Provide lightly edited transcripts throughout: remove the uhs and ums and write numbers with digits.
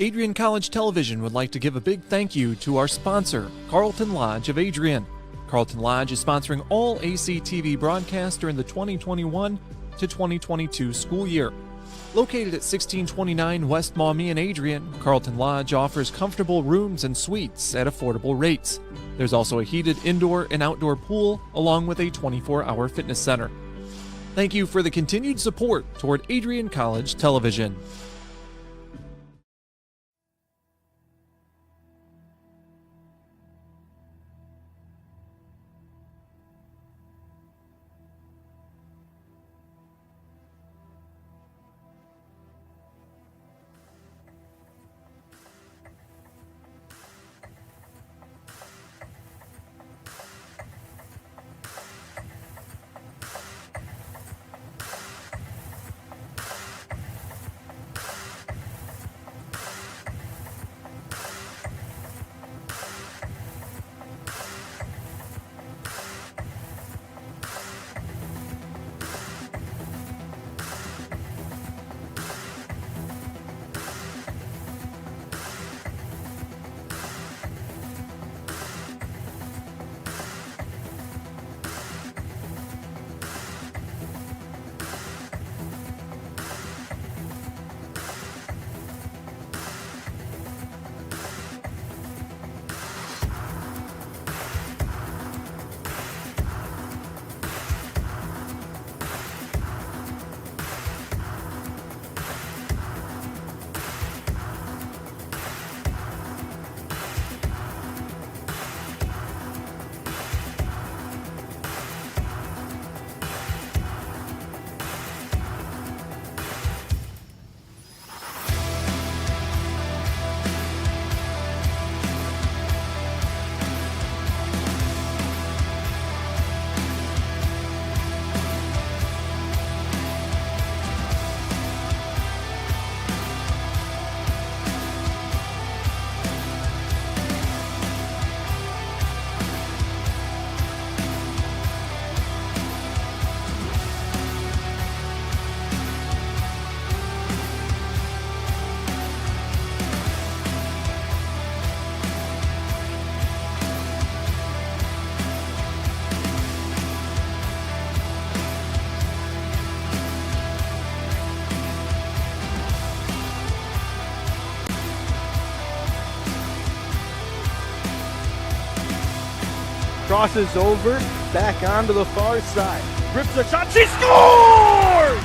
Adrian College Television would like to give a big thank you to our sponsor, Carlton Lodge of Adrian. Carlton Lodge is sponsoring all ACTV broadcasts during the 2021 to 2022 school year. Located at 1629 West Maumee in Adrian, Carlton Lodge offers comfortable rooms and suites at affordable rates. There's also a heated indoor and outdoor pool, along with a 24-hour fitness center. Thank you for the continued support toward Adrian College Television. Crosses over, back onto the far side. Rips a shot, she scores!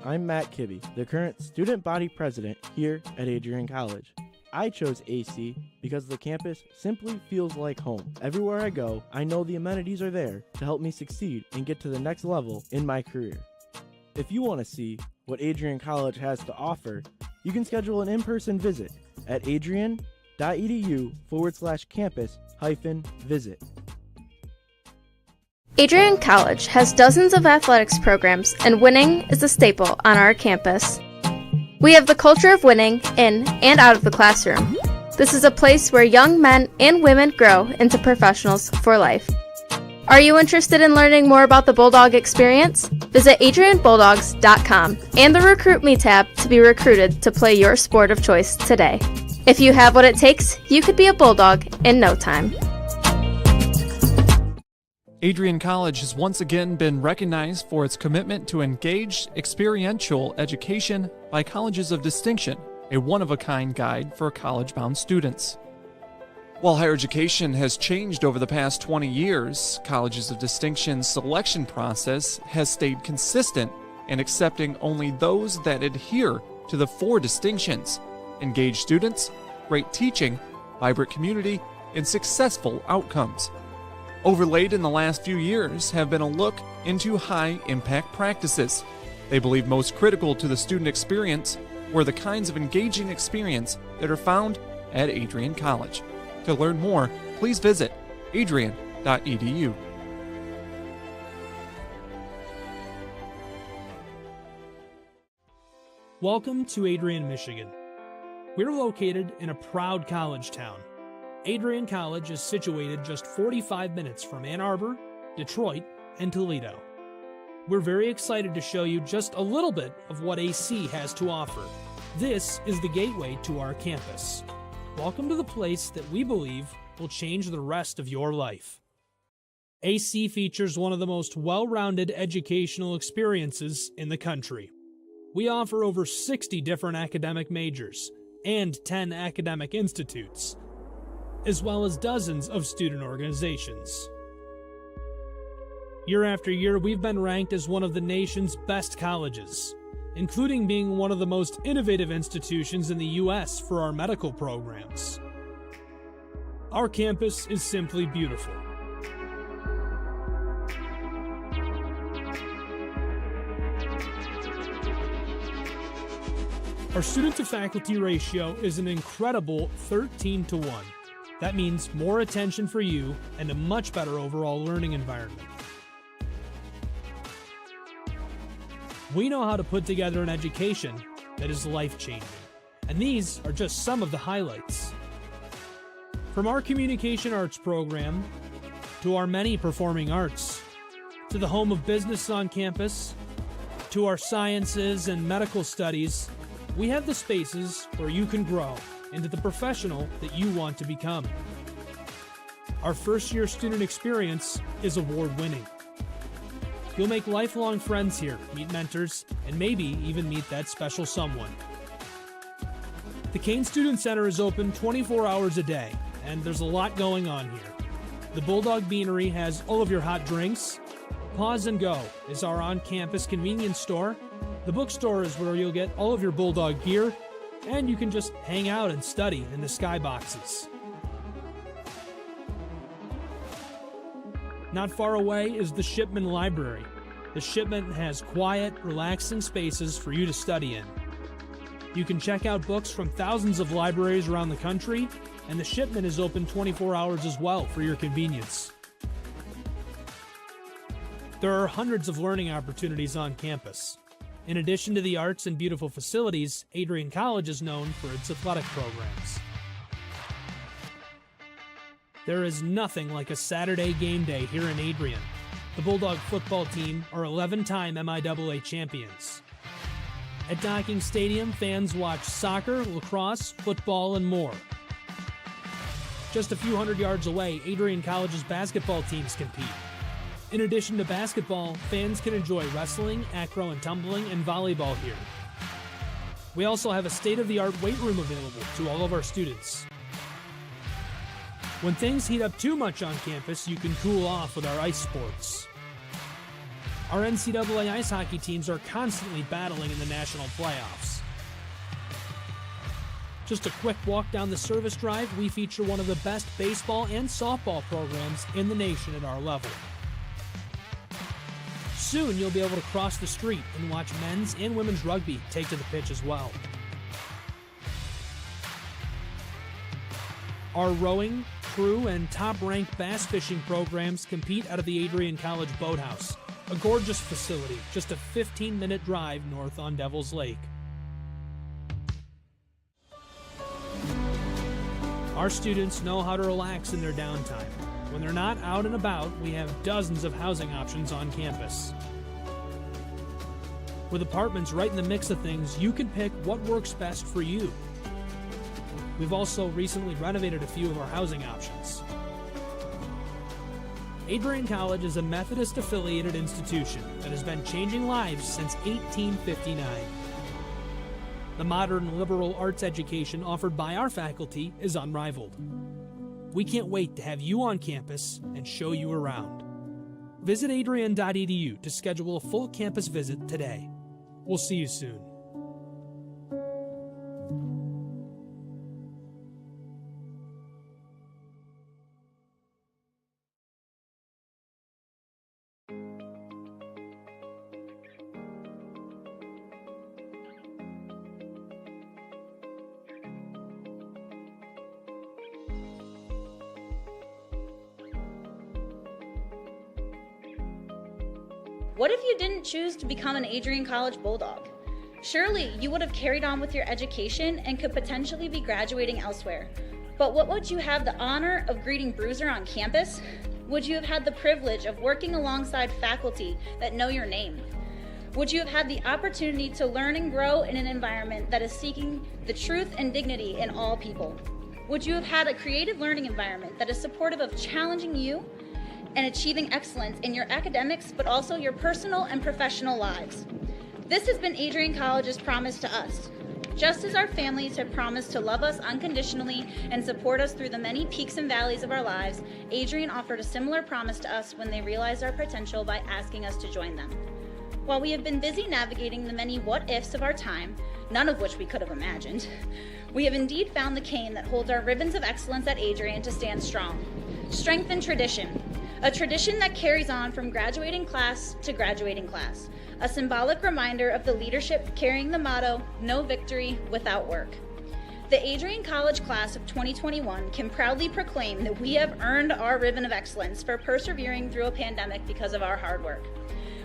I'm Matt Kibbe, the current student body president here at Adrian College. I chose AC because the campus simply feels like home. Everywhere I go, I know the amenities are there to help me succeed and get to the next level in my career. If you want to see what Adrian College has to offer, you can schedule an in-person visit at adrian.edu/campus-visit. Adrian College has dozens of athletics programs, and winning is a staple on our campus. We have the culture of winning in and out of the classroom. This is a place where young men and women grow into professionals for life. Are you interested in learning more about the Bulldog experience? Visit adrianbulldogs.com and the Recruit Me tab to be recruited to play your sport of choice today. If you have what it takes, you could be a Bulldog in no time. Adrian College has once again been recognized for its commitment to engaged, experiential education by Colleges of Distinction, a one-of-a-kind guide for college-bound students. While higher education has changed over the past 20 years, Colleges of Distinction's selection process has stayed consistent in accepting only those that adhere to the 4 distinctions: engaged students, great teaching, vibrant community, and successful outcomes. Overlaid in the last few years have been a look into high-impact practices. They believe most critical to the student experience were the kinds of engaging experience that are found at Adrian College. To learn more, please visit adrian.edu. Welcome to Adrian, Michigan. We're located in a proud college town. Adrian College is situated just 45 minutes from Ann Arbor, Detroit, and Toledo. We're very excited to show you just a little bit of what AC has to offer. This is the gateway to our campus. Welcome to the place that we believe will change the rest of your life. AC features one of the most well-rounded educational experiences in the country. We offer over 60 different academic majors and 10 academic institutes, as well as dozens of student organizations. Year after year, we've been ranked as one of the nation's best colleges, including being one of the most innovative institutions in the U.S. for our medical programs. Our campus is simply beautiful. Our student-to-faculty ratio is an incredible 13-to-1. That means more attention for you and a much better overall learning environment. We know how to put together an education that is life-changing, and these are just some of the highlights. From our communication arts program, to our many performing arts, to the home of business on campus, to our sciences and medical studies, we have the spaces where you can grow into the professional that you want to become. Our first-year student experience is award-winning. You'll make lifelong friends here, meet mentors, and maybe even meet that special someone. The Kane Student Center is open 24 hours a day, and there's a lot going on here. The Bulldog Beanery has all of your hot drinks. Pause and Go is our on-campus convenience store. The bookstore is where you'll get all of your Bulldog gear, and you can just hang out and study in the skyboxes. Not far away is the Shipman Library. The Shipman has quiet, relaxing spaces for you to study in. You can check out books from thousands of libraries around the country, and the Shipman is open 24 hours as well for your convenience. There are hundreds of learning opportunities on campus. In addition to the arts and beautiful facilities, Adrian College is known for its athletic programs. There is nothing like a Saturday game day here in Adrian. The Bulldog football team are 11-time MIAA champions. At Docking Stadium, fans watch soccer, lacrosse, football, and more. Just a few hundred yards away, Adrian College's basketball teams compete. In addition to basketball, fans can enjoy wrestling, acro and tumbling, and volleyball here. We also have a state-of-the-art weight room available to all of our students. When things heat up too much on campus, you can cool off with our ice sports. Our NCAA ice hockey teams are constantly battling in the national playoffs. Just a quick walk down the service drive, we feature one of the best baseball and softball programs in the nation at our level. Soon you'll be able to cross the street and watch men's and women's rugby take to the pitch as well. Our rowing, crew, and top-ranked bass fishing programs compete out of the Adrian College Boathouse, a gorgeous facility just a 15-minute drive north on Devil's Lake. Our students know how to relax in their downtime. When they're not out and about, we have dozens of housing options on campus. With apartments right in the mix of things, you can pick what works best for you. We've also recently renovated a few of our housing options. Adrian College is a Methodist-affiliated institution that has been changing lives since 1859. The modern liberal arts education offered by our faculty is unrivaled. We can't wait to have you on campus and show you around. Visit adrian.edu to schedule a full campus visit today. We'll see you soon. What if you didn't choose to become an Adrian College Bulldog? Surely you would have carried on with your education and could potentially be graduating elsewhere. But what would you have the honor of greeting Bruiser on campus? Would you have had the privilege of working alongside faculty that know your name? Would you have had the opportunity to learn and grow in an environment that is seeking the truth and dignity in all people? Would you have had a creative learning environment that is supportive of challenging you and achieving excellence in your academics, but also your personal and professional lives? This has been Adrian College's promise to us. Just as our families have promised to love us unconditionally and support us through the many peaks and valleys of our lives, Adrian offered a similar promise to us when they realized our potential by asking us to join them. While we have been busy navigating the many what-ifs of our time, none of which we could have imagined, we have indeed found the cane that holds our ribbons of excellence at Adrian to stand strong. Strength and tradition. A tradition that carries on from graduating class to graduating class. A symbolic reminder of the leadership carrying the motto, no victory without work. The Adrian College class of 2021 can proudly proclaim that we have earned our ribbon of excellence for persevering through a pandemic because of our hard work.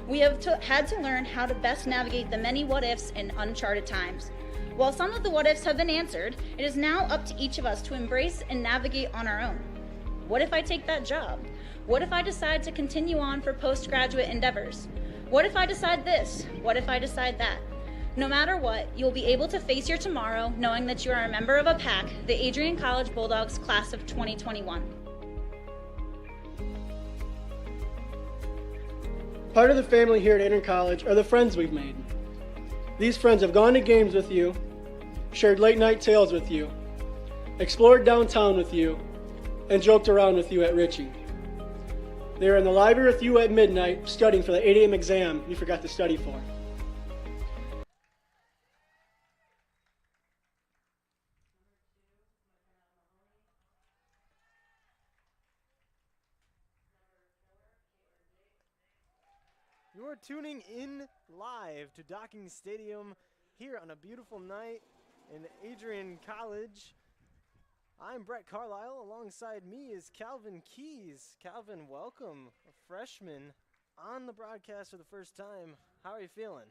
We have had to learn how to best navigate the many what-ifs in uncharted times. While some of the what-ifs have been answered, it is now up to each of us to embrace and navigate on our own. What if I take that job? What if I decide to continue on for postgraduate endeavors? What if I decide this? What if I decide that? No matter what, you'll be able to face your tomorrow knowing that you are a member of a pack, the Adrian College Bulldogs class of 2021. Part of the family here at Adrian College are the friends we've made. These friends have gone to games with you, shared late night tales with you, explored downtown with you, and joked around with you at Ritchie. They were in the library with you at midnight studying for the 8 a.m. exam you forgot to study for. You're tuning in live to Docking Stadium here on a beautiful night in Adrian College. I'm Brett Carlisle. Alongside me is Calvin Keys. Calvin, welcome, a freshman on the broadcast for the first time. How are you feeling?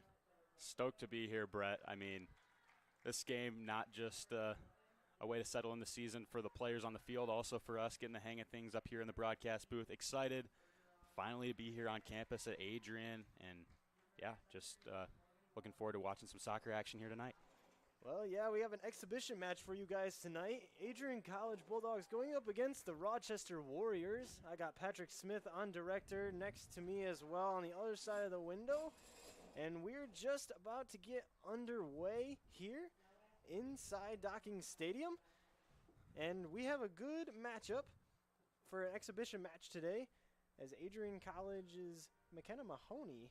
Stoked to be here, Brett. I mean, this game not just a way to settle in the season for the players on the field, also for us getting the hang of things up here in the broadcast booth. Excited finally to be here on campus at Adrian, and yeah, just looking forward to watching some soccer action here tonight. Well, yeah, we have an exhibition match for you guys tonight. Adrian College Bulldogs going up against the Rochester Warriors. I got Patrick Smith on director next to me as well on the other side of the window. And we're just about to get underway here inside Docking Stadium. And we have a good matchup for an exhibition match today as Adrian College's McKenna Mahoney.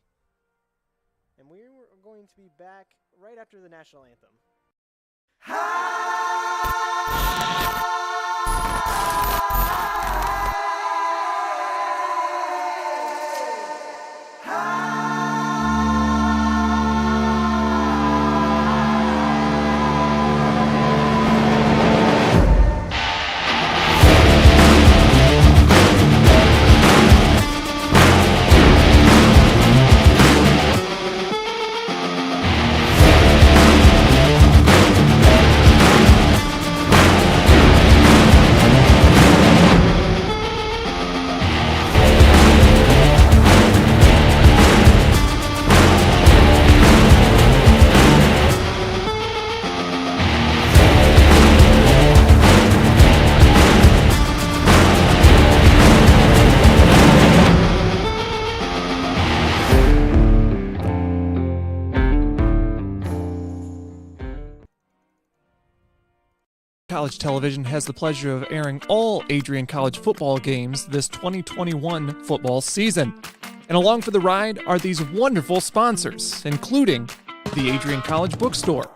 And we're going to be back right after the national anthem. College Television has the pleasure of airing all Adrian College football games this 2021 football season. And along for the ride are these wonderful sponsors, including the Adrian College Bookstore,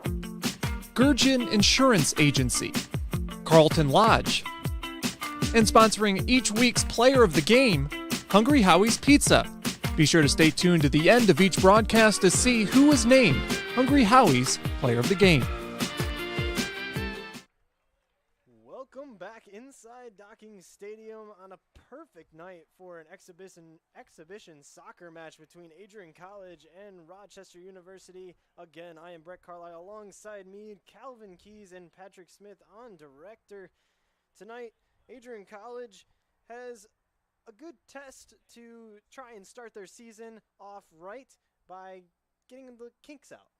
Gurgin Insurance Agency, Carlton Lodge, and sponsoring each week's player of the game, Hungry Howie's Pizza. Be sure to stay tuned to the end of each broadcast to see who is named Hungry Howie's Player of the Game. Welcome back inside Docking Stadium on a perfect night for an exhibition soccer match between Adrian College and Rochester University. Again, I am Brett Carlisle. Alongside me, Calvin Keys and Patrick Smith on director. Tonight, Adrian College has a good test to try and start their season off right by getting the kinks out.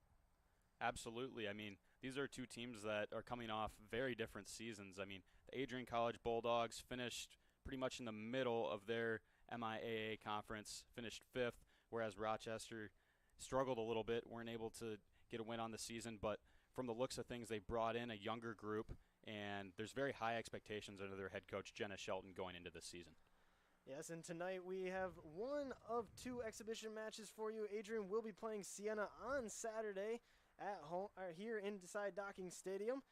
Absolutely. I mean, these are two teams that are coming off very different seasons. I mean, the Adrian College Bulldogs finished pretty much in the middle of their MIAA conference, finished 5th, whereas Rochester struggled a little bit, weren't able to get a win on the season, but from the looks of things, they brought in a younger group, and there's very high expectations under their head coach, Jenna Shelton, going into this season. Yes, and tonight we have one of two exhibition matches for you. Adrian will be playing Siena on Saturday at home, here inside Docking Stadium.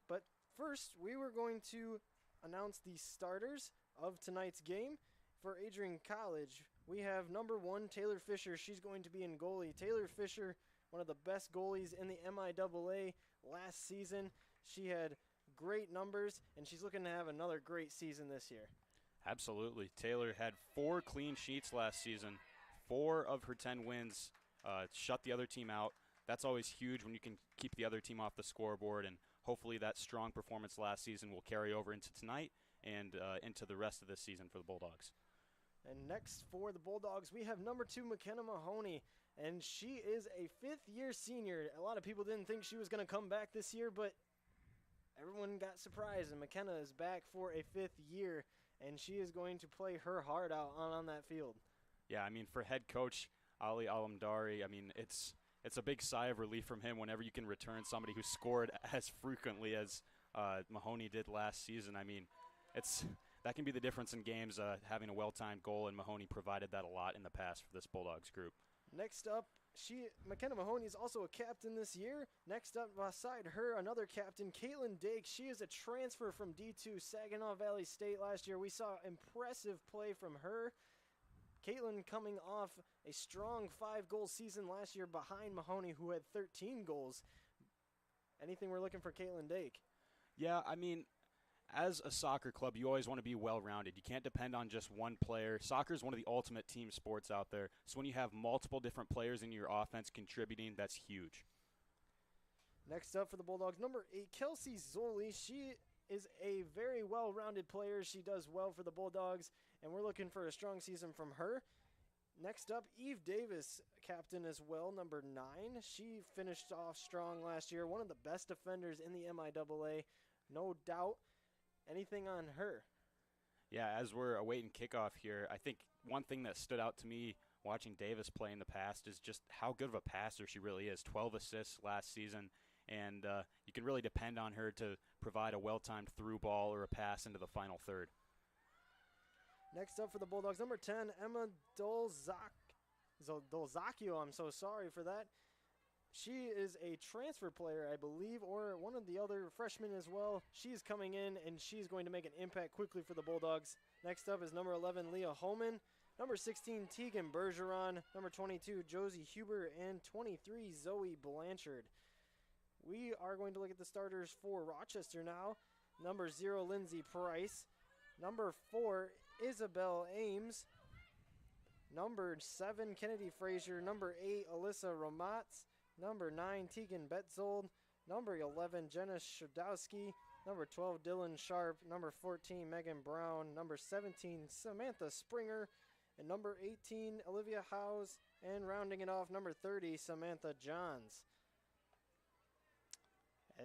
But first, we were going to announce the starters of tonight's game. For Adrian College, we have number 1, Taylor Fisher. She's going to be in goalie. Taylor Fisher, one of the best goalies in the MIAA last season. She had great numbers, and she's looking to have another great season this year. Absolutely. Taylor had 4 clean sheets last season. 4 of her 10 wins shut the other team out. That's always huge when you can keep the other team off the scoreboard, and hopefully that strong performance last season will carry over into tonight and into the rest of this season for the Bulldogs. And next for the Bulldogs, we have number 2, McKenna Mahoney, and she is a 5th-year senior. A lot of people didn't think she was going to come back this year, but everyone got surprised, and McKenna is back for a 5th year, and she is going to play her heart out on that field. Yeah, I mean, for head coach Ali Alamdari, I mean, it's a big sigh of relief from him whenever you can return somebody who scored as frequently as Mahoney did last season. I mean, that can be the difference in games, having a well-timed goal, and Mahoney provided that a lot in the past for this Bulldogs group. Next up, McKenna Mahoney is also a captain this year. Next up beside her, another captain, Caitlin Dake. She is a transfer from D2 Saginaw Valley State last year. We saw impressive play from her. Caitlin coming off a strong 5-goal season last year behind Mahoney, who had 13 goals. Anything we're looking for Caitlin Dake? Yeah, I mean, as a soccer club, you always want to be well-rounded. You can't depend on just one player. Soccer is one of the ultimate team sports out there. So when you have multiple different players in your offense contributing, that's huge. Next up for the Bulldogs, number 8, Kelsey Zoli. She is a very well-rounded player. She does well for the Bulldogs, and we're looking for a strong season from her. Next up, Eve Davis, captain as well, number 9. She finished off strong last year, one of the best defenders in the MIAA, no doubt. Anything on her? Yeah, as we're awaiting kickoff here, I think one thing that stood out to me watching Davis play in the past is just how good of a passer she really is. 12 assists last season, and you can really depend on her to provide a well-timed through ball or a pass into the final third. Next up for the Bulldogs, number 10, Emma Dolzacchio. I'm so sorry for that. She is a transfer player, I believe, or one of the other freshmen as well. She's coming in, and she's going to make an impact quickly for the Bulldogs. Next up is number 11, Leah Holman. Number 16, Tegan Bergeron. Number 22, Josie Huber. And 23, Zoe Blanchard. We are going to look at the starters for Rochester now. Number 0, Lindsay Price. Number 4, Isabel Ames. Number 7, Kennedy Frazier. Number 8, Alyssa Romatz. Number 9, Tegan Betzold. Number 11, Jenna Shadowski. Number 12, Dylan Sharp. Number 14, Megan Brown. Number 17, Samantha Springer. And number 18, Olivia Howes. And rounding it off, number 30, Samantha Johns.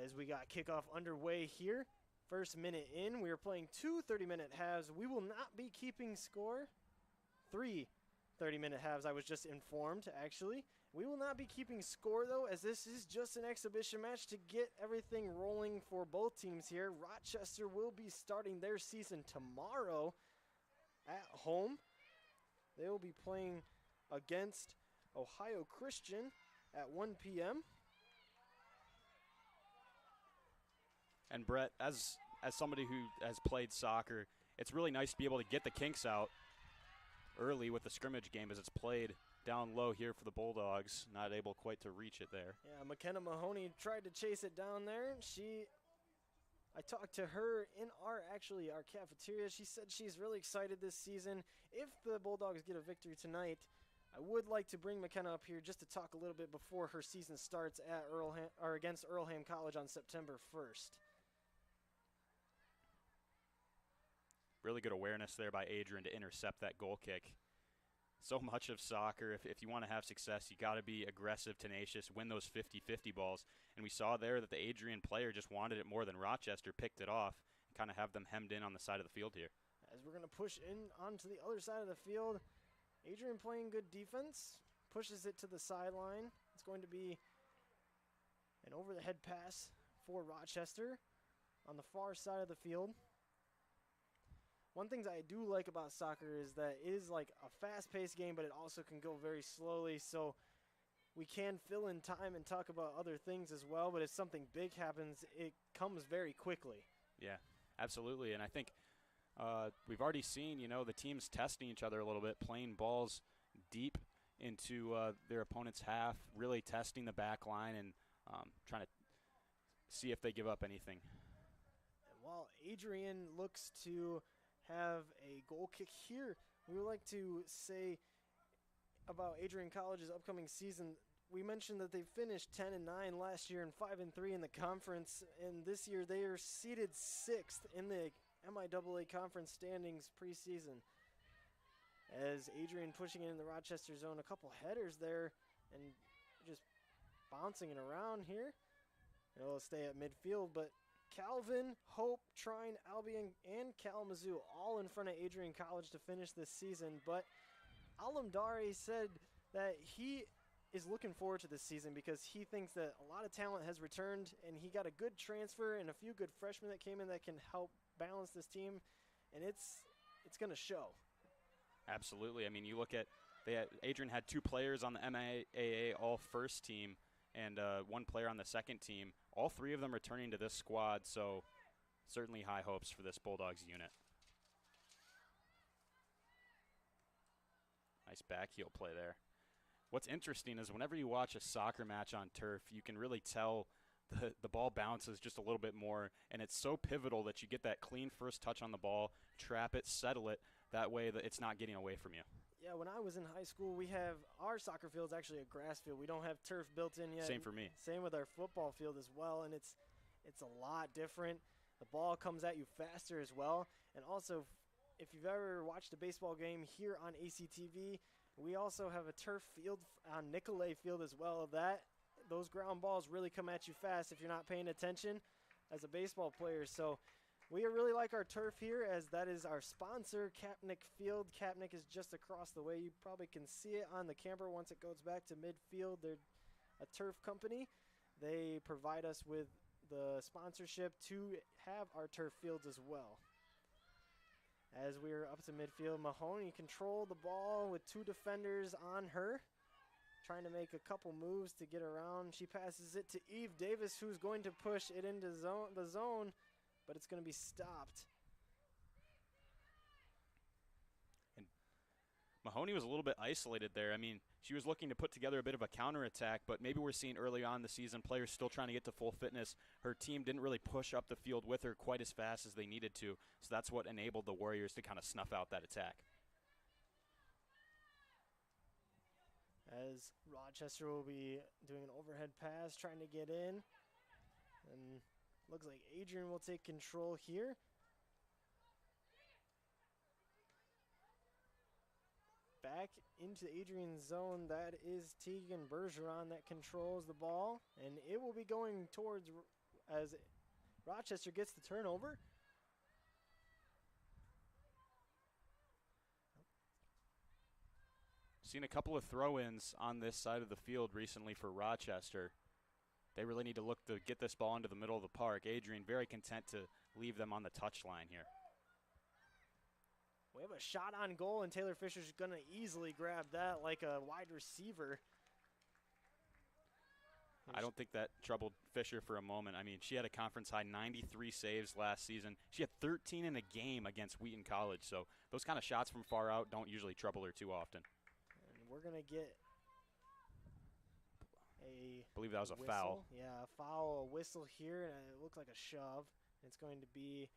As we got kickoff underway here, first minute in, we are playing 2 30-minute halves. We will not be keeping score. 3 30-minute halves, I was just informed, actually. We will not be keeping score, though, as this is just an exhibition match to get everything rolling for both teams here. Rochester will be starting their season tomorrow at home. They will be playing against Ohio Christian at 1 p.m. And Brett, as somebody who has played soccer, it's really nice to be able to get the kinks out early with the scrimmage game as it's played down low here for the Bulldogs. Not able quite to reach it there. Yeah, McKenna Mahoney tried to chase it down there. I talked to her in our cafeteria. She said she's really excited this season. If the Bulldogs get a victory tonight, I would like to bring McKenna up here just to talk a little bit before her season starts at against Earlham College on September 1st. Really good awareness there by Adrian to intercept that goal kick. So much of soccer, if you want to have success, you got to be aggressive, tenacious, win those 50-50 balls. And we saw there that the Adrian player just wanted it more than Rochester picked it off and kind of have them hemmed in on the side of the field here. As we're going to push in onto the other side of the field, Adrian playing good defense, pushes it to the sideline. It's going to be an over-the-head pass for Rochester on the far side of the field. One thing that I do like about soccer is that it is like a fast-paced game, but it also can go very slowly, so we can fill in time and talk about other things as well, but if something big happens, it comes very quickly. Yeah, absolutely, and I think we've already seen, the teams testing each other a little bit, playing balls deep into their opponent's half, really testing the back line and trying to see if they give up anything. And while Adrian looks to have a goal kick here, we would like to say about Adrian College's upcoming season. We mentioned that they finished 10-9 last year and 5-3 in the conference, and this year they are seeded 6th in the MIAA conference standings preseason. As Adrian pushing it in the Rochester zone, a couple headers there and just bouncing it around here. It'll stay at midfield, but Calvin, Hope, Trine, Albion, and Kalamazoo all in front of Adrian College to finish this season. But Alamdari said that he is looking forward to this season because he thinks that a lot of talent has returned and he got a good transfer and a few good freshmen that came in that can help balance this team, and it's going to show. Absolutely. I mean, you look at Adrian had 2 players on the MIAA all first team and 1 player on the second team. All 3 of them returning to this squad, so certainly high hopes for this Bulldogs unit. Nice back heel play there. What's interesting is whenever you watch a soccer match on turf, you can really tell the ball bounces just a little bit more, and it's so pivotal that you get that clean first touch on the ball, trap it, settle it, that way that it's not getting away from you. Yeah, when I was in high school, we have our soccer field's actually a grass field. We don't have turf built in yet. Same for me. Same with our football field as well, and it's a lot different. The ball comes at you faster as well. And also, if you've ever watched a baseball game here on ACTV, we also have a turf field on Nicolay Field as well. Those ground balls really come at you fast if you're not paying attention as a baseball player. So we really like our turf here, as that is our sponsor, Kapnick Field. Kapnick is just across the way. You probably can see it on the camera once it goes back to midfield. They're a turf company. They provide us with the sponsorship to have our turf fields as well. As we are up to midfield, Mahoney controlled the ball with 2 defenders on her, trying to make a couple moves to get around. She passes it to Eve Davis, who's going to push it into the zone, but it's going to be stopped. And Mahoney was a little bit isolated there. I mean, she was looking to put together a bit of a counterattack, but maybe we're seeing early on in the season players still trying to get to full fitness. Her team didn't really push up the field with her quite as fast as they needed to, so that's what enabled the Warriors to kind of snuff out that attack. As Rochester will be doing an overhead pass, trying to get in. And looks like Adrian will take control here. Back into Adrian's zone, that is Tegan Bergeron that controls the ball. And it will be going towards, as Rochester gets the turnover. Seen a couple of throw-ins on this side of the field recently for Rochester. They really need to look to get this ball into the middle of the park. Adrian very content to leave them on the touchline here. We have a shot on goal, and Taylor Fisher's going to easily grab that like a wide receiver. I don't think that troubled Fisher for a moment. I mean, she had a conference-high 93 saves last season. She had 13 in a game against Wheaton College, so those kind of shots from far out don't usually trouble her too often. And we're going to get I believe that was a whistle. foul. Yeah, a foul, a whistle here, and it looked like a shove. It's going to be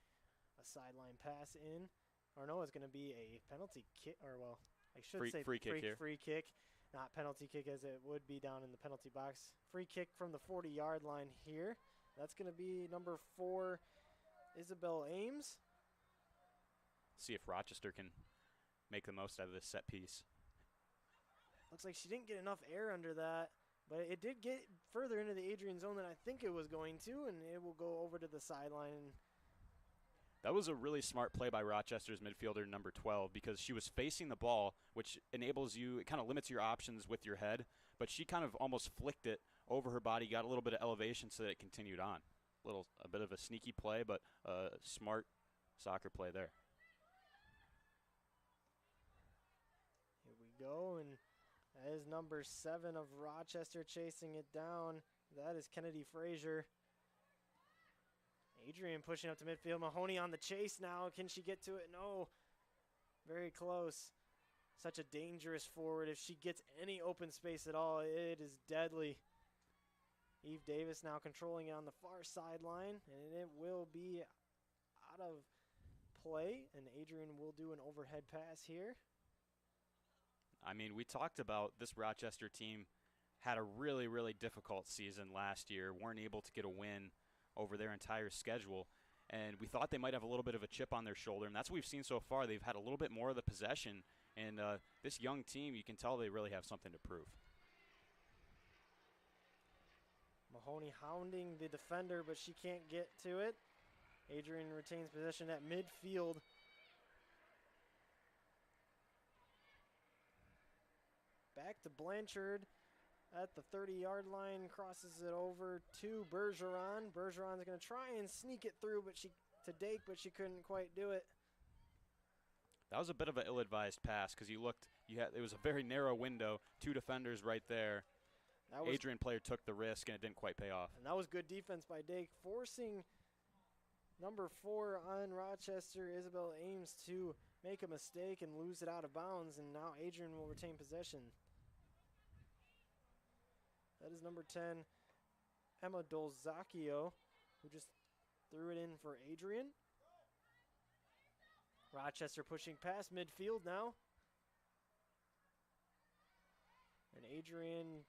a sideline pass in. Or no, it's going to be a penalty kick, or well, I should say free kick here. Free kick, not penalty kick as it would be down in the penalty box. Free kick from the 40-yard line here. That's going to be number 4, Isabel Ames. See if Rochester can make the most out of this set piece. Looks like she didn't get enough air under that, but it did get further into the Adrian zone than I think it was going to, and it will go over to the sideline. That was a really smart play by Rochester's midfielder, number 12, because she was facing the ball, which enables you, it kind of limits your options with your head, but she kind of almost flicked it over her body, got a little bit of elevation so that it continued on. A bit of a sneaky play, but a smart soccer play there. Here we go, and that is number 7 of Rochester chasing it down. That is Kennedy Frazier. Adrian pushing up to midfield. Mahoney on the chase now. Can she get to it? No. Very close. Such a dangerous forward. If she gets any open space at all, it is deadly. Eve Davis now controlling it on the far sideline, and it will be out of play, and Adrian will do an overhead pass here. I mean, we talked about this Rochester team had a really, really difficult season last year, weren't able to get a win over their entire schedule, and we thought they might have a little bit of a chip on their shoulder, and that's what we've seen so far. They've had a little bit more of the possession, and this young team, you can tell they really have something to prove. Mahoney hounding the defender, but she can't get to it. Adrian retains possession at midfield. Back to Blanchard at the 30-yard line, crosses it over to Bergeron. Bergeron's going to try and sneak it through to Dake, but she couldn't quite do it. That was a bit of an ill-advised pass because it was a very narrow window, 2 defenders right there. Adrian player took the risk, and it didn't quite pay off. And that was good defense by Dake, forcing number 4 on Rochester, Isabel Ames, to make a mistake and lose it out of bounds, and now Adrian will retain possession. That is number 10, Emma Dolzacchio, who just threw it in for Adrian. Rochester pushing past midfield now. And Adrian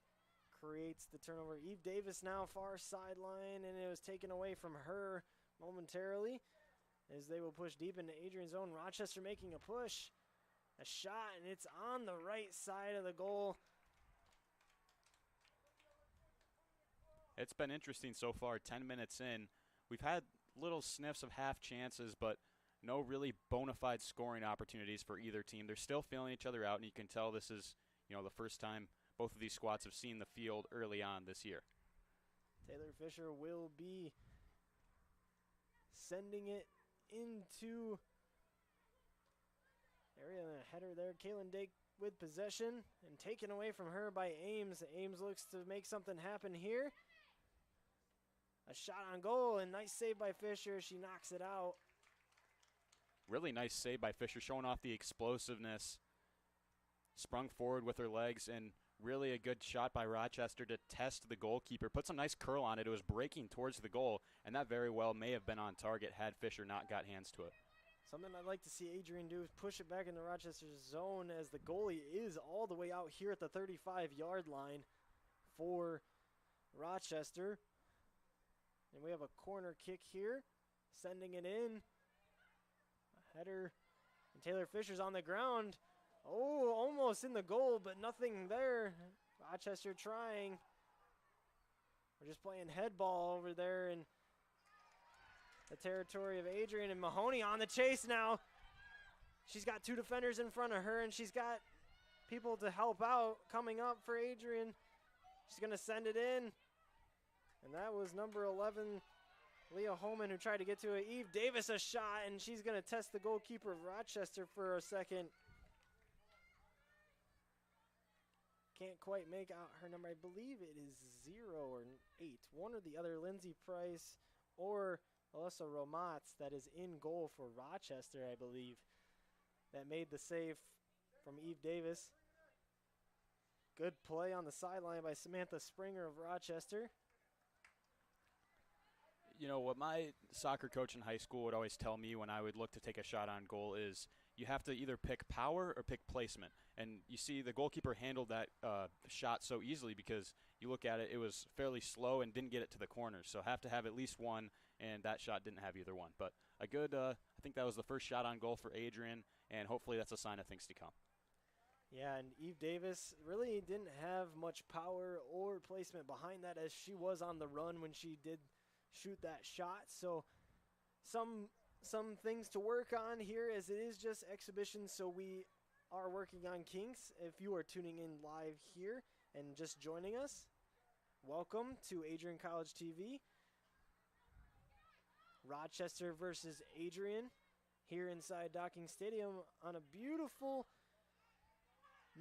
creates the turnover. Eve Davis now far sideline, and it was taken away from her momentarily as they will push deep into Adrian's zone. Rochester making a push. A shot, and it's on the right side of the goal. It's been interesting so far, 10 minutes in. We've had little sniffs of half chances, but no really bona fide scoring opportunities for either team. They're still feeling each other out, and you can tell this is, the first time both of these squads have seen the field early on this year. Taylor Fisher will be sending it into area, and a header there. Kaylin Dake with possession and taken away from her by Ames. Ames looks to make something happen here. A shot on goal, and nice save by Fisher. She knocks it out. Really nice save by Fisher, showing off the explosiveness. Sprung forward with her legs, and really a good shot by Rochester to test the goalkeeper. Put some nice curl on it. It was breaking towards the goal, and that very well may have been on target had Fisher not got hands to it. Something I'd like to see Adrian do is push it back into Rochester's zone, as the goalie is all the way out here at the 35-yard line for Rochester. And we have a corner kick here, sending it in. A header, and Taylor Fisher's on the ground. Oh, almost in the goal, but nothing there. Rochester trying. We're just playing head ball over there in the territory of Adrian, and Mahoney on the chase now. She's got 2 defenders in front of her, and she's got people to help out coming up for Adrian. She's going to send it in. And that was number 11, Leah Holman, who tried to get to it. Eve Davis a shot, and she's going to test the goalkeeper of Rochester for a second. Can't quite make out her number. I believe it is 0 or 8. One or the other, Lindsay Price or Alyssa Romatz, that is in goal for Rochester, I believe, that made the save from Eve Davis. Good play on the sideline by Samantha Springer of Rochester. You know, what my soccer coach in high school would always tell me when I would look to take a shot on goal is you have to either pick power or pick placement. And you see the goalkeeper handled that shot so easily because you look at it, it was fairly slow and didn't get it to the corner. So have to have at least one, and that shot didn't have either one. But a good, I think that was the first shot on goal for Adrian, and hopefully that's a sign of things to come. Yeah, and Eve Davis really didn't have much power or placement behind that, as she was on the run when she did shoot that shot. So some things to work on here, as it is just exhibition, so we are working on kinks. If you are tuning in live here and just joining us, welcome to Adrian College TV. Rochester versus Adrian here inside Docking Stadium on a beautiful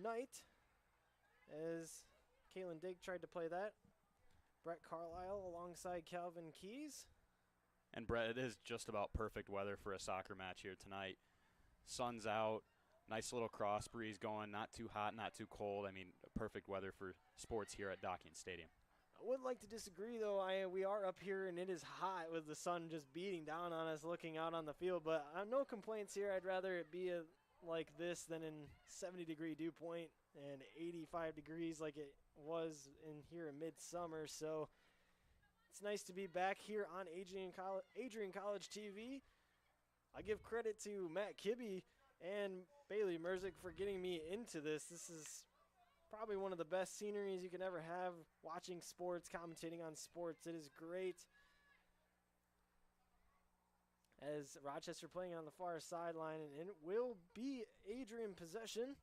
night, as Kaylin Dake tried to play that. Brett Carlisle alongside Calvin Keys. And Brett, it is just about perfect weather for a soccer match here tonight. Sun's out, nice little cross breeze going, not too hot, not too cold. I mean, perfect weather for sports here at Docking Stadium. I would like to disagree, though. We are up here and it is hot with the sun just beating down on us looking out on the field, but no complaints here. I'd rather it be like this than in 70-degree dew point and 85 degrees like it was in here in midsummer. So it's nice to be back here on Adrian College TV. I give credit to Matt Kibbe and Bailey Merzick for getting me into this. This is probably one of the best sceneries you can ever have watching sports, commentating on sports. It is great. As Rochester playing on the far sideline, and it will be Adrian possession.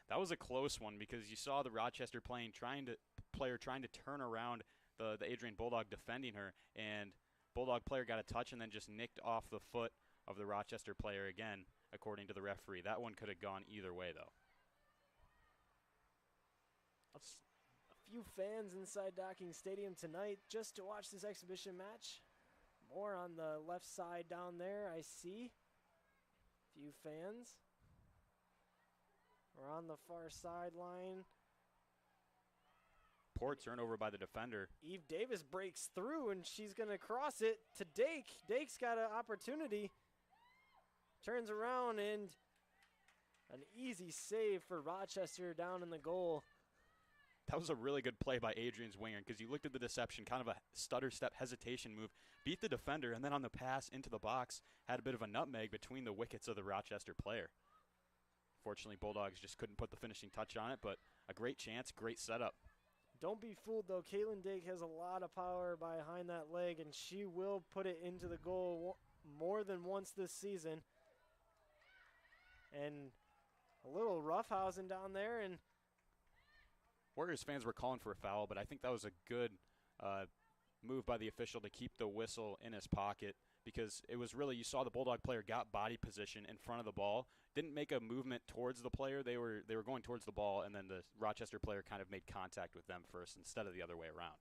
That was a close one because you saw the Rochester player trying to turn around the Adrian Bulldog defending her, and Bulldog player got a touch and then just nicked off the foot of the Rochester player again, according to the referee. That one could have gone either way, though. A few fans inside Docking Stadium tonight just to watch this exhibition match. More on the left side down there, I see. Few fans. We're on the far sideline. Poor turnover by the defender. Eve Davis breaks through, and she's going to cross it to Dake. Dake's got an opportunity. Turns around, and an easy save for Rochester down in the goal. That was a really good play by Adrian's winger because you looked at the deception, kind of a stutter step hesitation move, beat the defender, and then on the pass into the box had a bit of a nutmeg between the wickets of the Rochester player. Fortunately, Bulldogs just couldn't put the finishing touch on it, but a great chance, great setup. Don't be fooled, though. Kaylin Dake has a lot of power behind that leg, and she will put it into the goal more than once this season. And a little roughhousing down there, and Warriors fans were calling for a foul, but I think that was a good move by the official to keep the whistle in his pocket, because it was really, you saw the Bulldog player got body position in front of the ball, didn't make a movement towards the player. They were going towards the ball, and then the Rochester player kind of made contact with them first instead of the other way around.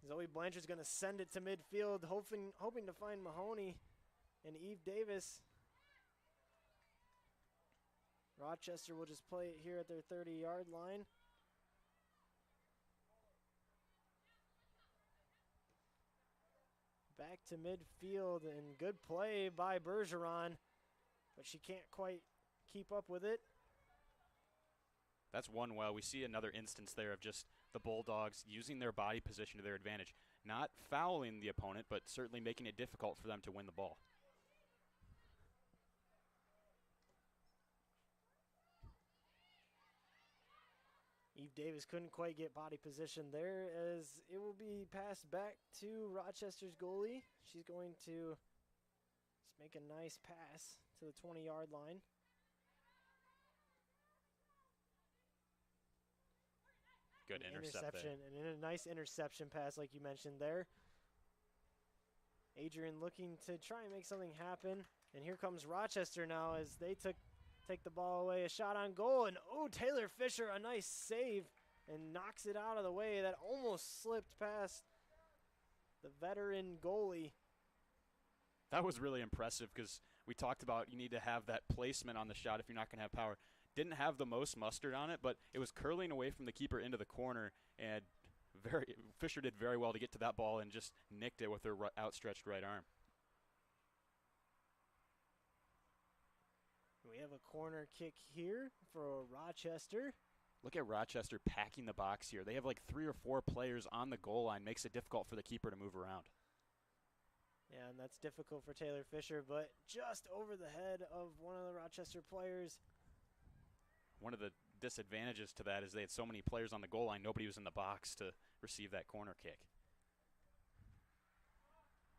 Zoe Blanchard's going to send it to midfield, hoping to find Mahoney and Eve Davis. Rochester will just play it here at their 30-yard line. Back to midfield, and good play by Bergeron, but she can't quite keep up with it. That's one well. We see another instance there of just the Bulldogs using their body position to their advantage. Not fouling the opponent, but certainly making it difficult for them to win the ball. Eve Davis couldn't quite get body position there, as it will be passed back to Rochester's goalie. She's going to Just make a nice pass to the 20-yard line. Good intercept there. And a nice interception pass like you mentioned there. Adrian looking to try and make something happen. And here comes Rochester now as they take the ball away. A shot on goal, and Taylor Fisher, a nice save, and knocks it out of the way. That almost slipped past the veteran goalie. That was really impressive because we talked about you need to have that placement on the shot if you're not going to have power. Didn't have the most mustard on it, but it was curling away from the keeper into the corner, and Fisher did very well to get to that ball and just nicked it with her outstretched right arm. We have a corner kick here for Rochester. Look at Rochester packing the box here. They have like 3 or 4 players on the goal line. Makes it difficult for the keeper to move around. Yeah, and that's difficult for Taylor Fisher, but just over the head of one of the Rochester players. One of the disadvantages to that is they had so many players on the goal line, nobody was in the box to receive that corner kick.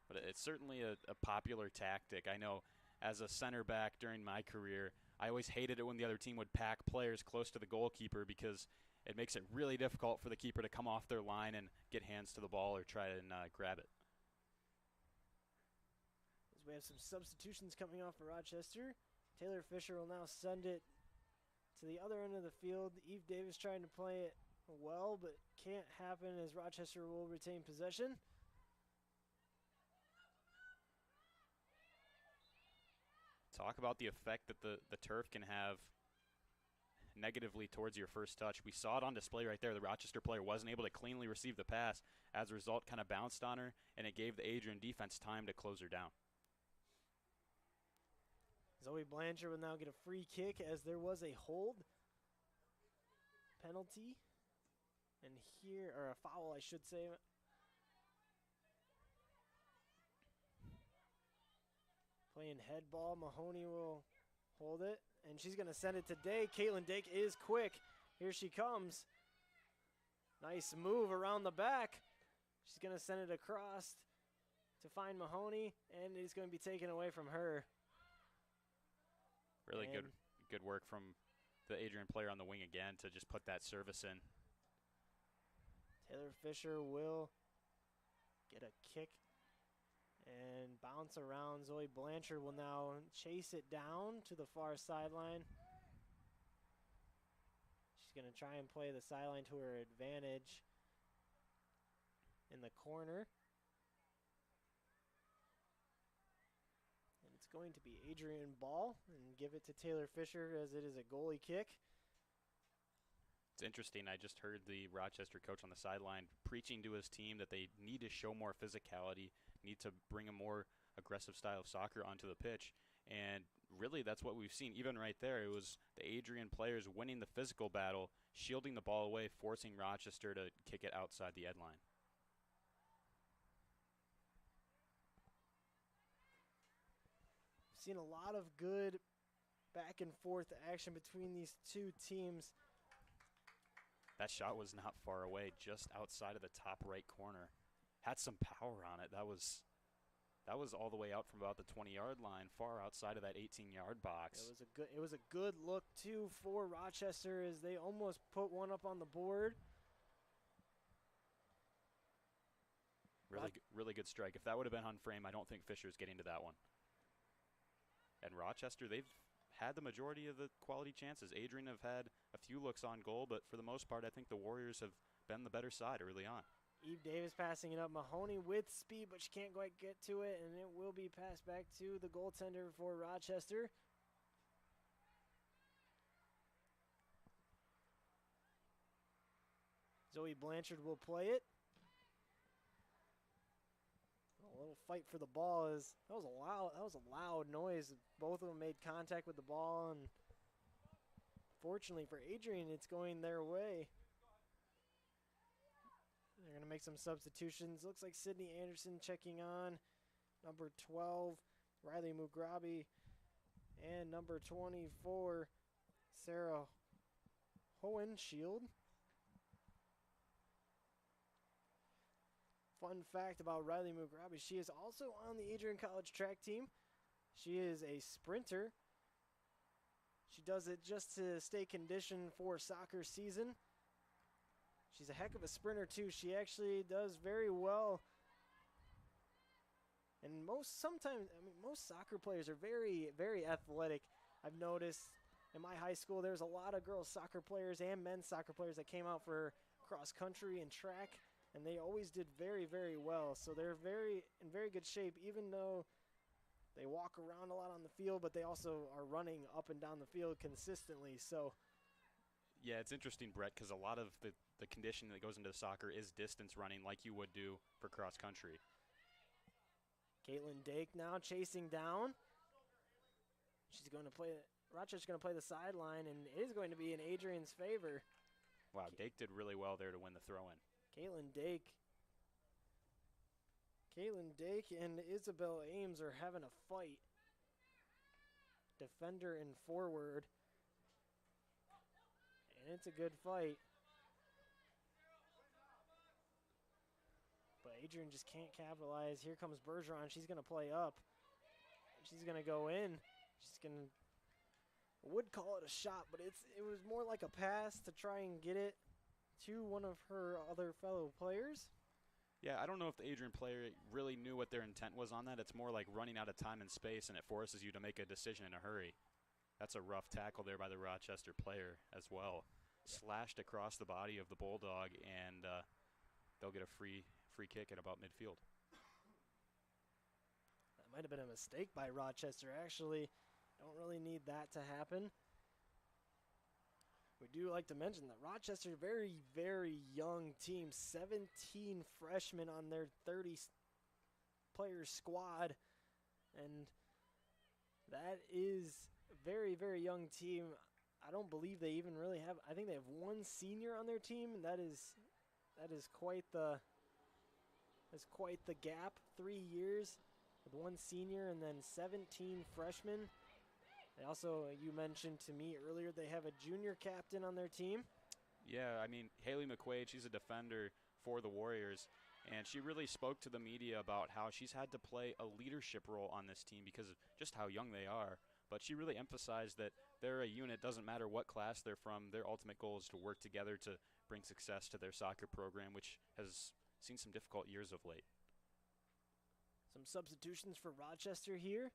But it's certainly a popular tactic. I know as a center back during my career, I always hated it when the other team would pack players close to the goalkeeper because it makes it really difficult for the keeper to come off their line and get hands to the ball or try and grab it. As we have some substitutions coming off for Rochester, Taylor Fisher will now send it to the other end of the field. Eve Davis trying to play it well, but can't happen as Rochester will retain possession. Talk about the effect that the turf can have negatively towards your first touch. We saw it on display right there. The Rochester player wasn't able to cleanly receive the pass. As a result, kind of bounced on her, and it gave the Adrian defense time to close her down. Zoe Blanchard will now get a free kick as there was a hold penalty. And here, or a foul, I should say. Playing head ball, Mahoney will hold it, and she's going to send it today. Caitlin Dake is quick. Here she comes. Nice move around the back. She's going to send it across to find Mahoney, and it's going to be taken away from her. Really good work from the Adrian player on the wing again to just put that service in. Taylor Fisher will get a kick and bounce around. Zoe Blanchard will now chase it down to the far sideline. She's going to try and play the sideline to her advantage in the corner. And it's going to be Adrian ball and give it to Taylor Fisher as it is a goalie kick. It's interesting. I just heard the Rochester coach on the sideline preaching to his team that they need to show more physicality, need to bring a more aggressive style of soccer onto the pitch. And really that's what we've seen. Even right there, it was the Adrian players winning the physical battle, shielding the ball away, forcing Rochester to kick it outside the end line. Seen a lot of good back and forth action between these two teams. That shot was not far away, just outside of the top right corner. Had some power on it. That was all the way out from about the 20-yard line, far outside of that 18-yard box. It was a good look too for Rochester as they almost put one up on the board. Really good strike. If that would have been on frame, I don't think Fisher's getting to that one. And Rochester, they've had the majority of the quality chances. Adrian have had a few looks on goal, but for the most part, I think the Warriors have been the better side early on. Eve Davis passing it up. Mahoney with speed, but she can't quite get to it, and it will be passed back to the goaltender for Rochester. Zoe Blanchard will play it. A little fight for the ball that was a loud noise. Both of them made contact with the ball, and fortunately for Adrian, it's going their way. They're going to make some substitutions. Looks like Sydney Anderson checking on. Number 12, Riley Mugrabi, and number 24, Sarah Hohenschild. Fun fact about Riley Mugrabi, she is also on the Adrian College track team. She is a sprinter. She does it just to stay conditioned for soccer season. She's a heck of a sprinter too. She actually does very well. And most soccer players are very, very athletic. I've noticed in my high school there's a lot of girls soccer players and men's soccer players that came out for cross country and track, and they always did very, very well. So they're in very good shape, even though they walk around a lot on the field, but they also are running up and down the field consistently. So yeah, it's interesting, Brett, because a lot of the conditioning that goes into soccer is distance running like you would do for cross country. Caitlin Dake now chasing down. She's going to play, Rochester's going to play the sideline, and it is going to be in Adrian's favor. Wow, Dake did really well there to win the throw-in. Caitlin Dake and Isabel Ames are having a fight. Defender and forward. And it's a good fight. But Adrian just can't capitalize. Here comes Bergeron. She's going to play up. She's going to go in. She's going to, would call it a shot, but it was more like a pass to try and get it to one of her other fellow players. Yeah, I don't know if the Adrian player really knew what their intent was on that. It's more like running out of time and space, and it forces you to make a decision in a hurry. That's a rough tackle there by the Rochester player as well. Slashed across the body of the Bulldog, and they'll get a free kick at about midfield. That might have been a mistake by Rochester, actually. Don't really need that to happen. We do like to mention that Rochester, very, very young team, 17 freshmen on their 30-player squad, and that is a very, very young team. I don't believe they even really have, I think they have one senior on their team, and that is quite the gap. 3 years with one senior and then 17 freshmen. They also, you mentioned to me earlier, they have a junior captain on their team. Yeah, I mean, Haley McQuaid, she's a defender for the Warriors, and she really spoke to the media about how she's had to play a leadership role on this team because of just how young they are. But she really emphasized that they're a unit, doesn't matter what class they're from, their ultimate goal is to work together to bring success to their soccer program, which has seen some difficult years of late. Some substitutions for Rochester here.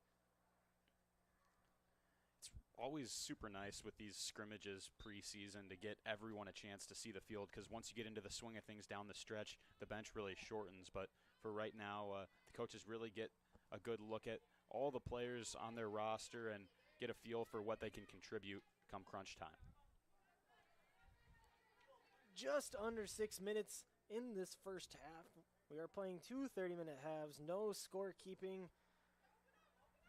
It's always super nice with these scrimmages preseason to get everyone a chance to see the field, because once you get into the swing of things down the stretch, the bench really shortens. But for right now, the coaches really get a good look at all the players on their roster and get a feel for what they can contribute come crunch time. Just under 6 minutes in this first half. We are playing 2 30-minute halves, no scorekeeping.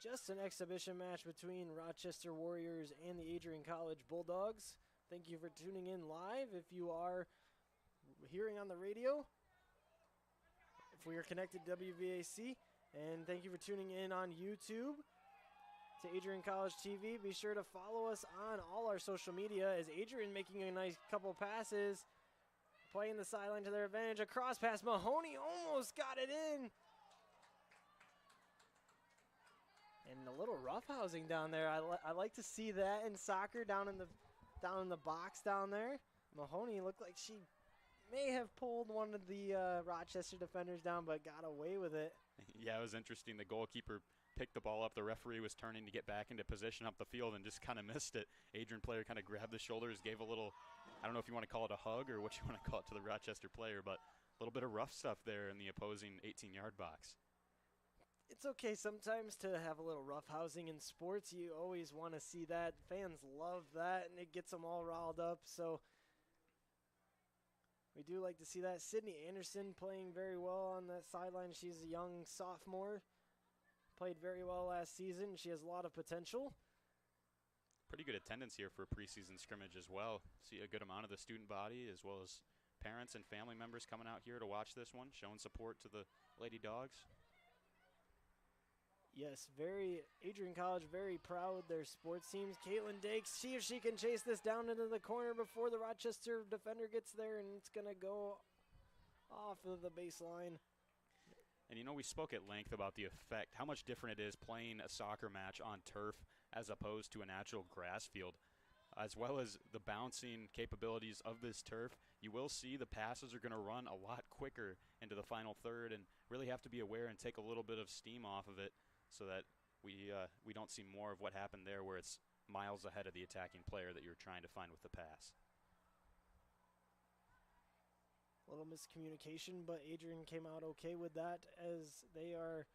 Just an exhibition match between Rochester Warriors and the Adrian College Bulldogs. Thank you for tuning in live if you are hearing on the radio, if we are connected to WVAC. And thank you for tuning in on YouTube to Adrian College TV. Be sure to follow us on all our social media as Adrian making a nice couple passes, playing the sideline to their advantage. A cross pass, Mahoney almost got it in. And a little roughhousing down there. I like to see that in soccer down in the box down there. Mahoney looked like she may have pulled one of the Rochester defenders down, but got away with it. Yeah, it was interesting. The goalkeeper picked the ball up. The referee was turning to get back into position up the field and just kind of missed it. Adrian player kind of grabbed the shoulders, gave a little, I don't know if you want to call it a hug or what you want to call it to the Rochester player, but a little bit of rough stuff there in the opposing 18-yard box. It's okay sometimes to have a little roughhousing in sports. You always want to see that. Fans love that, and it gets them all riled up. So we do like to see that. Sydney Anderson playing very well on that sideline. She's a young sophomore. Played very well last season. She has a lot of potential. Pretty good attendance here for a preseason scrimmage as well. See a good amount of the student body as well as parents and family members coming out here to watch this one, showing support to the Lady Dogs. Yes, Adrian College very proud of their sports teams. Caitlin Dake, see if she can chase this down into the corner before the Rochester defender gets there, and it's going to go off of the baseline. And we spoke at length about the effect, how much different it is playing a soccer match on turf as opposed to a natural grass field, as well as the bouncing capabilities of this turf. You will see the passes are going to run a lot quicker into the final third, and really have to be aware and take a little bit of steam off of it so that we don't see more of what happened there, where it's miles ahead of the attacking player that you're trying to find with the pass. A little miscommunication, but Adrian came out okay with that as they are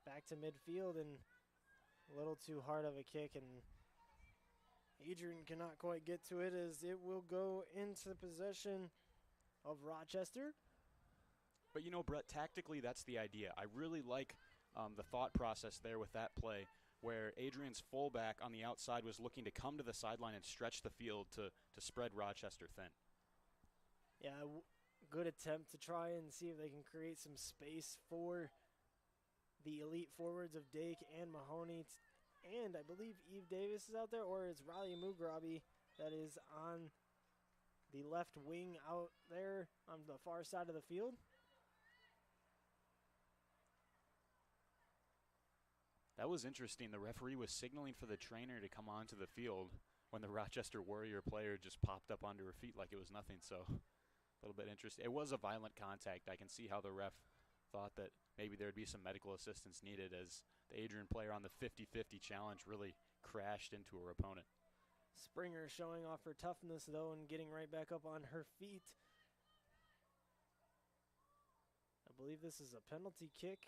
back to midfield, and a little too hard of a kick, and Adrian cannot quite get to it as it will go into possession of Rochester. But Brett, tactically that's the idea. I really like the thought process there with that play, where Adrian's fullback on the outside was looking to come to the sideline and stretch the field to spread Rochester thin. Yeah, good attempt to try and see if they can create some space for the elite forwards of Dake and Mahoney. And I believe Eve Davis is out there, or it's Riley Mugrabi that is on the left wing out there on the far side of the field. That was interesting. The referee was signaling for the trainer to come onto the field when the Rochester Warrior player just popped up onto her feet like it was nothing. So a little bit interesting. It was a violent contact. I can see how the ref thought that maybe there would be some medical assistance needed, as the Adrian player on the 50-50 challenge really crashed into her opponent. Springer showing off her toughness, though, and getting right back up on her feet. I believe this is a penalty kick,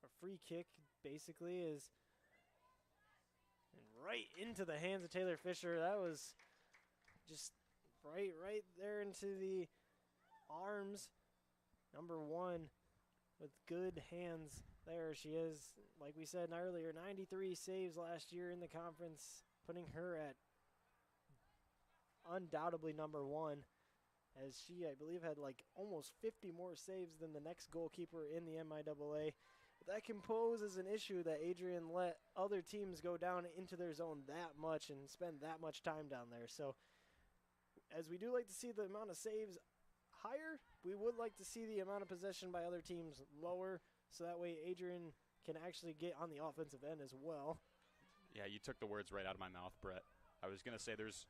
a free kick, basically, is right into the hands of Taylor Fisher. That was just right there into the arms. Number one with good hands. There she is. Like we said earlier, 93 saves last year in the conference, putting her at undoubtedly number one, as she, I believe, had like almost 50 more saves than the next goalkeeper in the MIAA. But that can pose as an issue that Adrian let other teams go down into their zone that much and spend that much time down there. So as we do like to see the amount of saves higher, we would like to see the amount of possession by other teams lower, so that way Adrian can actually get on the offensive end as well. Yeah, you took the words right out of my mouth, Brett. I was going to say there's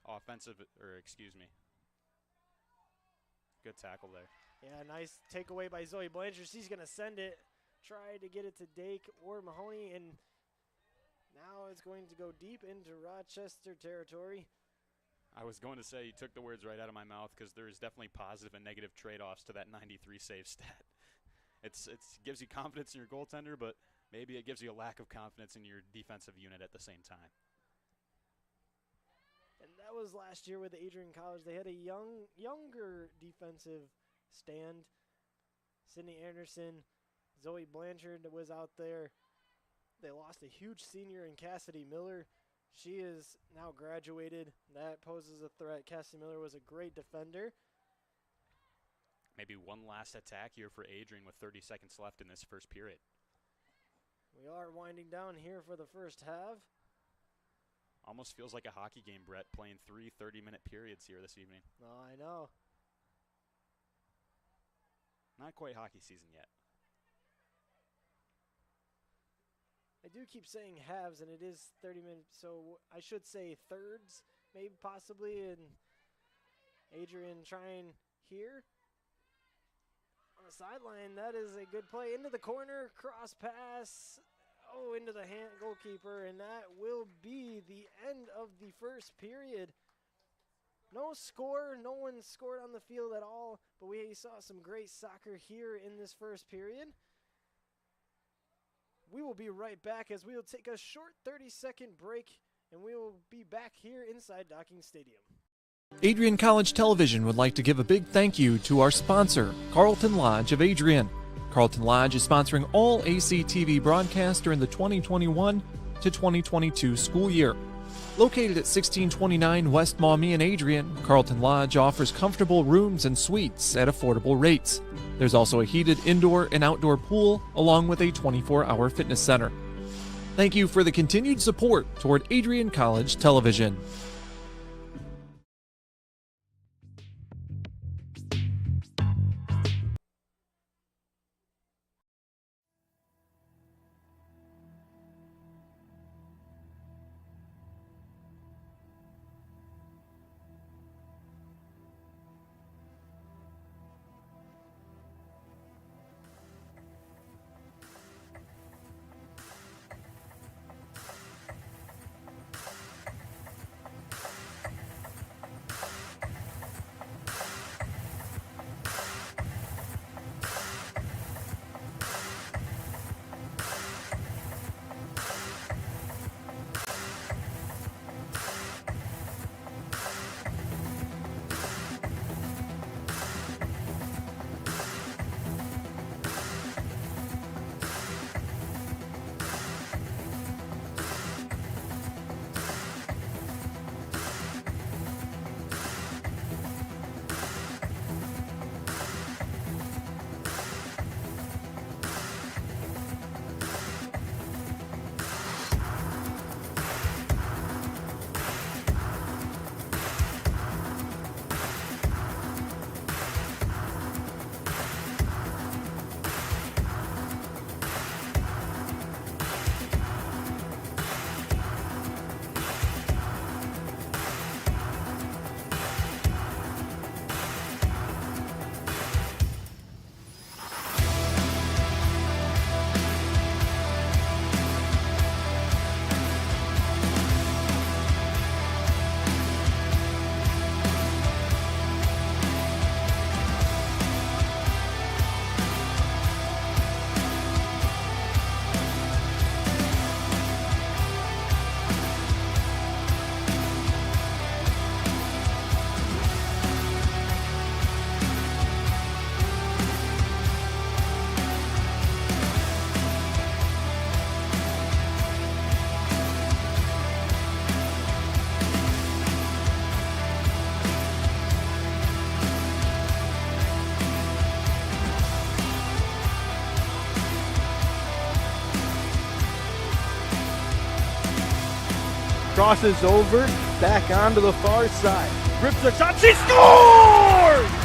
good tackle there. Yeah, nice takeaway by Zoe Blanchard. She's going to send it, try to get it to Dake or Mahoney, and now it's going to go deep into Rochester territory. I was going to say you took the words right out of my mouth, because there is definitely positive and negative trade-offs to that 93 save stat. It gives you confidence in your goaltender, but maybe it gives you a lack of confidence in your defensive unit at the same time. And that was last year with Adrian College. They had a younger defensive stand. Sydney Anderson, Zoe Blanchard was out there. They lost a huge senior in Cassidy Miller. She is now graduated. That poses a threat. Cassidy Miller was a great defender. Maybe one last attack here for Adrian with 30 seconds left in this first period. We are winding down here for the first half. Almost feels like a hockey game, Brett, playing 3 30-minute periods here this evening. Oh, I know. Not quite hockey season yet. I do keep saying halves, and it is 30 minutes, so I should say thirds, maybe possibly, and Adrian trying here. On the sideline, that is a good play. Into the corner, cross pass, into the hand goalkeeper, and that will be the end of the first period. No score, no one scored on the field at all, but we saw some great soccer here in this first period. We will be right back as we will take a short 30-second break, and we will be back here inside Docking Stadium. Adrian College Television would like to give a big thank you to our sponsor, Carlton Lodge of Adrian. Carlton Lodge is sponsoring all ACTV broadcasts during the 2021 to 2022 school year. Located at 1629 West Maumee in Adrian, Carlton Lodge offers comfortable rooms and suites at affordable rates. There's also a heated indoor and outdoor pool, along with a 24-hour fitness center. Thank you for the continued support toward Adrian College Television. crosses over, back onto the far side. Rips a shot, she scores!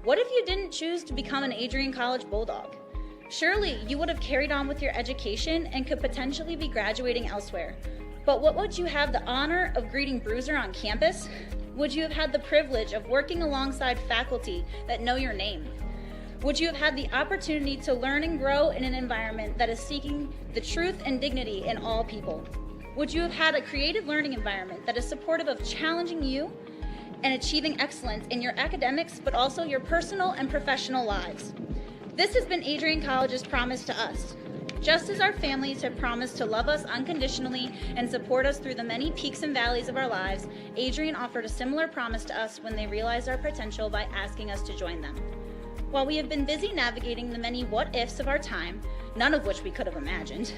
What if you didn't choose to become an Adrian College Bulldog? Surely you would have carried on with your education and could potentially be graduating elsewhere. But what would you have the honor of greeting Bruiser on campus? Would you have had the privilege of working alongside faculty that know your name? Would you have had the opportunity to learn and grow in an environment that is seeking the truth and dignity in all people? Would you have had a creative learning environment that is supportive of challenging you and achieving excellence in your academics, but also your personal and professional lives? This has been Adrian College's promise to us. Just as our families have promised to love us unconditionally and support us through the many peaks and valleys of our lives, Adrian offered a similar promise to us when they realized our potential by asking us to join them. While we have been busy navigating the many what-ifs of our time, none of which we could have imagined,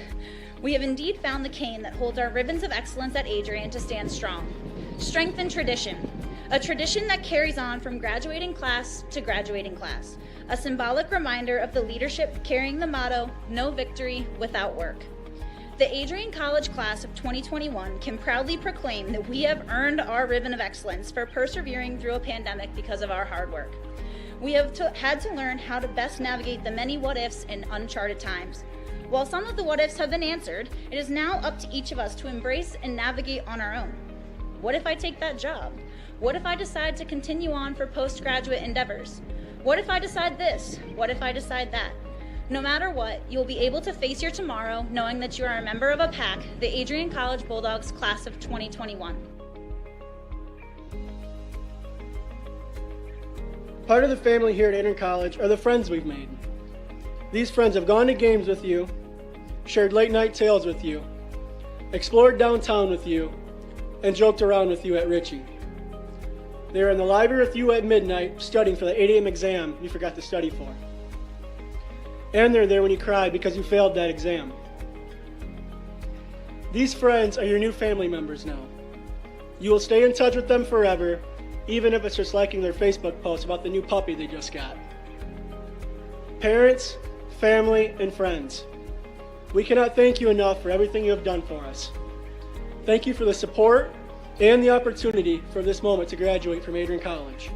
we have indeed found the cane that holds our ribbons of excellence at Adrian to stand strong. Strength and tradition. A tradition that carries on from graduating class to graduating class. A symbolic reminder of the leadership carrying the motto, no victory without work. The Adrian College class of 2021 can proudly proclaim that we have earned our ribbon of excellence for persevering through a pandemic because of our hard work. We have had to learn how to best navigate the many what-ifs in uncharted times. While some of the what-ifs have been answered, it is now up to each of us to embrace and navigate on our own. What if I take that job? What if I decide to continue on for postgraduate endeavors? What if I decide this? What if I decide that? No matter what, you'll be able to face your tomorrow knowing that you are a member of a pack, the Adrian College Bulldogs class of 2021. Part of the family here at Adrian College are the friends we've made. These friends have gone to games with you, shared late night tales with you, explored downtown with you, and joked around with you at Ritchie. They were in the library with you at midnight studying for the 8 a.m. exam you forgot to study for. And they're there when you cried because you failed that exam. These friends are your new family members now. You will stay in touch with them forever, even if it's just liking their Facebook post about the new puppy they just got. Parents, family, and friends, we cannot thank you enough for everything you have done for us. Thank you for the support and the opportunity for this moment to graduate from Adrian College.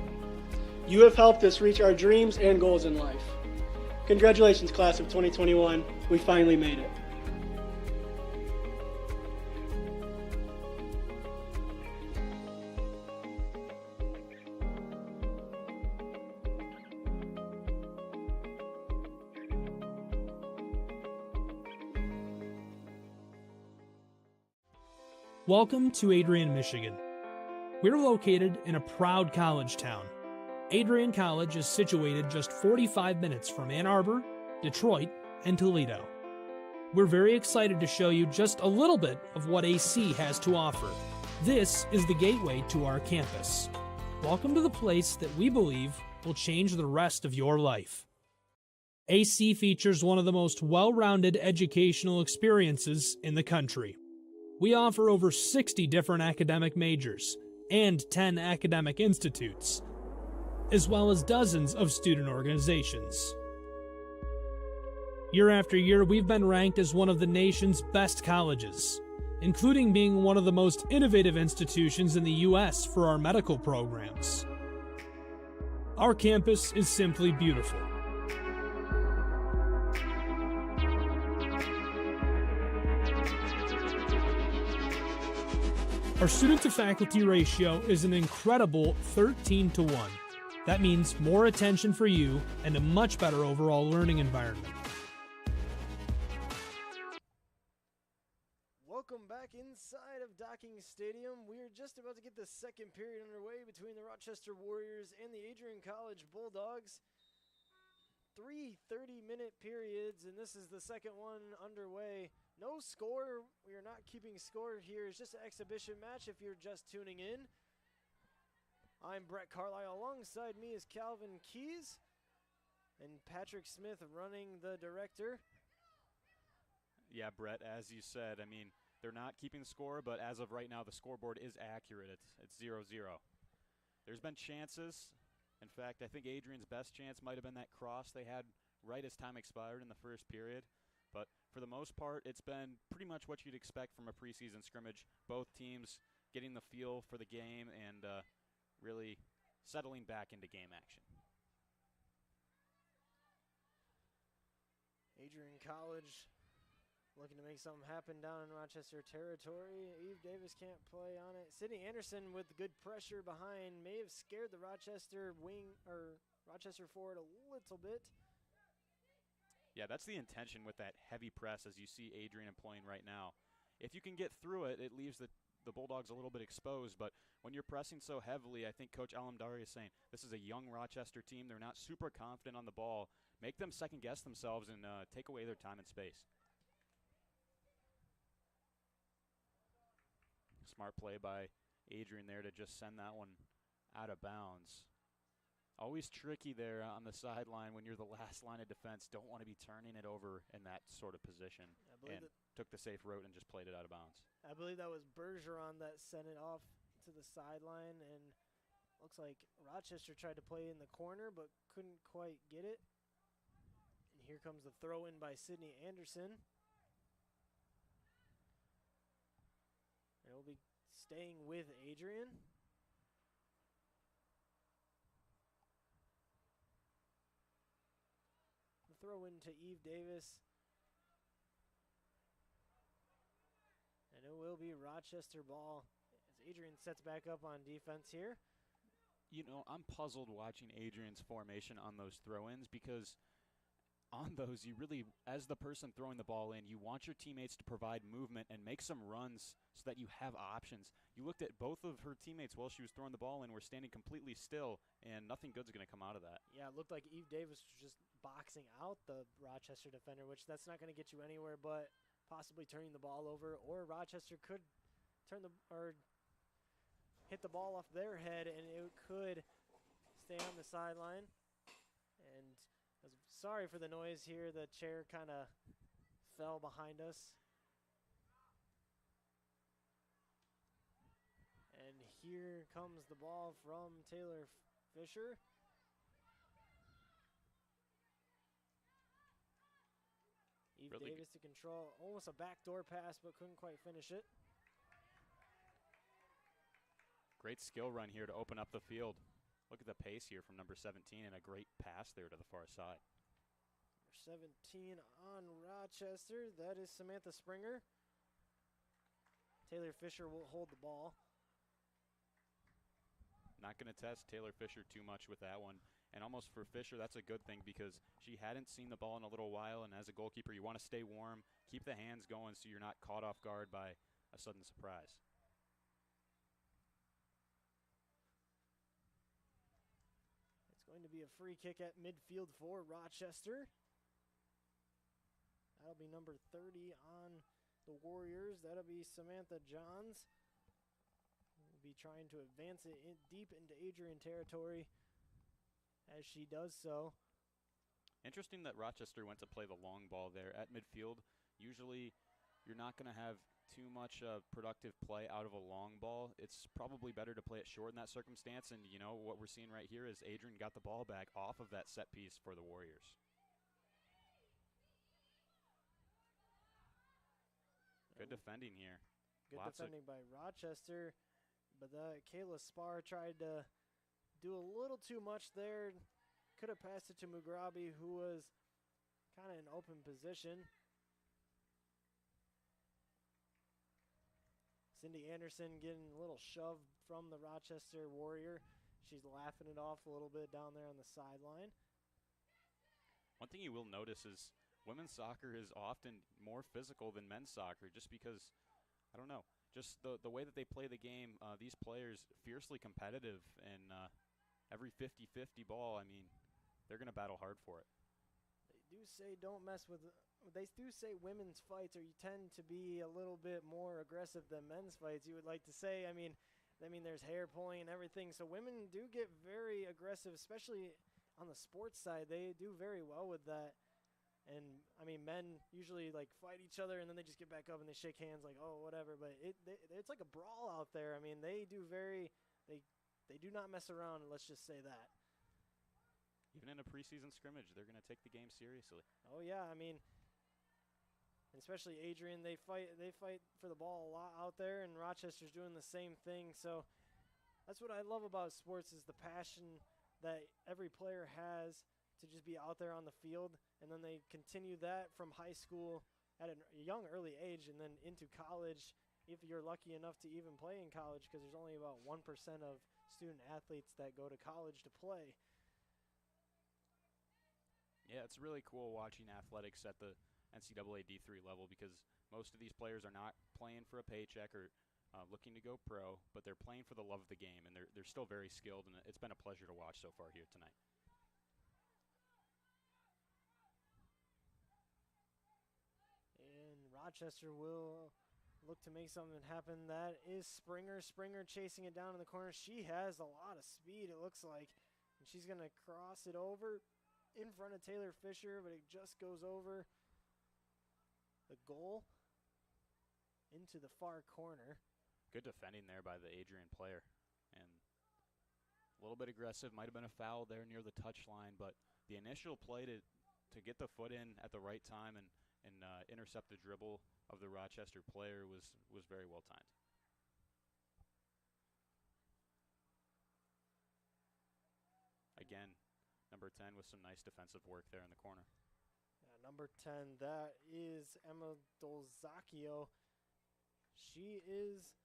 You have helped us reach our dreams and goals in life. Congratulations, class of 2021. We finally made it. Welcome to Adrian, Michigan. We're located in a proud college town. Adrian College is situated just 45 minutes from Ann Arbor, Detroit, and Toledo. We're very excited to show you just a little bit of what AC has to offer. This is the gateway to our campus. Welcome to the place that we believe will change the rest of your life. AC features one of the most well-rounded educational experiences in the country. We offer over 60 different academic majors and 10 academic institutes, as well as dozens of student organizations. Year after year, we've been ranked as one of the nation's best colleges, including being one of the most innovative institutions in the U.S. for our medical programs. Our campus is simply beautiful. Our student-to-faculty ratio is an incredible 13 to 1. That means more attention for you and a much better overall learning environment. Welcome back inside of Docking Stadium. We're just about to get the second period underway between the Rochester Warriors and the Adrian College Bulldogs. 3 30-minute periods, and this is the second one underway. No score. We are not keeping score here. It's just an exhibition match if you're just tuning in. I'm Brett Carlisle. Alongside me is Calvin Keys and Patrick Smith running the director. Yeah, Brett, as you said, I mean, they're not keeping score, but as of right now, the scoreboard is accurate. It's 0-0. There's been chances. In fact, I think Adrian's best chance might have been that cross they had right as time expired in the first period. But for the most part, it's been pretty much what you'd expect from a preseason scrimmage. Both teams getting the feel for the game and really settling back into game action. Adrian College looking to make something happen down in Rochester territory. Eve Davis can't play on it. Sydney Anderson with good pressure behind may have scared the Rochester wing or Rochester forward a little bit. Yeah, that's the intention with that heavy press as you see Adrian employing right now. If you can get through it, it leaves the Bulldogs a little bit exposed, but when you're pressing so heavily, I think Coach Alamdari is saying this is a young Rochester team. They're not super confident on the ball. Make them second-guess themselves and take away their time and space. Smart play by Adrian there to just send that one out of bounds. Always tricky there on the sideline when you're the last line of defense. Don't want to be turning it over in that sort of position. And took the safe route and just played it out of bounds. I believe that was Bergeron that sent it off to the sideline, and looks like Rochester tried to play in the corner but couldn't quite get it. And here comes the throw in by Sydney Anderson. And we'll be staying with Adrian. The throw in to Eve Davis. And it will be Rochester ball as Adrian sets back up on defense here. You know, I'm puzzled watching Adrian's formation on those throw-ins because on those, you really, as the person throwing the ball in, you want your teammates to provide movement and make some runs so that you have options. You looked at both of her teammates while she was throwing the ball in, were standing completely still, and nothing good's going to come out of that. Yeah, it looked like Eve Davis was just boxing out the Rochester defender, which that's not going to get you anywhere but possibly turning the ball over, or Rochester could hit the ball off their head, and it could stay on the sideline. And sorry for the noise here. The chair kind of fell behind us. And here comes the ball from Taylor Fisher. Eve Really Davis to control. Almost a backdoor pass, but couldn't quite finish it. Great skill run here to open up the field. Look at the pace here from number 17 and a great pass there to the far side. Number 17 on Rochester. That is Samantha Springer. Taylor Fisher will hold the ball. Not going to test Taylor Fisher too much with that one. And almost for Fisher, that's a good thing because she hadn't seen the ball in a little while. And as a goalkeeper, you want to stay warm, keep the hands going so you're not caught off guard by a sudden surprise. It's going to be a free kick at midfield for Rochester. That'll be number 30 on the Warriors. That'll be Samantha Johns. Will be trying to advance it deep into Adrian territory as she does so. Interesting that Rochester went to play the long ball there at midfield. Usually you're not going to have too much productive play out of a long ball. It's probably better to play it short in that circumstance, and you know what we're seeing right here is Adrian got the ball back off of that set piece for the Warriors. Good defending here. Good defending by Rochester, but Kayla Spar tried to do a little too much there. Could have passed it to Mugrabi, who was kind of in open position. Cindy Anderson getting a little shove from the Rochester Warrior. She's laughing it off a little bit down there on the sideline. One thing you will notice is women's soccer is often more physical than men's soccer just because, I don't know, just the way that they play the game, these players fiercely competitive, and every 50-50 ball, I mean, they're going to battle hard for it. They do say don't mess with, they do say women's fights or you tend to be a little bit more aggressive than men's fights, you would like to say. I mean there's hair pulling and everything, so women do get very aggressive, especially on the sports side. They do very well with that. And, I mean, men usually, like, fight each other, and then they just get back up and they shake hands like, oh, whatever. But it's like a brawl out there. I mean, they do they do not mess around, let's just say that. Even in a preseason scrimmage, they're going to take the game seriously. Oh, yeah. I mean, especially Adrian, they fight for the ball a lot out there, and Rochester's doing the same thing. So that's what I love about sports is the passion that every player has to just be out there on the field, and then they continue that from high school at a young, early age and then into college if you're lucky enough to even play in college, because there's only about 1% of student athletes that go to college to play. Yeah, it's really cool watching athletics at the NCAA D3 level because most of these players are not playing for a paycheck or looking to go pro, but they're playing for the love of the game, and they're still very skilled, and it's been a pleasure to watch so far here tonight. And Rochester will look to make something happen. That is Springer. Springer chasing it down in the corner. She has a lot of speed, it looks like. And she's going to cross it over in front of Taylor Fisher, but it just goes over the goal into the far corner. Good defending there by the Adrian player. And a little bit aggressive. Might have been a foul there near the touchline, but the initial play to get the foot in at the right time and intercept the dribble of the Rochester player was very well timed. Again, number 10 with some nice defensive work there in the corner. Yeah, number 10, that is Emma Dolzacchio. She is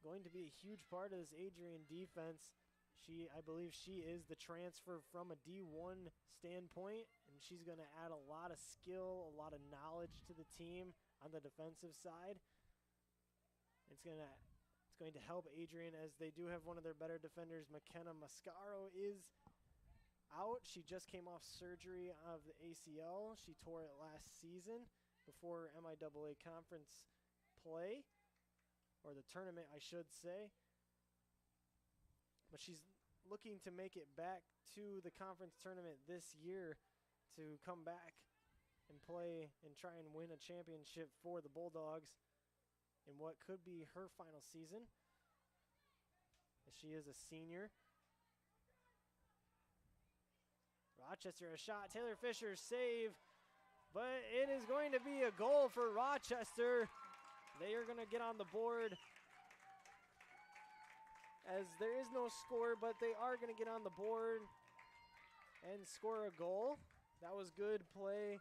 going to be a huge part of this Adrian defense. I believe she is the transfer from a D1 standpoint, and she's going to add a lot of skill, a lot of knowledge to the team on the defensive side. It's going to help Adrian, as they do have one of their better defenders. McKenna Mascaro is out. She just came off surgery of the ACL. She tore it last season before MIAA conference play, or the tournament, I should say. But she's looking to make it back to the conference tournament this year to come back and play and try and win a championship for the Bulldogs in what could be her final season, as she is a senior. Rochester a shot. Taylor Fisher save, but it is going to be a goal for Rochester. They are going to get on the board, as there is no score, but they are going to get on the board and score a goal. That was good play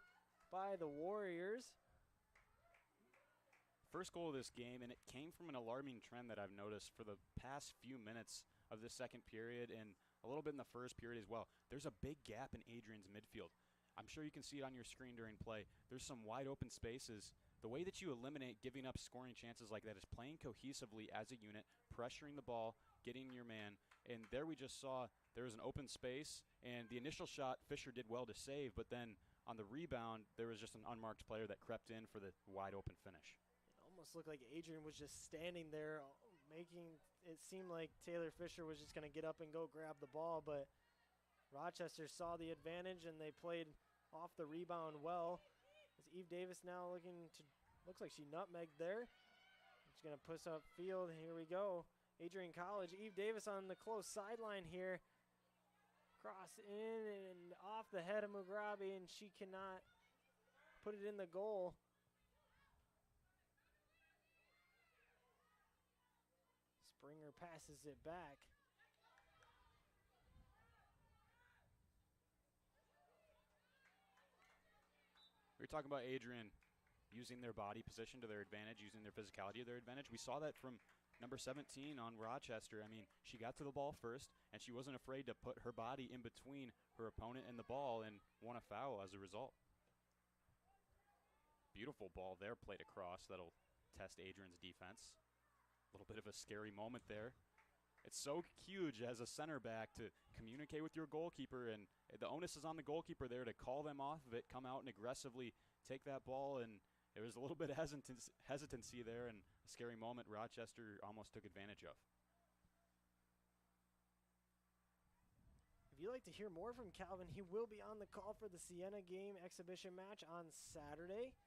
by the Warriors. First goal of this game, and it came from an alarming trend that I've noticed for the past few minutes of the second period and a little bit in the first period as well. There's a big gap in Adrian's midfield. I'm sure you can see it on your screen during play. There's some wide open spaces. The way that you eliminate giving up scoring chances like that is playing cohesively as a unit, pressuring the ball, getting your man. And there we just saw there was an open space, and the initial shot Fisher did well to save, but then on the rebound, there was just an unmarked player that crept in for the wide open finish. It almost looked like Adrian was just standing there, making it seem like Taylor Fisher was just going to get up and go grab the ball, but Rochester saw the advantage and they played off the rebound well. As Eve Davis now looks like she nutmegged there. She's going to push up field. Here we go. Adrian College, Eve Davis on the close sideline here. Cross in and off the head of Mugrabi, and she cannot put it in the goal. Springer passes it back. We were talking about Adrian using their body position to their advantage, using their physicality to their advantage. We saw that from number 17 on Rochester. I mean, she got to the ball first, and she wasn't afraid to put her body in between her opponent and the ball and won a foul as a result. Beautiful ball there played across. That'll test Adrian's defense. A little bit of a scary moment there. It's so huge as a center back to communicate with your goalkeeper, and the onus is on the goalkeeper there to call them off of it, come out and aggressively take that ball, and there was a little bit of hesitancy there, and a scary moment Rochester almost took advantage of. If you'd like to hear more from Calvin, he will be on the call for the Siena game exhibition match on Saturday.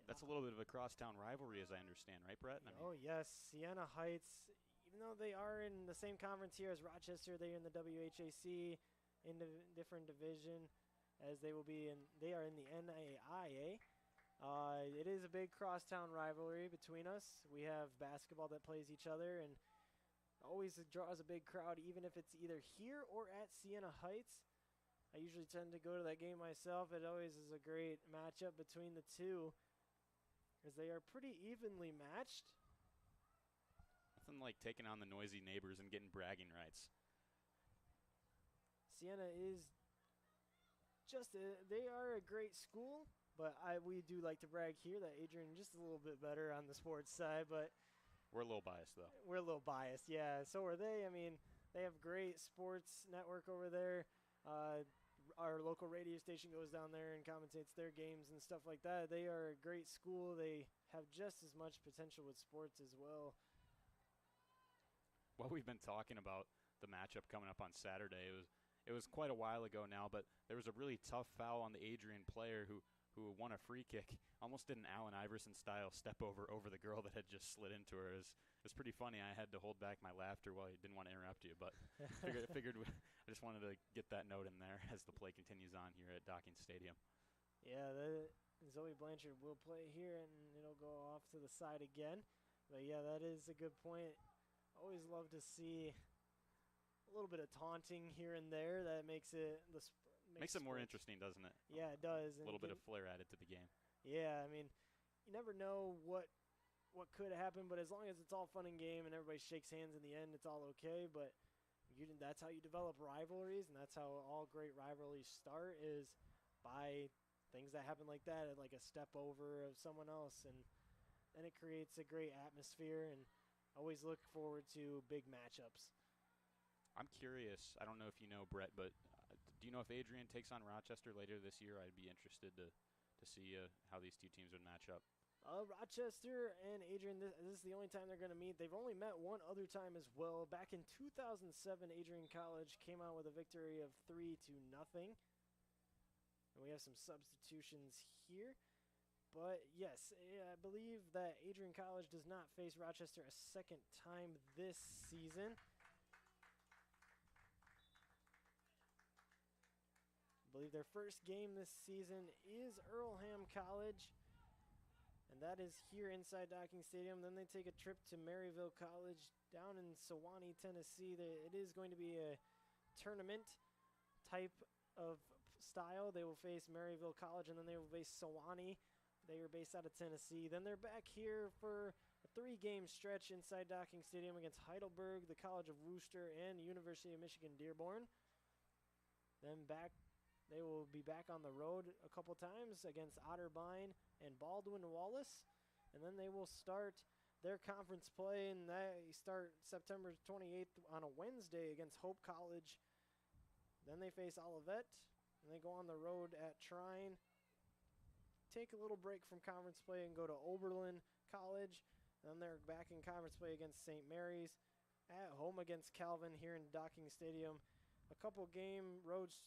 That's a little bit of a crosstown rivalry, as I understand, right, Brett? Oh, yes. Siena Heights, even though they are in the same conference here as Rochester, they are in the WHAC in a different division, as they are in the NAIA. It is a big crosstown rivalry between us. We have basketball that plays each other, and always draws a big crowd, even if it's either here or at Siena Heights. I usually tend to go to that game myself. It always is a great matchup between the two, as they are pretty evenly matched. Nothing like taking on the noisy neighbors and getting bragging rights. Siena is they are a great school, but we do like to brag here that Adrian just a little bit better on the sports side, but we're a little biased, though. We're a little biased, yeah. So are they. I mean, they have great sports network over there. Our local radio station goes down there and commentates their games and stuff like that. They are a great school. They have just as much potential with sports as well. Well, we've been talking about the matchup coming up on Saturday. It was quite a while ago now, but there was a really tough foul on the Adrian player who won a free kick. Almost did an Allen Iverson-style step over the girl that had just slid into her. It was pretty funny. I had to hold back my laughter while I didn't want to interrupt you, but figured I just wanted to get that note in there as the play continues on here at Docking Stadium. Yeah, Zoe Blanchard will play here, and it'll go off to the side again. But, yeah, that is a good point. Always love to see a little bit of taunting here and there. That makes it makes it more interesting, doesn't it? Yeah, it does. A little bit of flair added to the game. Yeah, I mean, you never know what could happen, but as long as it's all fun and game and everybody shakes hands in the end, it's all okay. But that's how you develop rivalries, and that's how all great rivalries start, is by things that happen like that, like a step over of someone else, and then it creates a great atmosphere, and always look forward to big matchups. I'm curious. I don't know if you know, Brett, but do you know if Adrian takes on Rochester later this year? I'd be interested to see how these two teams would match up. Rochester and Adrian, this is the only time they're going to meet. They've only met one other time as well. Back in 2007, Adrian College came out with a victory of 3-0. And we have some substitutions here. But, yes, I believe that Adrian College does not face Rochester a second time this season. I believe their first game this season is Earlham College, and that is here inside Docking Stadium. Then they take a trip to Maryville College down in Sewanee, Tennessee. It is going to be a tournament type of style. They will face Maryville College, and then they will face Sewanee. They are based out of Tennessee. Then they're back here for a 3-game stretch inside Docking Stadium against Heidelberg, the College of Wooster, and University of Michigan Dearborn. Then they will be back on the road a couple times against Otterbein and Baldwin Wallace. And then they will start their conference play, and they start September 28th on a Wednesday against Hope College. Then they face Olivet, And they go on the road at Trine. Take a little break from conference play and go to Oberlin College. And then they're back in conference play against St. Mary's. At home against Calvin here in Docking Stadium. A couple game roads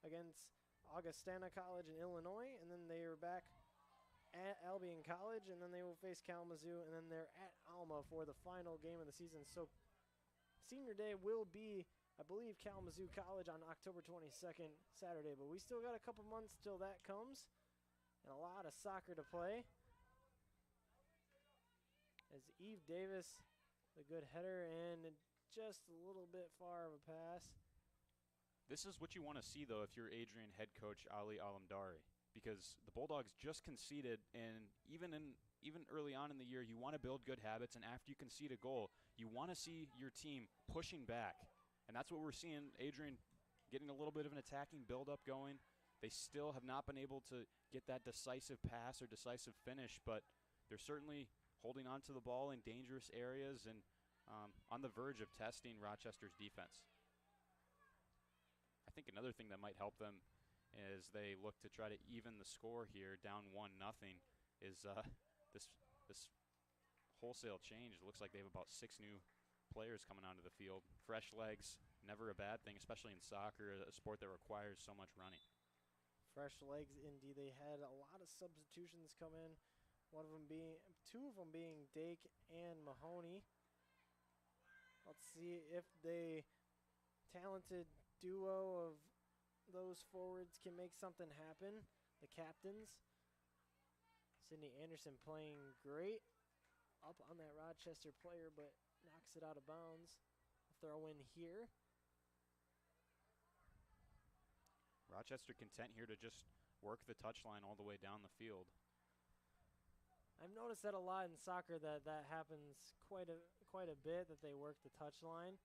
against Augustana College in Illinois. And then they are back at Albion College. And then they will face Kalamazoo. And then they're at Alma for the final game of the season. So senior day will be, I believe, Kalamazoo College on October 22nd, Saturday. But we still got a couple months till that comes. And a lot of soccer to play. As Eve Davis, the good header, and just a little bit far of a pass. This is what you want to see, though, if you're Adrian head coach Ali Alamdari, because the Bulldogs just conceded, and even early on in the year, you want to build good habits, and after you concede a goal, you want to see your team pushing back. And that's what we're seeing, Adrian getting a little bit of an attacking build-up going. They still have not been able to get that decisive pass or decisive finish, but they're certainly holding on to the ball in dangerous areas and on the verge of testing Rochester's defense. I think another thing that might help them as they look to try to even the score here, down 1-0, is this wholesale change. It looks like they have about 6 new players coming onto the field. Fresh legs, never a bad thing, especially in soccer, a sport that requires so much running. Fresh legs, indeed. They had a lot of substitutions come in. Two of them being Dake and Mahoney. Let's see if the talented duo of those forwards can make something happen. The captains. Sydney Anderson playing great. Up on that Rochester player, but knocks it out of bounds. A throw in here. Rochester content here to just work the touchline all the way down the field. I've noticed that a lot in soccer, that happens quite a bit, that they work the touchline.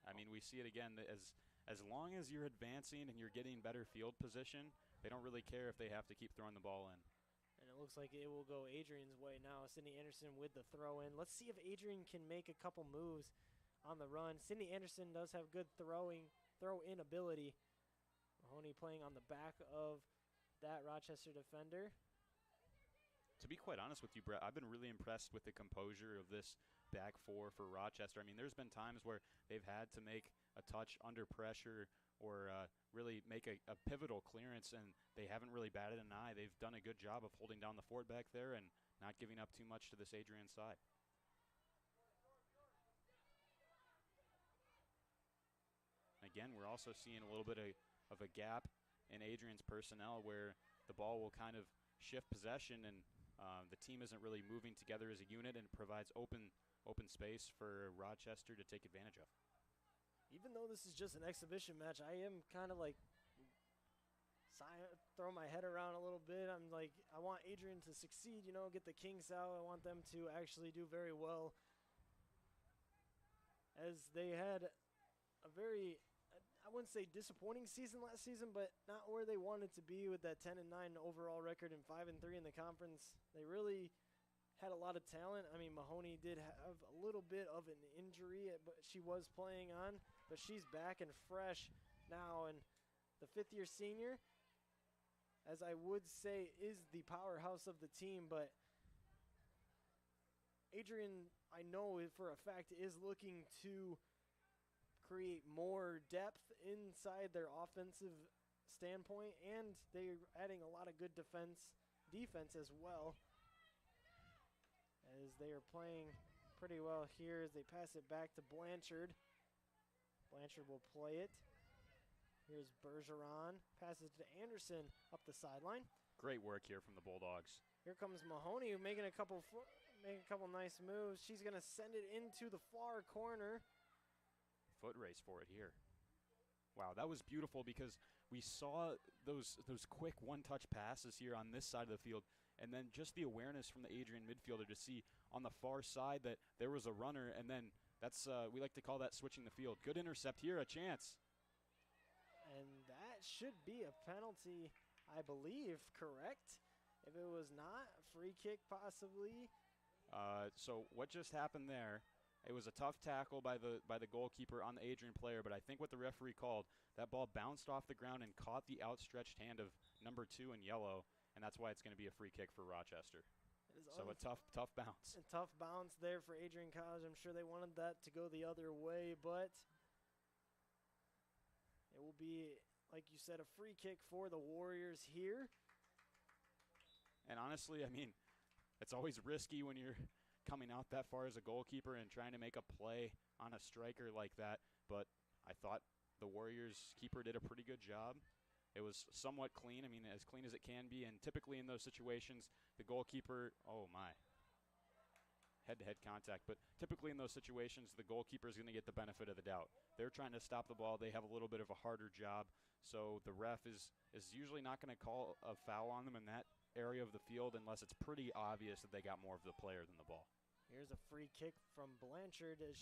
I mean, we see it again, as long as you're advancing and you're getting better field position, they don't really care if they have to keep throwing the ball in. And it looks like it will go Adrian's way now. Sydney Anderson with the throw in. Let's see if Adrian can make a couple moves on the run. Sydney Anderson does have good throw-in ability. Mahoney playing on the back of that Rochester defender. To be quite honest with you, Brett, I've been really impressed with the composure of this back four for Rochester. I mean, there's been times where they've had to make a touch under pressure or really make a pivotal clearance, and they haven't really batted an eye. They've done a good job of holding down the fort back there and not giving up too much to this Adrian side. Again, we're also seeing a little bit of a gap in Adrian's personnel where the ball will kind of shift possession and the team isn't really moving together as a unit, and it provides open space for Rochester to take advantage of. Even though this is just an exhibition match, I am kind of like throw my head around a little bit. I'm like, I want Adrian to succeed, get the Kings out. I want them to actually do very well, as they had a very, I wouldn't say disappointing season last season, but not where they wanted to be with that 10-9 overall record and 5-3 in the conference. They really had a lot of talent. I mean, Mahoney did have a little bit of an injury, but she was playing on, but she's back and fresh now. And the fifth-year senior, as I would say, is the powerhouse of the team, but Adrian, I know for a fact, is looking to create more depth inside their offensive standpoint, and they're adding a lot of good defense as well, as they are playing pretty well here as they pass it back to Blanchard. Blanchard will play it. Here's Bergeron. Passes to Anderson up the sideline. Great work here from the Bulldogs. Here comes Mahoney making a couple nice moves. She's going to send it into the far corner. Foot race for it here. Wow, that was beautiful because we saw those quick one-touch passes here on this side of the field, and then just the awareness from the Adrian midfielder to see on the far side that there was a runner, and then that's we like to call that switching the field. Good intercept here, a chance. And that should be a penalty, I believe, correct? If it was not, free kick possibly. So what just happened there It was a tough tackle by the goalkeeper on the Adrian player, but I think what the referee called, that ball bounced off the ground and caught the outstretched hand of number 2 in yellow, and that's why it's going to be a free kick for Rochester. So a tough bounce. A tough bounce there for Adrian College. I'm sure they wanted that to go the other way, but it will be, like you said, a free kick for the Warriors here. And honestly, I mean, it's always risky when you're coming out that far as a goalkeeper and trying to make a play on a striker like that, but I thought the Warriors keeper did a pretty good job. It was somewhat clean, I mean, as clean as it can be, and typically in those situations, the goalkeeper, oh my, head-to-head contact, but typically in those situations, the goalkeeper is going to get the benefit of the doubt. They're trying to stop the ball. They have a little bit of a harder job, so the ref is usually not going to call a foul on them in that area of the field unless it's pretty obvious that they got more of the player than the ball. Here's a free kick from Blanchard as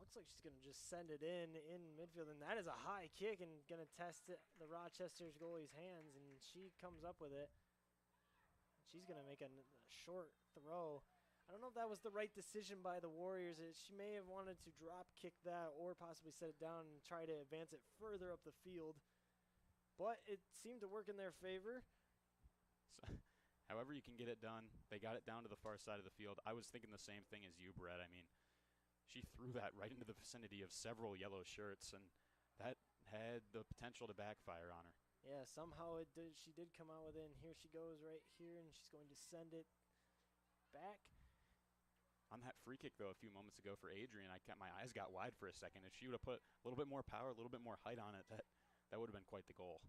looks like she's going to just send it in midfield, and that is a high kick and going to test the Rochester's goalie's hands, and she comes up with it. She's going to make a short throw. I don't know if that was the right decision by the Warriors. She may have wanted to drop kick that or possibly set it down and try to advance it further up the field, but it seemed to work in their favor. So, however you can get it done, they got it down to the far side of the field. I was thinking the same thing as you, Brett. I mean, she threw that right into the vicinity of several yellow shirts, and that had the potential to backfire on her. Yeah, somehow she did come out with it, and here she goes right here, and she's going to send it back. On that free kick, though, a few moments ago for Adrian, my eyes got wide for a second. If she would have put a little bit more power, a little bit more height on it, that would have been quite the goal.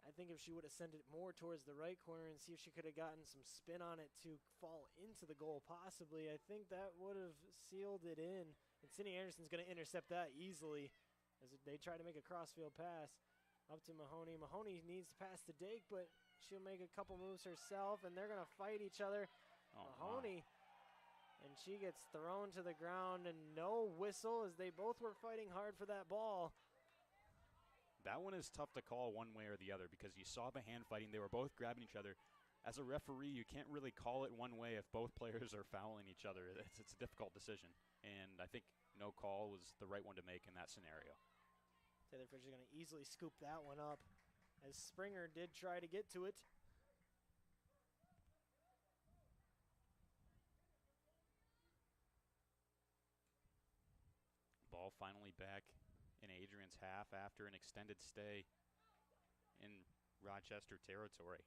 I think if she would have sent it more towards the right corner and see if she could have gotten some spin on it to fall into the goal possibly, I think that would have sealed it in. And Sydney Anderson's going to intercept that easily as they try to make a crossfield pass up to Mahoney. Mahoney needs to pass to Dake, but she'll make a couple moves herself, and they're going to fight each other. Oh, Mahoney, and she gets thrown to the ground, and no whistle as they both were fighting hard for that ball. That one is tough to call one way or the other because you saw the hand fighting. They were both grabbing each other. As a referee, you can't really call it one way if both players are fouling each other. It's a difficult decision, and I think no call was the right one to make in that scenario. Taylor Fisher's going to easily scoop that one up as Springer did try to get to it. Ball finally back in Adrian's half after an extended stay in Rochester territory.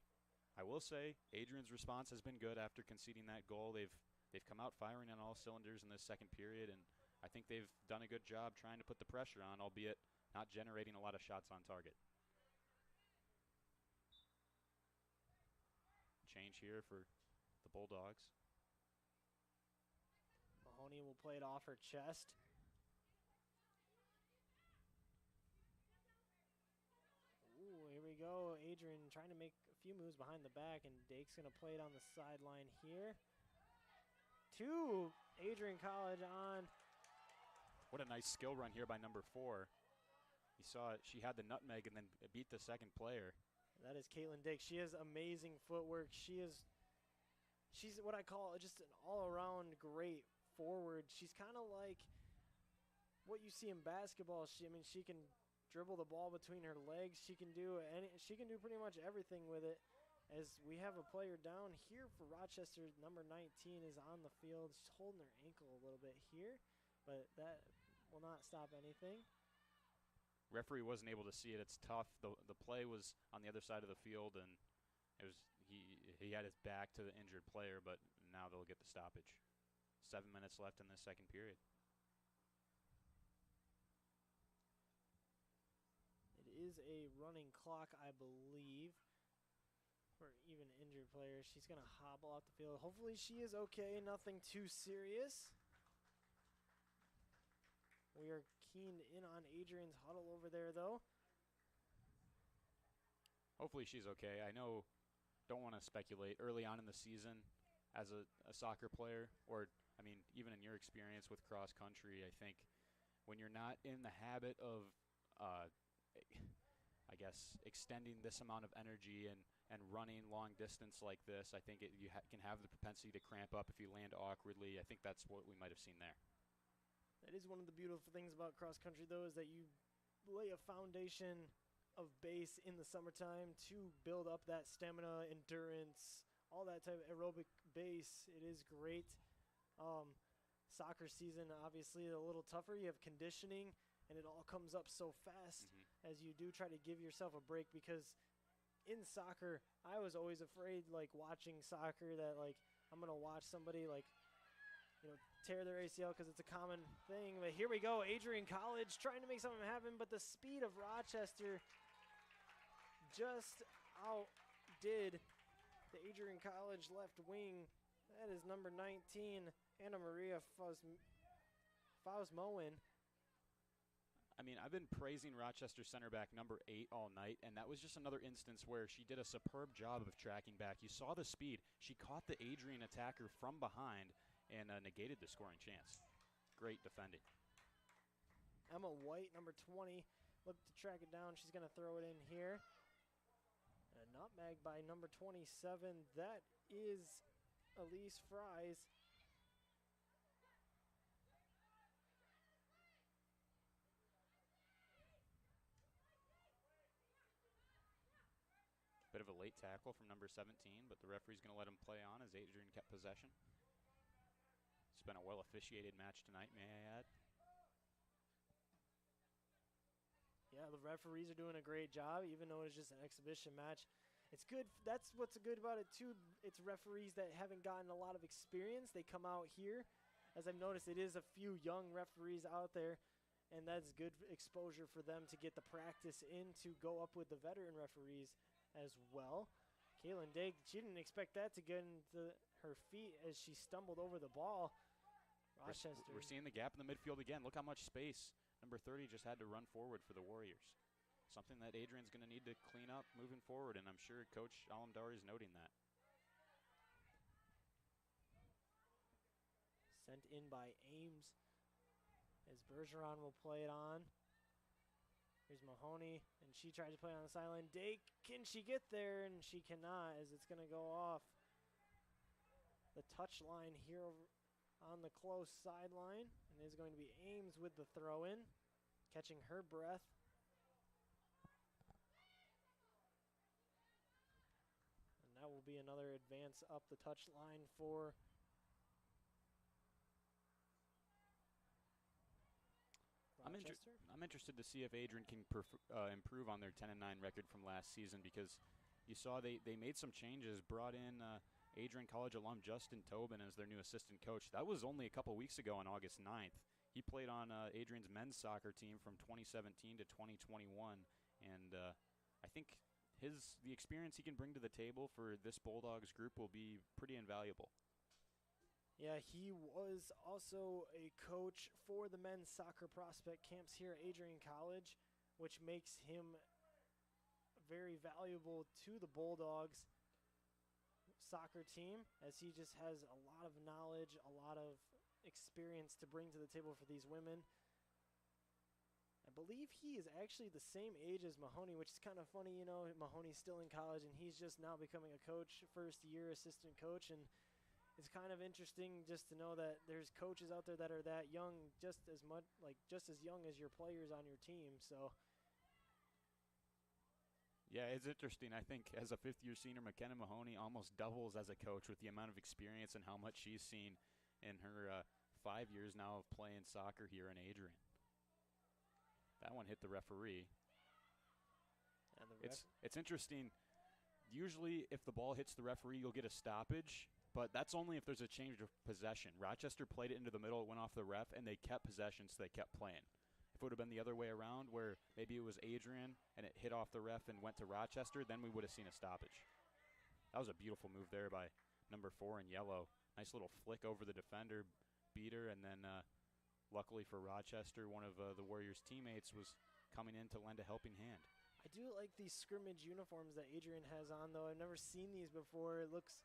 I will say Adrian's response has been good after conceding that goal. They've come out firing on all cylinders in this second period, and I think they've done a good job trying to put the pressure on, albeit not generating a lot of shots on target. Change here for the Bulldogs. Mahoney will play it off her chest. Ooh, here we go. Adrian trying to make a few moves behind the back, and Dake's going to play it on the sideline here. To Adrian College on. What a nice skill run here by number 4. You saw it. She had the nutmeg and then beat the second player. That is Caitlin Dake. She has amazing footwork. She's what I call just an all-around great forward. She's kind of like what you see in basketball. She can dribble the ball between her legs. She can do pretty much everything with it. As we have a player down here for Rochester, number 19 is on the field. She's holding her ankle a little bit here, but that will not stop anything. Referee wasn't able to see it. It's tough. The play was on the other side of the field, and it was he had his back to the injured player, but now they'll get the stoppage. 7 minutes left in this second period. It is a running clock, I believe, for even injured players. She's going to hobble out the field. Hopefully she is okay, nothing too serious. We are keened in on Adrian's huddle over there, though. Hopefully she's okay. I know, don't want to speculate early on in the season as a soccer player, or, I mean, even in your experience with cross country, I think when you're not in the habit of I guess extending this amount of energy and running long distance like this, I think you can have the propensity to cramp up if you land awkwardly. I think that's what we might have seen there. That is one of the beautiful things about cross country, though, is that you lay a foundation of base in the summertime to build up that stamina, endurance, all that type of aerobic base. It is great. Soccer season, obviously, a little tougher. You have conditioning, and it all comes up so fast as you do try to give yourself a break, because in soccer, I was always afraid, like, watching soccer, that, like, I'm going to watch somebody, like, you know, tear their ACL because it's a common thing. But here we go, Adrian College trying to make something happen, but the speed of Rochester just outdid the Adrian College left wing. That is number 19, Anna Maria Fausmoen. I mean, I've been praising Rochester center back number 8 all night, and that was just another instance where she did a superb job of tracking back. You saw the speed. She caught the Adrian attacker from behind and negated the scoring chance. Great defending. Emma White, number 20, looked to track it down. She's going to throw it in here. A nutmeg by number 27. That is Elise Fries. Bit of a late tackle from number 17, but the referee's going to let him play on as Adrian kept possession. It's been a well-officiated match tonight, may I add. Yeah, the referees are doing a great job, even though it's just an exhibition match. It's good. That's what's good about it, too. It's referees that haven't gotten a lot of experience. They come out here. As I've noticed, it is a few young referees out there, and that's good exposure for them to get the practice in to go up with the veteran referees as well. Kaylin Digg, she didn't expect that to get into her feet as she stumbled over the ball. Rochester. We're seeing the gap in the midfield again. Look how much space number 30 just had to run forward for the Warriors. Something that Adrian's going to need to clean up moving forward, and I'm sure Coach Alamdari is noting that. Sent in by Ames as Bergeron will play it on. Here's Mahoney, and she tries to play on the sideline. Dake, can she get there? And she cannot, as it's going to go off the touch line here over on the close sideline. And it is going to be Ames with the throw-in, catching her breath. And that will be another advance up the touch line for Rochester. I'm interested to see if Adrian can improve on their 10-9 record from last season, because you saw they made some changes, brought in Adrian College alum Justin Tobin as their new assistant coach. That was only a couple weeks ago on August 9th. He played on Adrian's men's soccer team from 2017 to 2021, and I think the experience he can bring to the table for this Bulldogs group will be pretty invaluable. Yeah, he was also a coach for the men's soccer prospect camps here at Adrian College, which makes him very valuable to the Bulldogs soccer team, as he just has a lot of knowledge, a lot of experience to bring to the table for these women. I believe he is actually the same age as Mahoney, which is kind of funny, you know. Mahoney's still in college, and he's just now becoming a coach, first-year assistant coach, and it's kind of interesting just to know that there's coaches out there that are that young, just as young as your players on your team. So, yeah, it's interesting. I think as a fifth-year senior, McKenna Mahoney almost doubles as a coach with the amount of experience and how much she's seen in her 5 years now of playing soccer here in Adrian. That one hit the referee. And it's interesting. Usually, if the ball hits the referee, you'll get a stoppage. But that's only if there's a change of possession. Rochester played it into the middle, it went off the ref, and they kept possession, so they kept playing. If it would have been the other way around, where maybe it was Adrian and it hit off the ref and went to Rochester, then we would have seen a stoppage. That was a beautiful move there by number 4 in yellow. Nice little flick over the defender, beat her, and then luckily for Rochester, one of the Warriors' teammates was coming in to lend a helping hand. I do like these scrimmage uniforms that Adrian has on, though. I've never seen these before. It looks...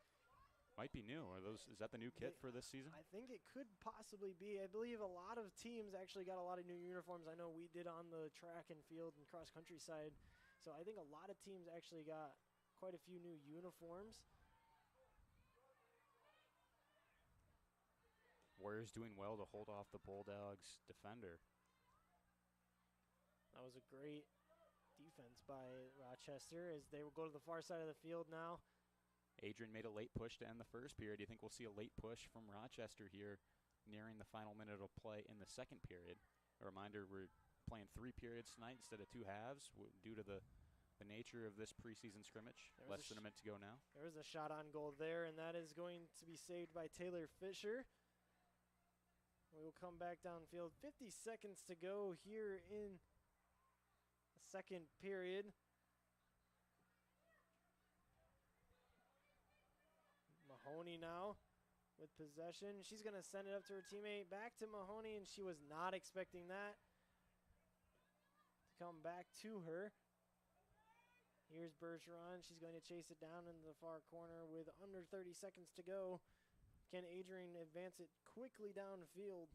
Might be new. Is that the new kit for this season? I think it could possibly be. I believe a lot of teams actually got a lot of new uniforms. I know we did on the track and field and cross-country side. So I think a lot of teams actually got quite a few new uniforms. Warriors doing well to hold off the Bulldogs defender. That was a great defense by Rochester as they will go to the far side of the field now. Adrian made a late push to end the first period. Do you think we'll see a late push from Rochester here nearing the final minute of play in the second period? A reminder, we're playing 3 periods tonight instead of 2 halves due to the nature of this preseason scrimmage. Less than a minute to go now. There was a shot on goal there, and that is going to be saved by Taylor Fisher. We will come back downfield. 50 seconds to go here in the second period. Mahoney now with possession. She's going to send it up to her teammate. Back to Mahoney, and she was not expecting that to come back to her. Here's Bergeron. She's going to chase it down in the far corner with under 30 seconds to go. Can Adrian advance it quickly downfield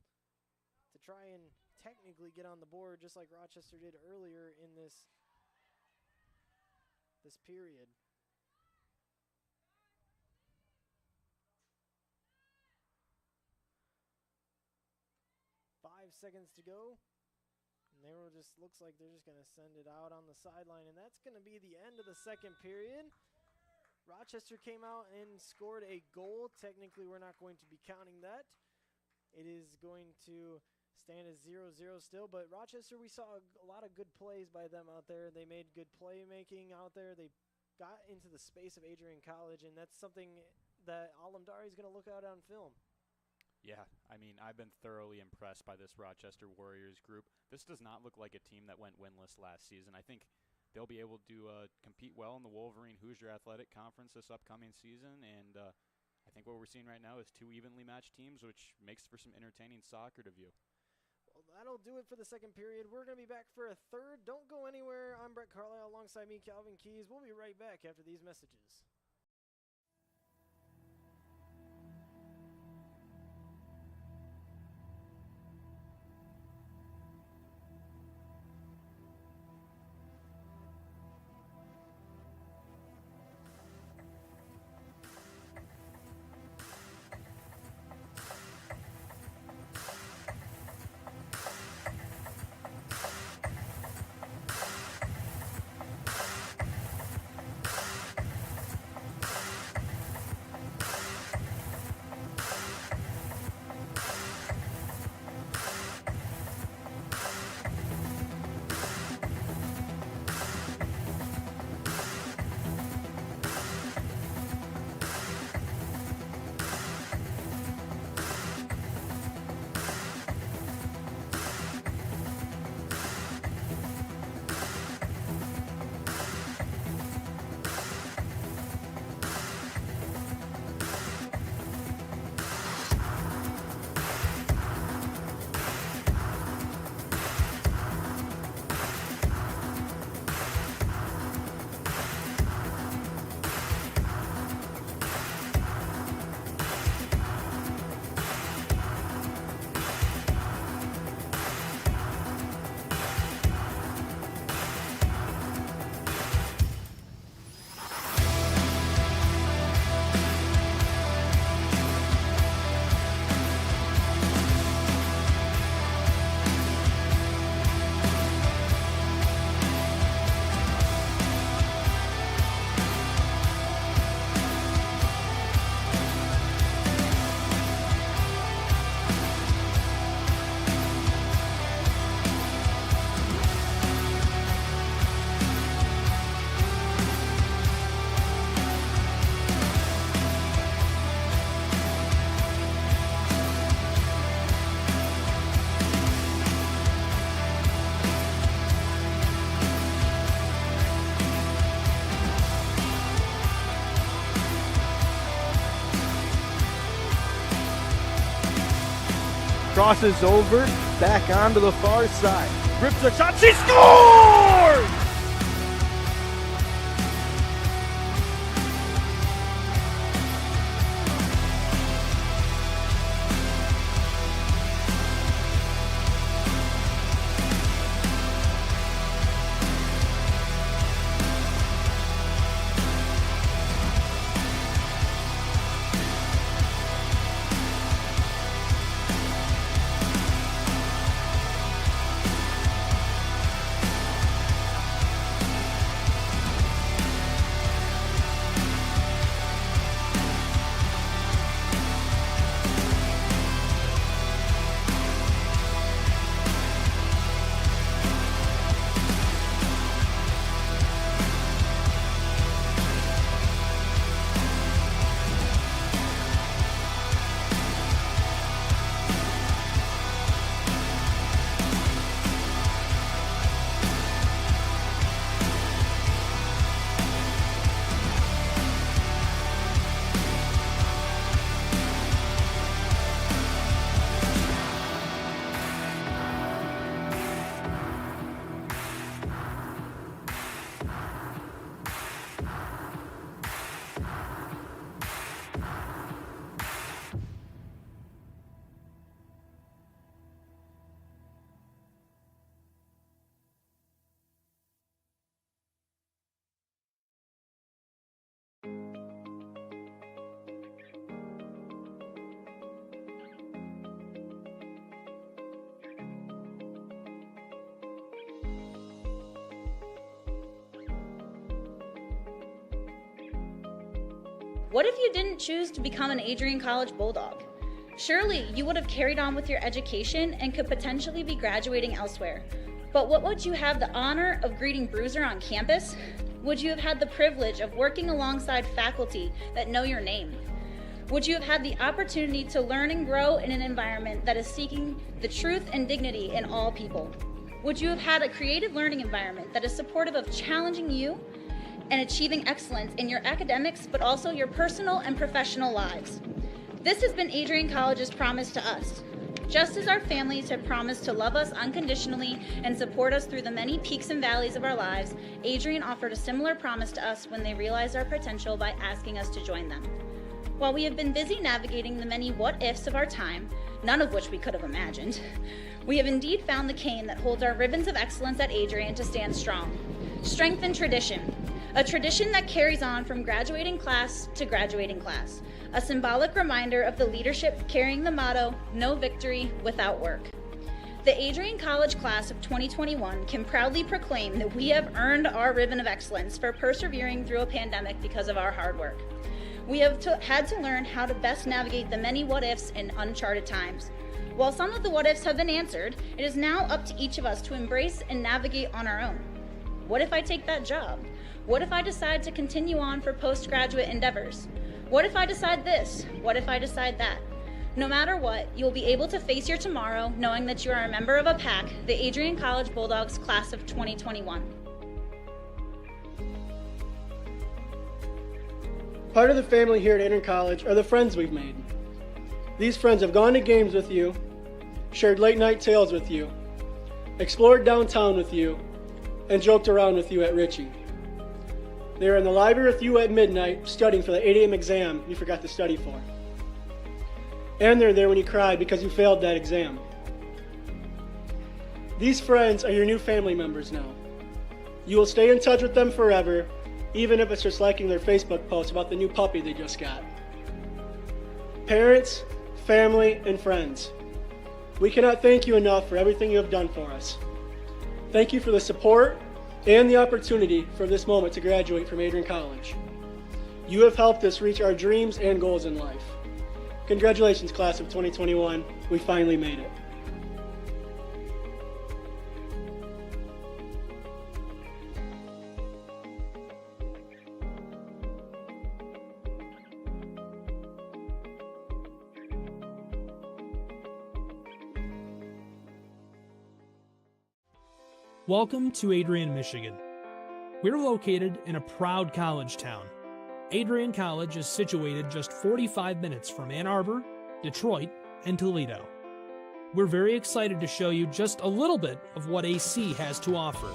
to try and technically get on the board just like Rochester did earlier in this period? Five seconds to go. And they will just, looks like they're just going to send it out on the sideline. And that's going to be the end of the second period. Rochester came out and scored a goal. Technically, we're not going to be counting that. It is going to stand as 0-0 still. But Rochester, we saw a lot of good plays by them out there. They made good playmaking out there. They got into the space of Adrian College, and that's something that Alamdari is going to look at on film. Yeah, I mean, I've been thoroughly impressed by this Rochester Warriors group. This does not look like a team that went winless last season. I think they'll be able to compete well in the Wolverine Hoosier Athletic Conference this upcoming season, and I think what we're seeing right now is 2 evenly matched teams, which makes for some entertaining soccer to view. Well, that'll do it for the second period. We're going to be back for a third. Don't go anywhere. I'm Brett Carlisle alongside me, Calvin Keys. We'll be right back after these messages. Crosses over, back onto the far side. Rips a shot, she scores! What if you didn't choose to become an Adrian College Bulldog? Surely you would have carried on with your education and could potentially be graduating elsewhere. But what would you have the honor of greeting Bruiser on campus? Would you have had the privilege of working alongside faculty that know your name? Would you have had the opportunity to learn and grow in an environment that is seeking the truth and dignity in all people? Would you have had a creative learning environment that is supportive of challenging you and achieving excellence in your academics, but also your personal and professional lives? This has been Adrian College's promise to us. Just as our families have promised to love us unconditionally and support us through the many peaks and valleys of our lives, Adrian offered a similar promise to us when they realized our potential by asking us to join them. While we have been busy navigating the many what-ifs of our time, none of which we could have imagined, we have indeed found the cane that holds our ribbons of excellence at Adrian to stand strong. Strength and tradition. A tradition that carries on from graduating class to graduating class. A symbolic reminder of the leadership carrying the motto, no victory without work. The Adrian College class of 2021 can proudly proclaim that we have earned our ribbon of excellence for persevering through a pandemic because of our hard work. We have had to learn how to best navigate the many what-ifs in uncharted times. While some of the what-ifs have been answered, it is now up to each of us to embrace and navigate on our own. What if I take that job? What if I decide to continue on for postgraduate endeavors? What if I decide this? What if I decide that? No matter what, you'll be able to face your tomorrow knowing that you are a member of a pack, the Adrian College Bulldogs class of 2021. Part of the family here at Adrian College are the friends we've made. These friends have gone to games with you, shared late night tales with you, explored downtown with you, and joked around with you at Ritchie. They were in the library with you at midnight studying for the 8 a.m. exam you forgot to study for. And they're there when you cried because you failed that exam. These friends are your new family members now. You will stay in touch with them forever, even if it's just liking their Facebook post about the new puppy they just got. Parents, family, and friends, we cannot thank you enough for everything you have done for us. Thank you for the support and the opportunity for this moment to graduate from Adrian College. You have helped us reach our dreams and goals in life. Congratulations, class of 2021. We finally made it. Welcome to Adrian, Michigan. We're located in a proud college town. Adrian College is situated just 45 minutes from Ann Arbor, Detroit, and Toledo. We're very excited to show you just a little bit of what AC has to offer.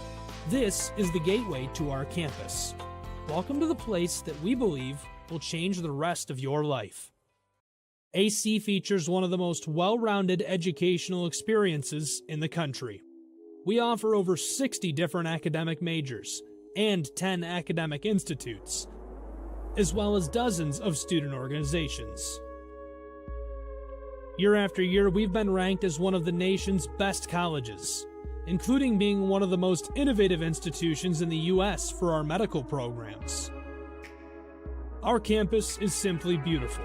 This is the gateway to our campus. Welcome to the place that we believe will change the rest of your life. AC features one of the most well-rounded educational experiences in the country. We offer over 60 different academic majors and 10 academic institutes, as well as dozens of student organizations. Year after year, we've been ranked as one of the nation's best colleges, including being one of the most innovative institutions in the U.S. for our medical programs. Our campus is simply beautiful.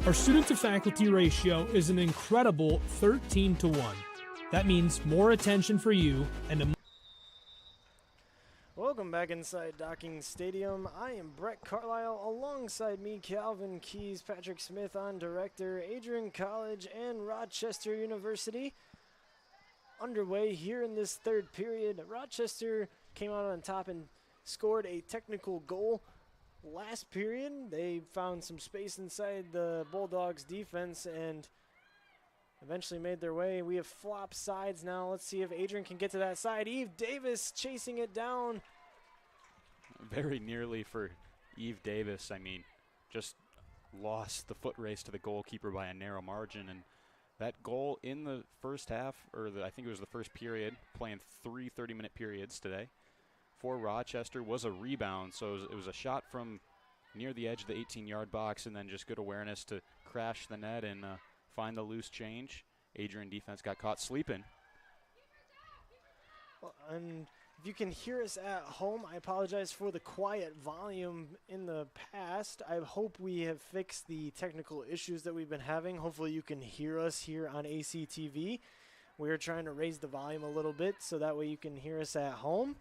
Our student-to-faculty ratio is an incredible 13-1. That means more attention for you and a... Welcome back inside Docking Stadium. I am Brett Carlisle. Alongside me, Calvin Keys, Patrick Smith on director, Adrian College, and Rochester University. Underway here in this third period. Rochester came out on top and scored a technical goal. Last period, they found some space inside the Bulldogs defense and eventually made their way. We have flop sides now. Let's see if Adrian can get to that side. Eve Davis chasing it down. Very nearly for Eve Davis. I mean, just lost the foot race to the goalkeeper by a narrow margin. And that goal in the first half, I think it was the first period, playing 3 30-minute periods today, for Rochester was a rebound. So it was a shot from near the edge of the 18-yard box and then just good awareness to crash the net and find the loose change. Adrian defense got caught sleeping. And if you can hear us at home, I apologize for the quiet volume in the past. I hope we have fixed the technical issues that we've been having. Hopefully you can hear us here on ACTV. We're trying to raise the volume a little bit so that way you can hear us at home.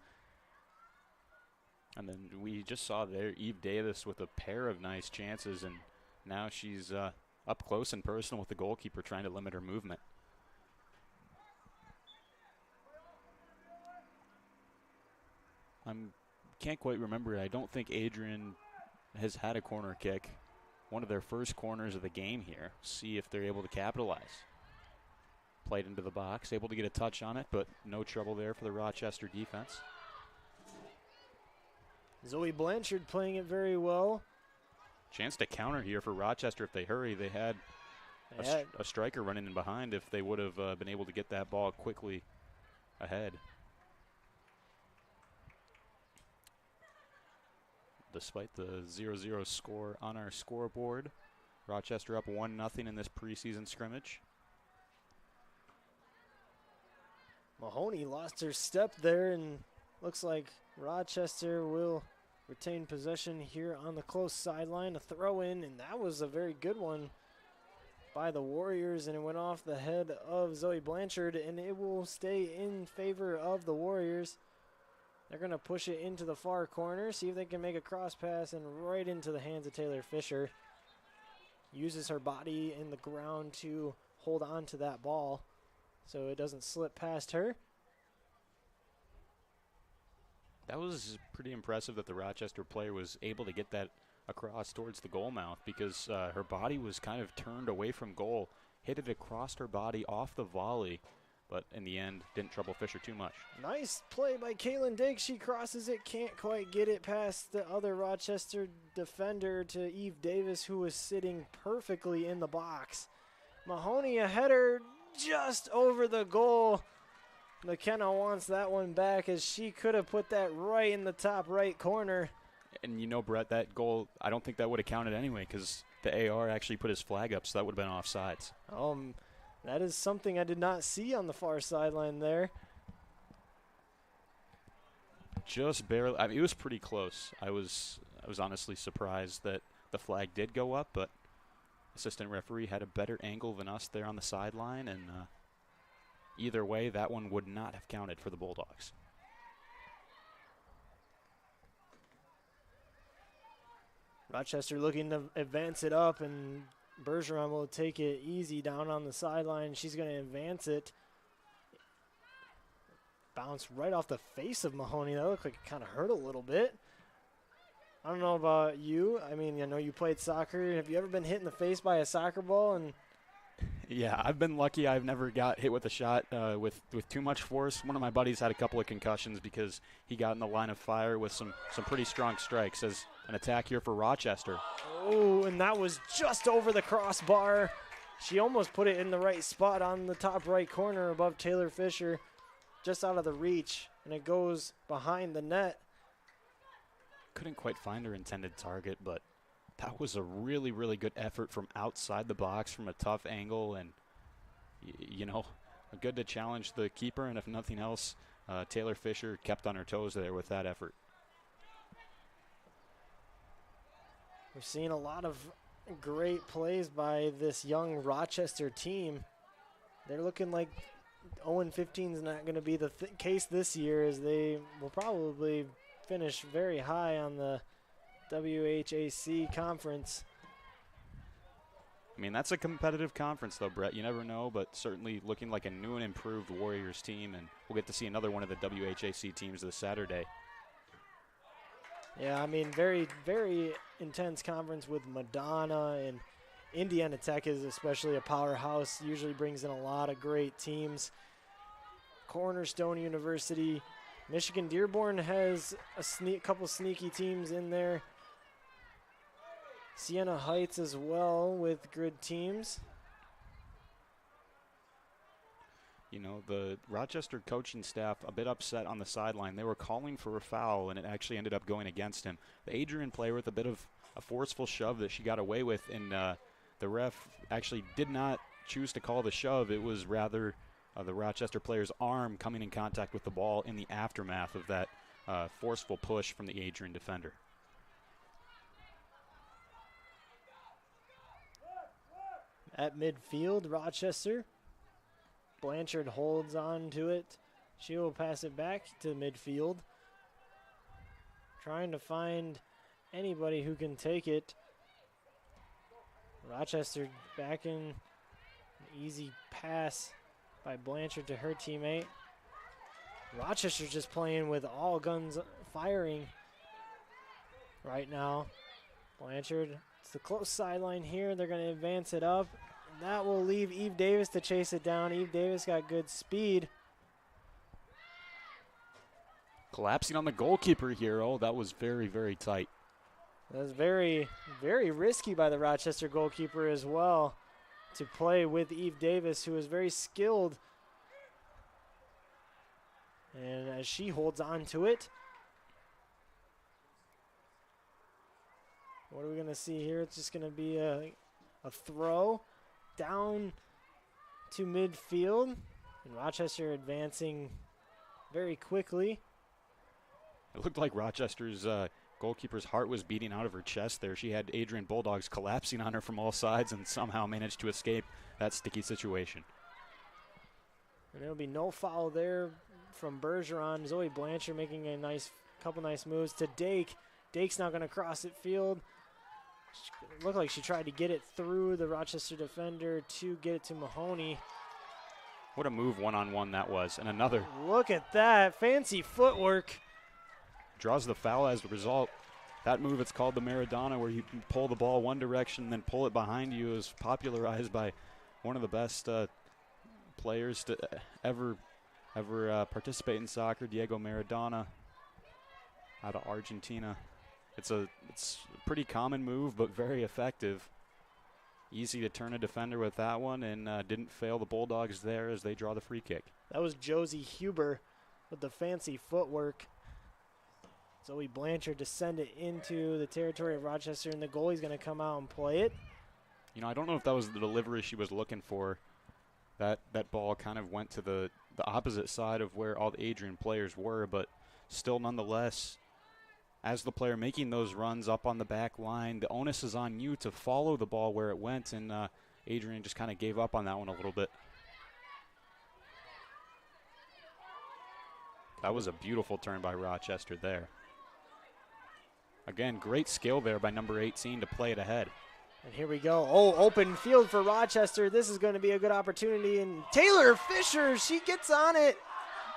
And then we just saw there Eve Davis with a pair of nice chances, and now she's up close and personal with the goalkeeper trying to limit her movement. Can't quite remember. I don't think Adrian has had a corner kick. One of their first corners of the game here. See if they're able to capitalize. Played into the box, able to get a touch on it, but no trouble there for the Rochester defense. Zoe Blanchard playing it very well. Chance to counter here for Rochester if they hurry. They had a striker running in behind if they would have been able to get that ball quickly ahead. Despite the 0-0 score on our scoreboard, Rochester up 1-0 in this preseason scrimmage. Mahoney lost her step there, and looks like Rochester will retain possession here on the close sideline. A throw in, and that was a very good one by the Warriors, and it went off the head of Zoe Blanchard, and it will stay in favor of the Warriors. They're going to push it into the far corner, see if they can make a cross pass, and right into the hands of Taylor Fisher. Uses her body in the ground to hold on to that ball so it doesn't slip past her. That was pretty impressive that the Rochester player was able to get that across towards the goal mouth, because her body was kind of turned away from goal, hit it across her body off the volley, but in the end didn't trouble Fisher too much. Nice play by Kaylin Diggs. She crosses it, can't quite get it past the other Rochester defender to Eve Davis, who was sitting perfectly in the box. Mahoney, a header just over the goal. McKenna wants that one back, as she could have put that right in the top right corner. And you know, Brett, that goal, I don't think that would have counted anyway, because the AR actually put his flag up, so that would have been offsides. That is something I did not see on the far sideline there. Just barely. I mean, it was pretty close. I was honestly surprised that the flag did go up, but assistant referee had a better angle than us there on the sideline, and either way, that one would not have counted for the Bulldogs. Rochester looking to advance it up, and Bergeron will take it easy down on the sideline. She's going to advance it. Bounce right off the face of Mahoney. That looked like it kind of hurt a little bit. I don't know about you. I mean, I know you played soccer. Have you ever been hit in the face by a soccer ball? And yeah, I've been lucky. I've never got hit with a shot with too much force. One of my buddies had a couple of concussions because he got in the line of fire with some pretty strong strikes. As an attack here for Rochester. Oh, and that was just over the crossbar. She almost put it in the right spot on the top right corner above Taylor Fisher, just out of the reach, and it goes behind the net. Couldn't quite find her intended target, but that was a really, really good effort from outside the box from a tough angle, and, you know, good to challenge the keeper, and if nothing else, Taylor Fisher kept on her toes there with that effort. We're seeing a lot of great plays by this young Rochester team. They're looking like 0-15 is not going to be the case this year, as they will probably finish very high on the WHAC conference. I mean, that's a competitive conference, though, Brett. You never know, but certainly looking like a new and improved Warriors team, and we'll get to see another one of the WHAC teams this Saturday. Yeah, I mean, very, very intense conference with Madonna, and Indiana Tech is especially a powerhouse, usually brings in a lot of great teams. Cornerstone University. Michigan Dearborn has a couple sneaky teams in there. Siena Heights as well with good teams. You know, the Rochester coaching staff a bit upset on the sideline. They were calling for a foul, and it actually ended up going against him. The Adrian player with a bit of a forceful shove that she got away with, and the ref actually did not choose to call the shove. It was rather the Rochester player's arm coming in contact with the ball in the aftermath of that forceful push from the Adrian defender. At midfield, Rochester. Blanchard holds on to it. She will pass it back to midfield. Trying to find anybody who can take it. Rochester back in. An easy pass by Blanchard to her teammate. Rochester just playing with all guns firing right now. Blanchard, it's the close sideline here. They're going to advance it up. And that will leave Eve Davis to chase it down. Eve Davis got good speed. Collapsing on the goalkeeper here. Oh, that was very, very tight. That was very, very risky by the Rochester goalkeeper as well to play with Eve Davis, who is very skilled. And as she holds on to it, what are we going to see here? It's just going to be a throw down to midfield. And Rochester advancing very quickly. It looked like Rochester's goalkeeper's heart was beating out of her chest there. She had Adrian Bulldogs collapsing on her from all sides and somehow managed to escape that sticky situation. And there'll be no foul there from Bergeron. Zoe Blanchard making a couple nice moves to Dake. Dake's now going to cross it field. It looked like she tried to get it through the Rochester defender to get it to Mahoney. What a move one-on-one that was. And another. Look at that. Fancy footwork. Draws the foul as a result. That move, it's called the Maradona, where you pull the ball one direction and then pull it behind you, is popularized by one of the best players to ever participate in soccer, Diego Maradona, out of Argentina. It's a pretty common move, but very effective. Easy to turn a defender with that one, and didn't fail the Bulldogs there as they draw the free kick. That was Josie Huber with the fancy footwork. Zoe Blanchard to send it into the territory of Rochester, and the goalie's going to come out and play it. You know, I don't know if that was the delivery she was looking for. That ball kind of went to the opposite side of where all the Adrian players were, but still nonetheless, as the player making those runs up on the back line, the onus is on you to follow the ball where it went, and Adrian just kind of gave up on that one a little bit. That was a beautiful turn by Rochester there. Again, great skill there by number 18 to play it ahead. And here we go. Oh, open field for Rochester. This is going to be a good opportunity. And Taylor Fisher, she gets on it.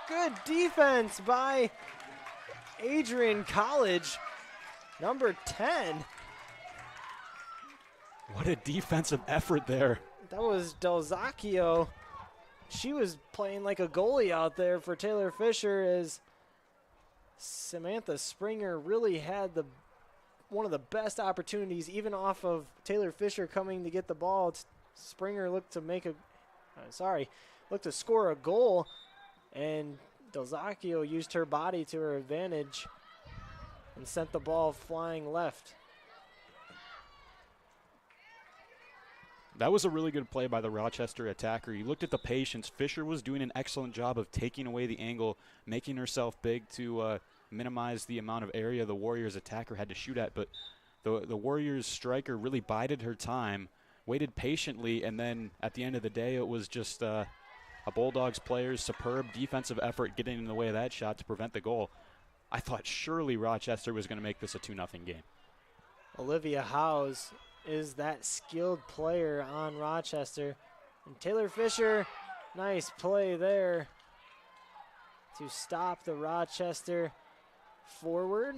Good defense by Adrian College, number 10. What a defensive effort there. That was Del Zacchio. She was playing like a goalie out there for Taylor Fisher, as Samantha Springer really had one of the best opportunities, even off of Taylor Fisher coming to get the ball. Springer looked to score a goal, and Del Zacchio used her body to her advantage and sent the ball flying left. That was a really good play by the Rochester attacker. You looked at the patience. Fisher was doing an excellent job of taking away the angle, making herself big to minimize the amount of area the Warriors attacker had to shoot at. But the Warriors striker really bided her time, waited patiently, and then at the end of the day, it was just a Bulldogs player's superb defensive effort getting in the way of that shot to prevent the goal. I thought surely Rochester was going to make this a 2-0 game. Olivia Howes is that skilled player on Rochester. And Taylor Fisher, nice play there to stop the Rochester forward.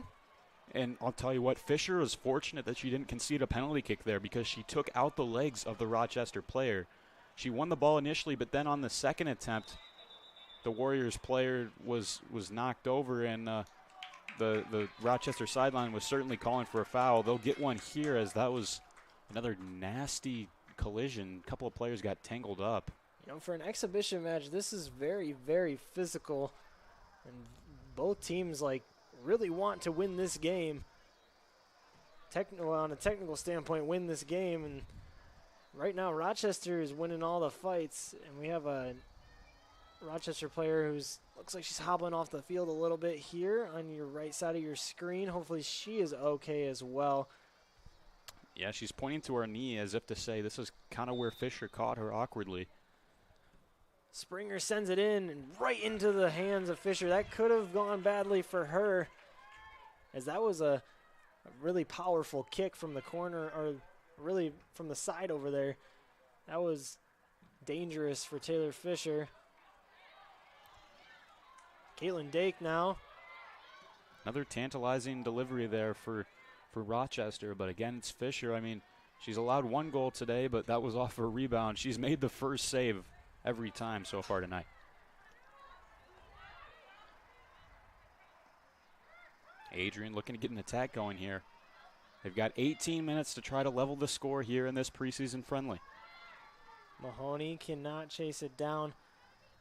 And I'll tell you what, Fisher was fortunate that she didn't concede a penalty kick there, because she took out the legs of the Rochester player. She won the ball initially, but then on the second attempt, the Warriors player was knocked over, and the Rochester sideline was certainly calling for a foul. They'll get one here, as that was another nasty collision. A couple of players got tangled up. You know, for an exhibition match, this is very, very physical, and both teams really want to win this game. On a technical standpoint, win this game, and right now Rochester is winning all the fights, and we have a Rochester player who's looks like she's hobbling off the field a little bit here on your right side of your screen. Hopefully she is okay as well. Yeah, she's pointing to her knee as if to say this is kind of where Fisher caught her awkwardly. Springer sends it in and right into the hands of Fisher. That could have gone badly for her, as that was a really powerful kick from the corner, or really from the side over there. That was dangerous for Taylor Fisher. Caitlin Dake now. Another tantalizing delivery there for Rochester, but again, it's Fisher. I mean, she's allowed 1 goal today, but that was off her rebound. She's made the first save every time so far tonight. Adrian looking to get an attack going here. They've got 18 minutes to try to level the score here in this preseason friendly. Mahoney cannot chase it down.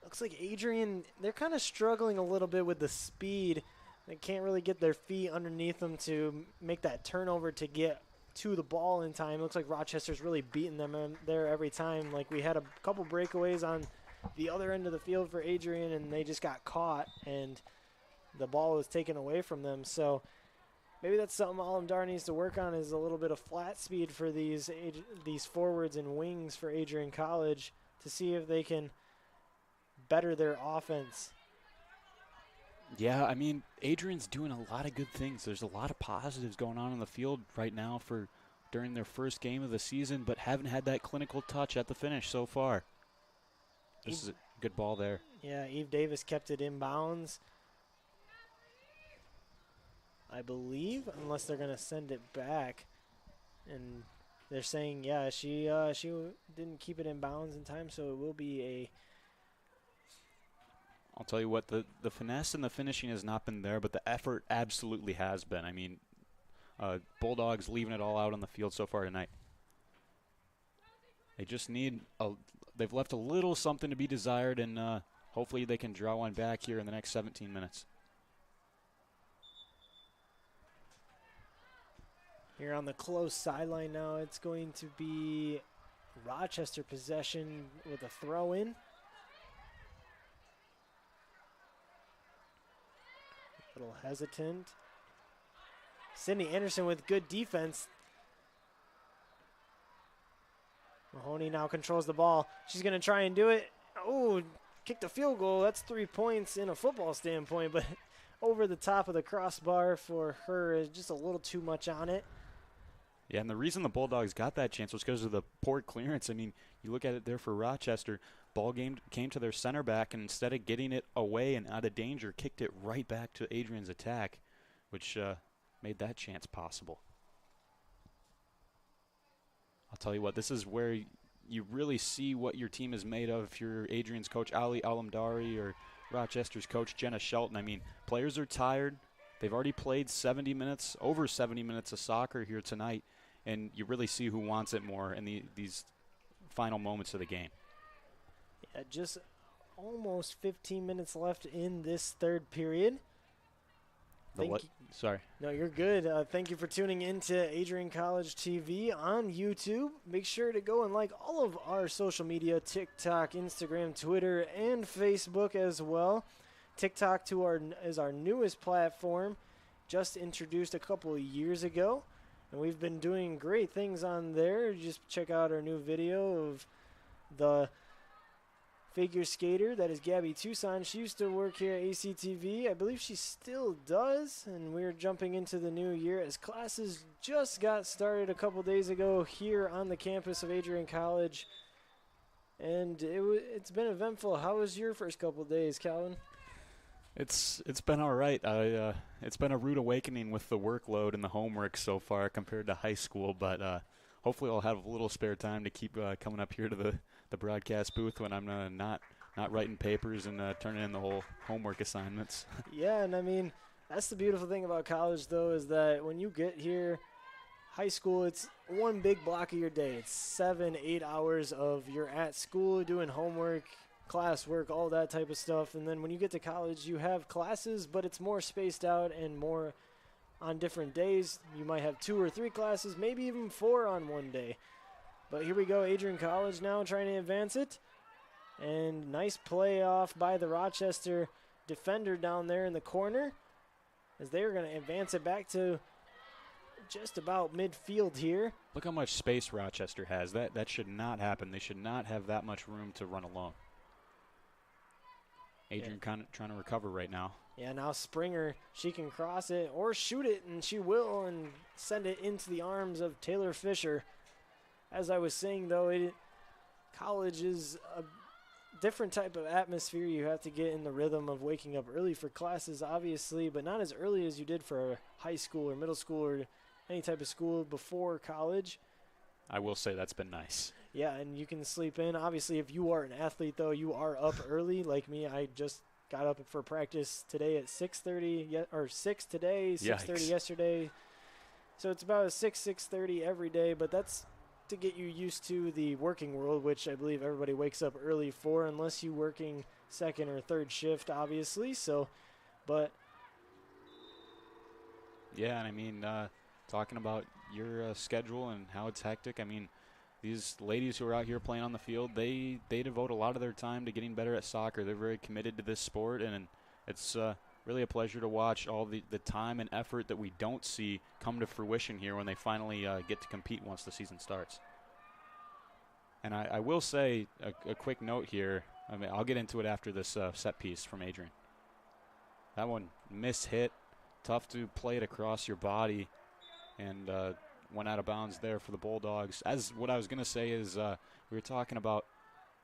Looks like Adrian, they're kind of struggling a little bit with the speed. They can't really get their feet underneath them to make that turnover to get to the ball in time. Looks like Rochester's really beating them there every time. Like, we had a couple breakaways on the other end of the field for Adrian, and they just got caught, and the ball was taken away from them. So maybe that's something Alamdar needs to work on, is a little bit of flat speed for these forwards and wings for Adrian College, to see if they can better their offense. Yeah, I mean, Adrian's doing a lot of good things. There's a lot of positives going on the field right now during their first game of the season, but haven't had that clinical touch at the finish so far. This is a good ball there. Yeah, Eve Davis kept it in bounds, I believe, unless they're going to send it back. And they're saying, yeah, she didn't keep it in bounds in time, so it will be a... I'll tell you what, the finesse and the finishing has not been there, but the effort absolutely has been. I mean, Bulldogs leaving it all out on the field so far tonight. They just need they've left a little something to be desired, and hopefully they can draw one back here in the next 17 minutes. Here on the close sideline now, it's going to be Rochester possession with a throw-in. A little hesitant. Sydney Anderson with good defense. Mahoney now controls the ball. She's going to try and do it. Oh, kicked a field goal. That's 3 points in a football standpoint, but over the top of the crossbar for her is just a little too much on it. Yeah, and the reason the Bulldogs got that chance was because of the poor clearance. I mean, you look at it there for Rochester, ball game came to their center back, and instead of getting it away and out of danger, kicked it right back to Adrian's attack, which made that chance possible. I'll tell you what, this is where you really see what your team is made of if you're Adrian's coach, Ali Alamdari, or Rochester's coach, Jenna Shelton. I mean, players are tired. They've already played 70 minutes, over 70 minutes of soccer here tonight, and you really see who wants it more in these final moments of the game. Yeah, just almost 15 minutes left in this third period. Sorry. No, you're good. Thank you for tuning in to Adrian College TV on YouTube. Make sure to go and like all of our social media, TikTok, Instagram, Twitter, and Facebook as well. TikTok is our newest platform, just introduced a couple of years ago, and we've been doing great things on there. Just check out our new video of the figure skater that is Gabby Tucson. She used to work here at ACTV. I believe she still does, and we're jumping into the new year as classes just got started a couple days ago here on the campus of Adrian College, and it's been eventful. How was your first couple of days, Calvin? It's been all right. It's been a rude awakening with the workload and the homework so far compared to high school, but hopefully I'll have a little spare time to keep coming up here to the broadcast booth when I'm not writing papers and turning in the whole homework assignments. Yeah, and I mean, that's the beautiful thing about college, though, is that when you get here, high school, it's one big block of your day. It's 7-8 hours of you're at school doing homework, classwork, all that type of stuff. And then when you get to college, you have classes, but it's more spaced out and more on different days. You might have 2 or 3 classes, maybe even 4 on one day. But here we go, Adrian College now trying to advance it. And nice play off by the Rochester defender down there in the corner, as they are going to advance it back to just about midfield here. Look how much space Rochester has. That should not happen. They should not have that much room to run alone. Adrian kind of trying to recover right now. Yeah, now Springer, she can cross it or shoot it, and she will, and send it into the arms of Taylor Fisher. As I was saying, though, college is a different type of atmosphere. You have to get in the rhythm of waking up early for classes, obviously, but not as early as you did for high school or middle school or any type of school before college. I will say that's been nice. Yeah, and you can sleep in. Obviously, if you are an athlete, though, you are up early. Like me, I just got up for practice today at 6:30, or 6 today, 6:30 yesterday. So it's about a 6:30 every day, but that's to get you used to the working world, which I believe everybody wakes up early for, unless you're working second or third shift, obviously. So, but yeah, and I mean, talking about your schedule and how it's hectic, I mean, these ladies who are out here playing on the field, they devote a lot of their time to getting better at soccer. They're very committed to this sport, and it's really a pleasure to watch all the time and effort that we don't see come to fruition here when they finally get to compete once the season starts. And I will say a quick note here. I mean, I'll get into it after this set piece from Adrian. That one mishit, tough to play it across your body, and went out of bounds there for the Bulldogs. As what I was going to say is we were talking about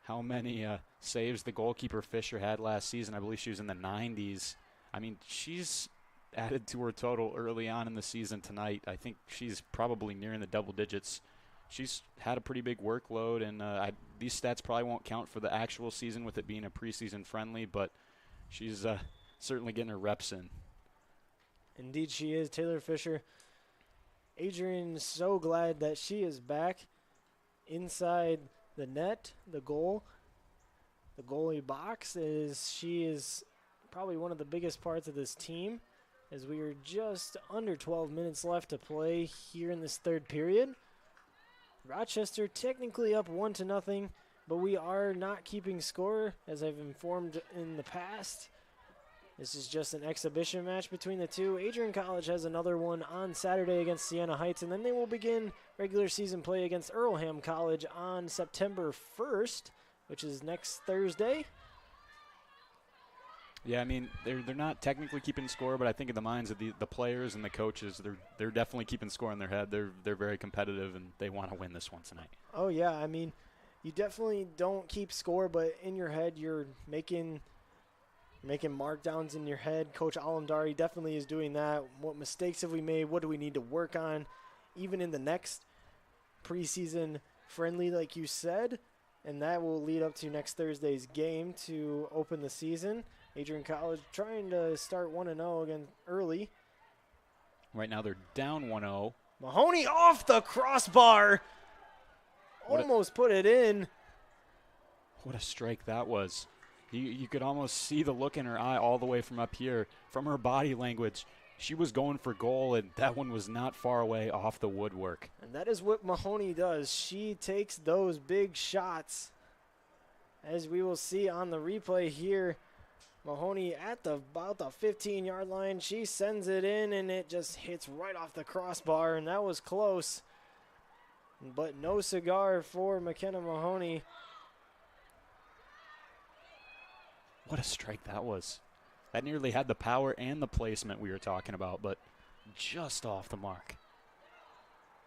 how many saves the goalkeeper Fisher had last season. I believe she was in the 90s. I mean, she's added to her total early on in the season tonight. I think she's probably nearing the double digits. She's had a pretty big workload, and these stats probably won't count for the actual season with it being a preseason friendly, but she's certainly getting her reps in. Indeed she is, Taylor Fisher. Adrian's so glad that she is back inside the net, the goal. The goalie box she is probably one of the biggest parts of this team, as we are just under 12 minutes left to play here in this third period. Rochester technically up 1-0, but we are not keeping score, as I've informed in the past. This is just an exhibition match between the two. Adrian College has another one on Saturday against Siena Heights, and then they will begin regular season play against Earlham College on September 1st, which is next Thursday. Yeah, I mean, they're not technically keeping score, but I think in the minds of the players and the coaches, they're definitely keeping score in their head. They're very competitive, and they want to win this one tonight. Oh, yeah. I mean, you definitely don't keep score, but in your head you're making markdowns in your head. Coach Alamdari definitely is doing that. What mistakes have we made? What do we need to work on? Even in the next preseason friendly, like you said, and that will lead up to next Thursday's game to open the season. Adrian College trying to start 1-0 again early. Right now they're down 1-0. Mahoney off the crossbar. Almost put it in. What a strike that was. You could almost see the look in her eye all the way from up here. From her body language, she was going for goal, and that one was not far away off the woodwork. And that is what Mahoney does. She takes those big shots. As we will see on the replay here, Mahoney at about the 15-yard line. She sends it in, and it just hits right off the crossbar, and that was close. But no cigar for McKenna Mahoney. What a strike that was. That nearly had the power and the placement we were talking about, but just off the mark.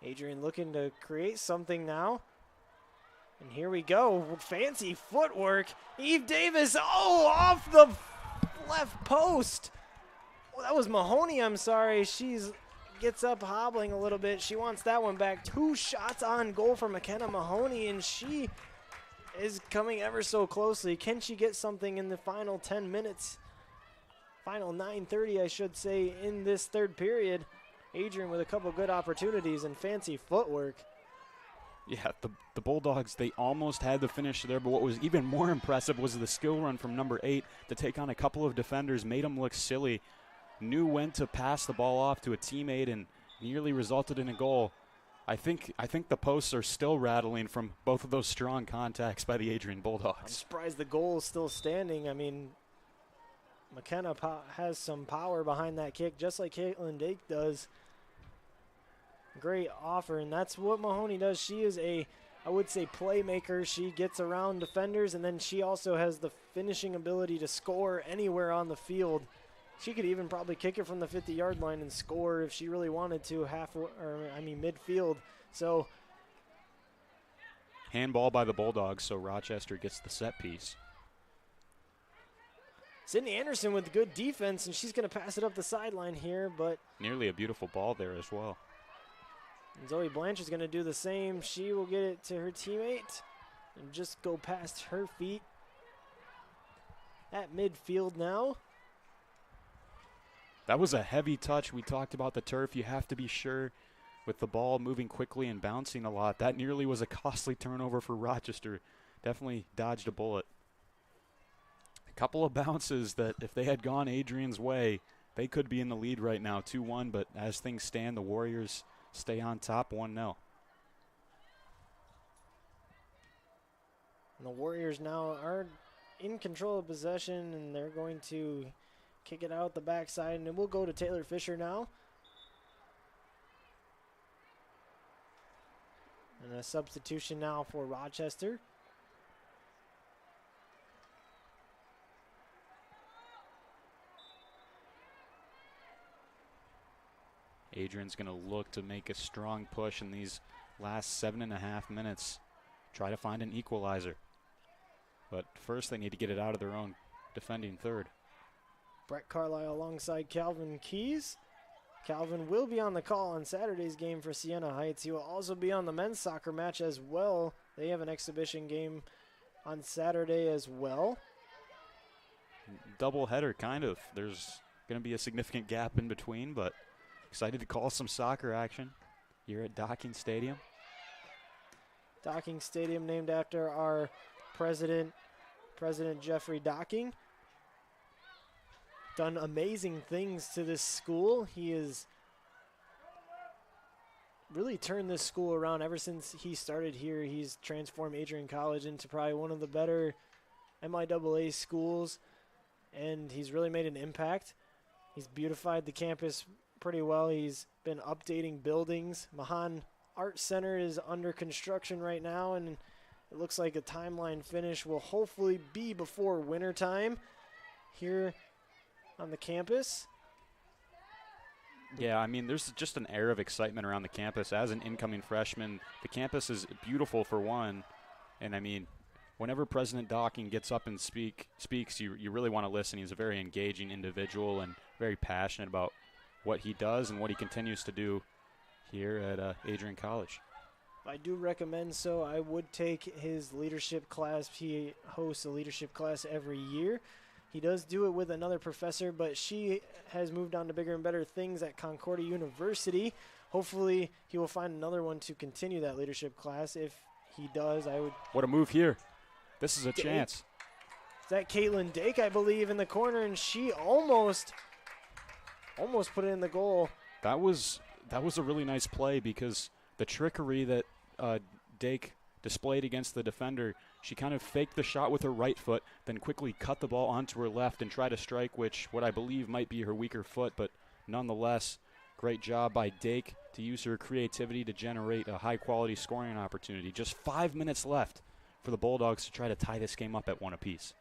Adrian looking to create something now. And here we go. Fancy footwork. Eve Davis, off the left post. Well, that was Mahoney, I'm sorry. She gets up hobbling a little bit. She wants that one back. 2 shots on goal for McKenna Mahoney, and she is coming ever so closely. Can she get something in the final 10 minutes? Final 9:30, I should say, in this third period. Adrian with a couple good opportunities and fancy footwork. Yeah, the Bulldogs, they almost had the finish there, but what was even more impressive was the skill run from number 8 to take on a couple of defenders, made them look silly, knew when to pass the ball off to a teammate, and nearly resulted in a goal. I think the posts are still rattling from both of those strong contacts by the Adrian Bulldogs. I'm surprised the goal is still standing. I mean, McKenna has some power behind that kick, just like Caitlin Dake does. Great offer, and that's what Mahoney does. She is I would say, playmaker. She gets around defenders, and then she also has the finishing ability to score anywhere on the field. She could even probably kick it from the 50-yard line and score if she really wanted to, midfield. So handball by the Bulldogs, so Rochester gets the set piece. Sydney Anderson with good defense, and she's going to pass it up the sideline here, but nearly a beautiful ball there as well. Zoe Blanchard's going to do the same. She will get it to her teammate and just go past her feet at midfield now. That was a heavy touch. We talked about the turf. You have to be sure with the ball moving quickly and bouncing a lot. That nearly was a costly turnover for Rochester. Definitely dodged a bullet. A couple of bounces that if they had gone Adrian's way, they could be in the lead right now, 2-1. But as things stand, the Warriors stay on top 1-0. And the Warriors now are in control of possession, and they're going to kick it out the backside, and we'll go to Taylor Fisher now. And a substitution now for Rochester. Adrian's going to look to make a strong push in these last 7.5 minutes. Try to find an equalizer. But first they need to get it out of their own defending third. Brett Carlisle alongside Calvin Keys. Calvin will be on the call on Saturday's game for Siena Heights. He will also be on the men's soccer match as well. They have an exhibition game on Saturday as well. Double header, kind of. There's going to be a significant gap in between, but excited to call some soccer action here at Docking Stadium. Docking Stadium named after our president, President Jeffrey Docking. Done amazing things to this school. He has really turned this school around ever since he started here. He's transformed Adrian College into probably one of the better MIAA schools, and he's really made an impact. He's beautified the campus pretty well. He's been updating buildings. Mahan Art Center is under construction right now, and it looks like a timeline finish will hopefully be before winter time here on the campus. Yeah, I mean, there's just an air of excitement around the campus. As an incoming freshman, the campus is beautiful for one, and I mean, whenever President Docking gets up and speaks, you really want to listen. He's a very engaging individual and very passionate about what he does and what he continues to do here at Adrian College. I do recommend so. I would take his leadership class. He hosts a leadership class every year. He does do it with another professor, but she has moved on to bigger and better things at Concordia University. Hopefully he will find another one to continue that leadership class. If he does, I would. What a move here. This is a chance. Is that Caitlin Dake, I believe, in the corner, and she almost put it in the goal. That was a really nice play because the trickery that Dake displayed against the defender, she kind of faked the shot with her right foot, then quickly cut the ball onto her left and tried to strike, which what I believe might be her weaker foot, but nonetheless, great job by Dake to use her creativity to generate a high-quality scoring opportunity. Just 5 minutes left for the Bulldogs to try to tie this game up at one apiece.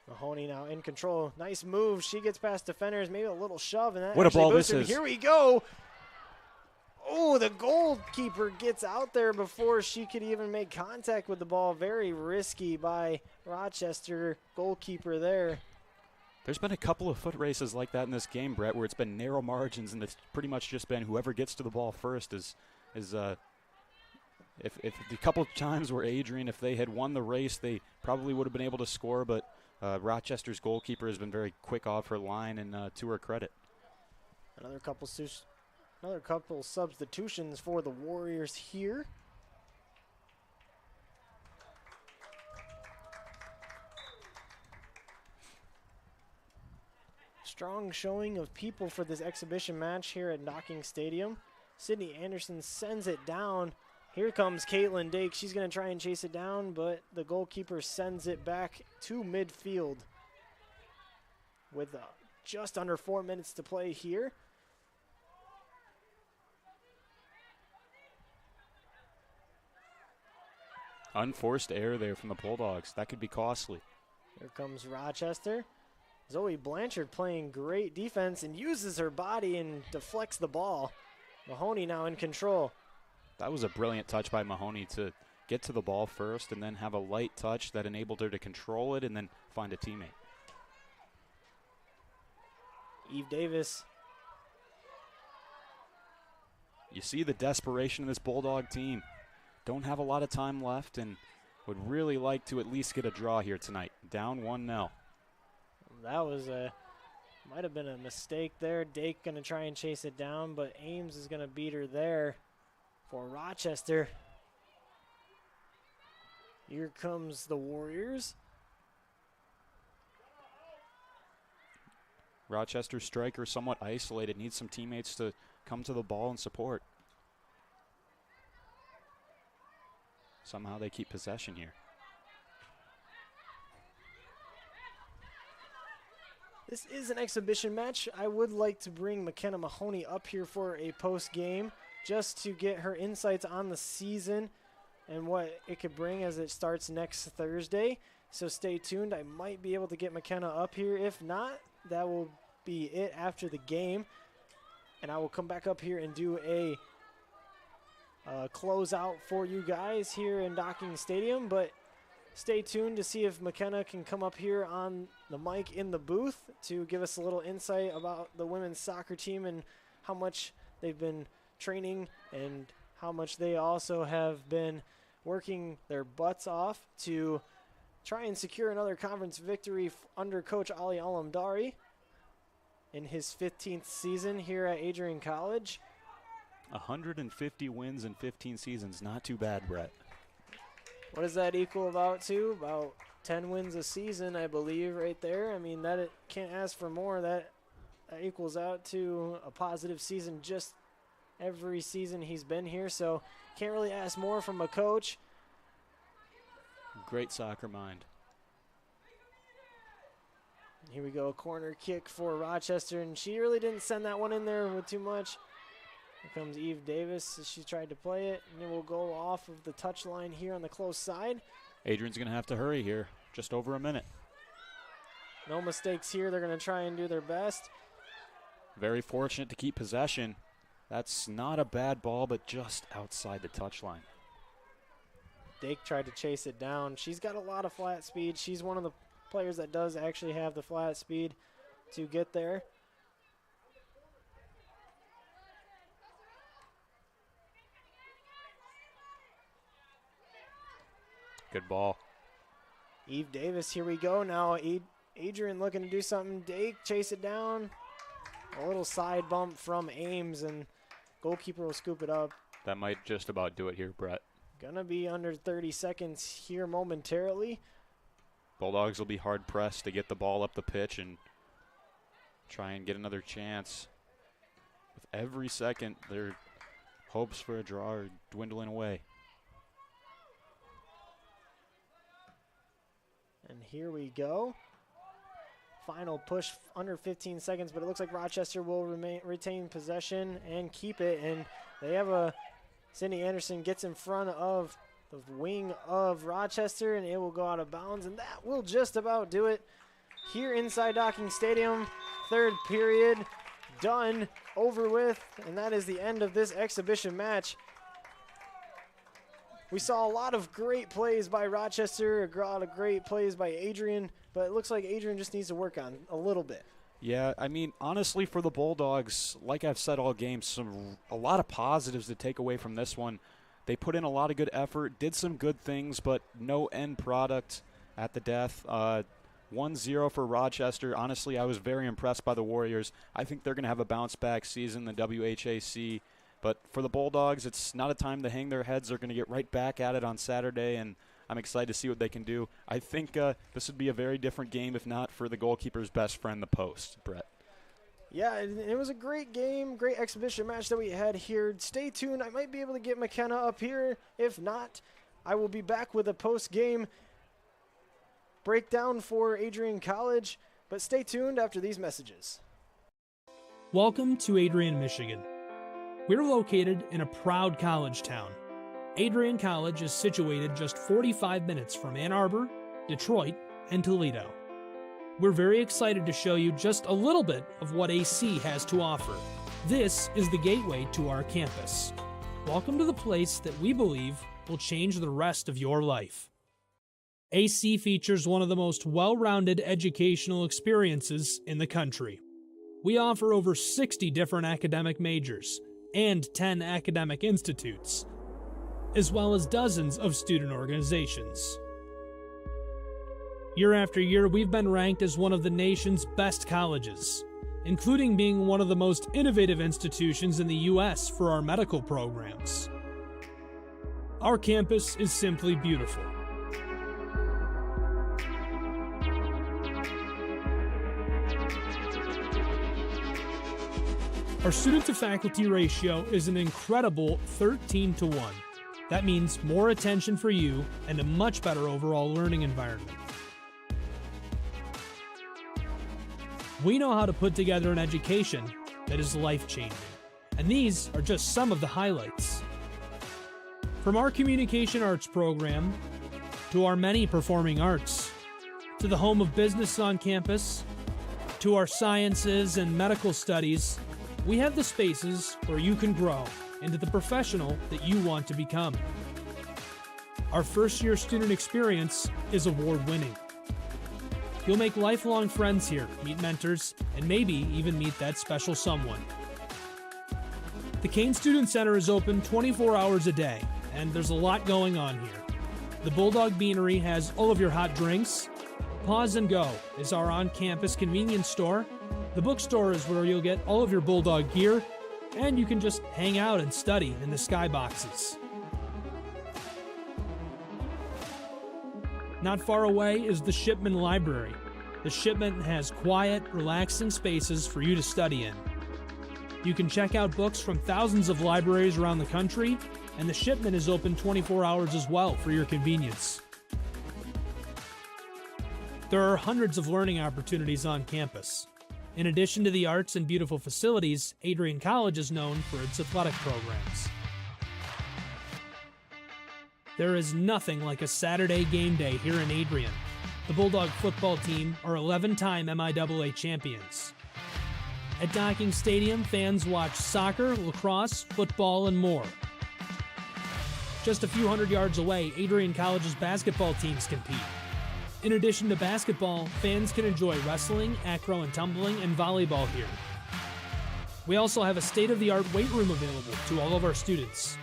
Mahoney now in control. Nice move. She gets past defenders, maybe a little shove, and that what a ball this him. is. Here we go. Oh, the goalkeeper gets out there before she could even make contact with the ball. Very risky by Rochester goalkeeper there. There's been a couple of foot races like that in this game, Brett, where it's been narrow margins, and it's pretty much just been whoever gets to the ball first is if the couple of times where Adrian, if they had won the race, they probably would have been able to score, but Rochester's goalkeeper has been very quick off her line, and to her credit. Another couple substitutions for the Warriors here. strong showing of people for this exhibition match here at Docking Stadium. Sydney Anderson sends it down. Here comes Caitlin Dake. She's going to try and chase it down, but the goalkeeper sends it back to midfield with just under 4 minutes to play here. Unforced error there from the Bulldogs. That could be costly. Here comes Rochester. Zoe Blanchard playing great defense and uses her body and deflects the ball. Mahoney now in control. That was a brilliant touch by Mahoney to get to the ball first and then have a light touch that enabled her to control it and then find a teammate. Eve Davis. You see the desperation of this Bulldog team. Don't have a lot of time left and would really like to at least get a draw here tonight. Down 1-0. That was might have been a mistake there. Dake going to try and chase it down, but Ames is going to beat her there for Rochester. Here comes the Warriors. Rochester striker somewhat isolated, needs some teammates to come to the ball and support. Somehow they keep possession here. This is an exhibition match. I would like to bring McKenna Mahoney up here for a post game just to get her insights on the season and what it could bring as it starts next Thursday. So stay tuned. I might be able to get McKenna up here. If not, that will be it after the game. And I will come back up here and do a closeout for you guys here in Docking Stadium. But stay tuned to see if McKenna can come up here on the mic in the booth to give us a little insight about the women's soccer team and how much they've been training and how much they also have been working their butts off to try and secure another conference victory under Coach Ali Alamdari in his 15th season here at Adrian College. 150 wins in 15 seasons. Not too bad, Brett. What does that equal about to? About 10 wins a season, I believe, right there. I mean, that it can't ask for more. That equals out to a positive season just every season he's been here. So can't really ask more from a coach. Great soccer mind. Here we go, corner kick for Rochester, and she really didn't send that one in there with too much. Here comes Eve Davis as she tried to play it, and it will go off of the touch line here on the close side. Adrian's going to have to hurry here. Just over a minute. No mistakes here. They're going to try and do their best. Very fortunate to keep possession. That's not a bad ball, but just outside the touch line. Dake tried to chase it down. She's got a lot of flat speed. She's one of the players that does actually have the flat speed to get there. Good ball. Eve Davis, here we go now. Adrian looking to do something. Dake chase it down. A little side bump from Ames, and goalkeeper will scoop it up. That might just about do it here, Brett. Gonna be under 30 seconds here momentarily. Bulldogs will be hard pressed to get the ball up the pitch and try and get another chance. With every second, their hopes for a draw are dwindling away. And here we go. Final push under 15 seconds, but it looks like Rochester will retain possession and keep it. And they have Sydney Anderson gets in front of the wing of Rochester, and it will go out of bounds. And that will just about do it here inside Docking Stadium. Third period done, over with, and that is the end of this exhibition match. We saw a lot of great plays by Rochester, a lot of great plays by Adrian, but it looks like Adrian just needs to work on a little bit. Yeah, I mean, honestly, for the Bulldogs, like I've said all game, a lot of positives to take away from this one. They put in a lot of good effort, did some good things, but no end product at the death. 1-0 for Rochester. Honestly, I was very impressed by the Warriors. I think they're going to have a bounce-back season, the WHAC. But for the Bulldogs, it's not a time to hang their heads. They're going to get right back at it on Saturday, and I'm excited to see what they can do. I think this would be a very different game if not for the goalkeeper's best friend, the post, Brett. Yeah, it was a great game, great exhibition match that we had here. Stay tuned. I might be able to get McKenna up here. If not, I will be back with a post-game breakdown for Adrian College. But stay tuned after these messages. Welcome to Adrian, Michigan. We're located in a proud college town. Adrian College is situated just 45 minutes from Ann Arbor, Detroit, and Toledo. We're very excited to show you just a little bit of what AC has to offer. This is the gateway to our campus. Welcome to the place that we believe will change the rest of your life. AC features one of the most well-rounded educational experiences in the country. We offer over 60 different academic majors and 10 academic institutes, as well as dozens of student organizations. Year after year, we've been ranked as one of the nation's best colleges, including being one of the most innovative institutions in the U.S. for our medical programs. Our campus is simply beautiful. Our student-to-faculty ratio is an incredible 13-to-1. That means more attention for you and a much better overall learning environment. We know how to put together an education that is life-changing, and these are just some of the highlights. From our communication arts program, to our many performing arts, to the home of business on campus, to our sciences and medical studies, we have the spaces where you can grow into the professional that you want to become. Our first-year student experience is award-winning. You'll make lifelong friends here, meet mentors, and maybe even meet that special someone. The Kane Student Center is open 24 hours a day, and there's a lot going on here. The Bulldog Beanery has all of your hot drinks. Pause and Go is our on-campus convenience store. The bookstore is where you'll get all of your Bulldog gear, and you can just hang out and study in the skyboxes. Not far away is the Shipman Library. The Shipman has quiet, relaxing spaces for you to study in. You can check out books from thousands of libraries around the country, and the Shipman is open 24 hours as well for your convenience. There are hundreds of learning opportunities on campus. In addition to the arts and beautiful facilities, Adrian College is known for its athletic programs. There is nothing like a Saturday game day here in Adrian. The Bulldog football team are 11-time MIAA champions. At Docking Stadium, fans watch soccer, lacrosse, football, and more. Just a few hundred yards away, Adrian College's basketball teams compete. In addition to basketball, fans can enjoy wrestling, acro and tumbling, and volleyball here. We also have a state-of-the-art weight room available to all of our students.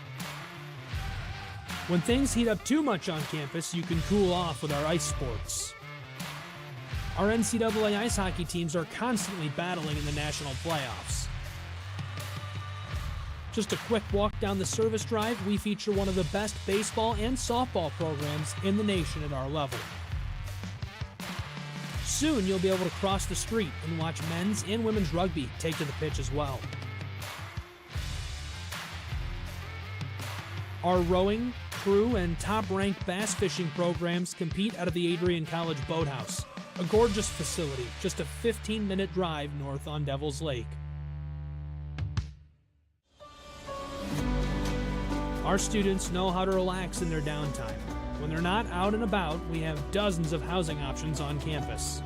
When things heat up too much on campus, you can cool off with our ice sports. Our NCAA ice hockey teams are constantly battling in the national playoffs. Just a quick walk down the service drive, we feature one of the best baseball and softball programs in the nation at our level. Soon you'll be able to cross the street and watch men's and women's rugby take to the pitch as well. Our rowing, crew, and top-ranked bass fishing programs compete out of the Adrian College Boathouse, a gorgeous facility just a 15-minute drive north on Devil's Lake. Our students know how to relax in their downtime. When they're not out and about, we have dozens of housing options on campus.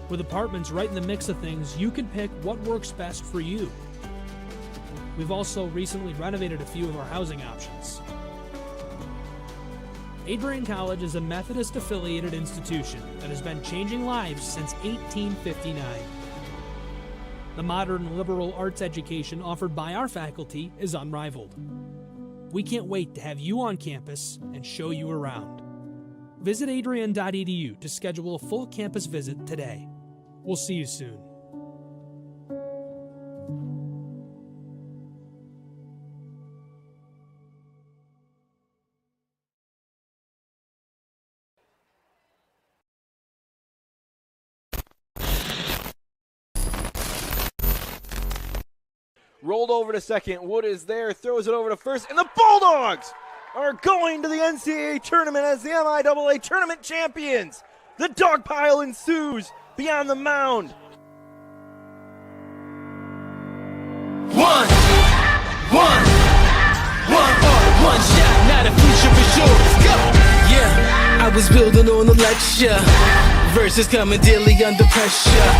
With apartments right in the mix of things, you can pick what works best for you. We've also recently renovated a few of our housing options. Adrian College is a Methodist-affiliated institution that has been changing lives since 1859. The modern liberal arts education offered by our faculty is unrivaled. We can't wait to have you on campus and show you around. Visit adrian.edu to schedule a full campus visit today. We'll see you soon. rolled over to second. Wood is there, throws it over to first, and the Bulldogs are going to the NCAA tournament as the MIAA tournament champions. The dog pile ensues beyond the mound. One shot, now the future is yours. Go! Yeah, I was building on the lecture. Verses coming daily under pressure.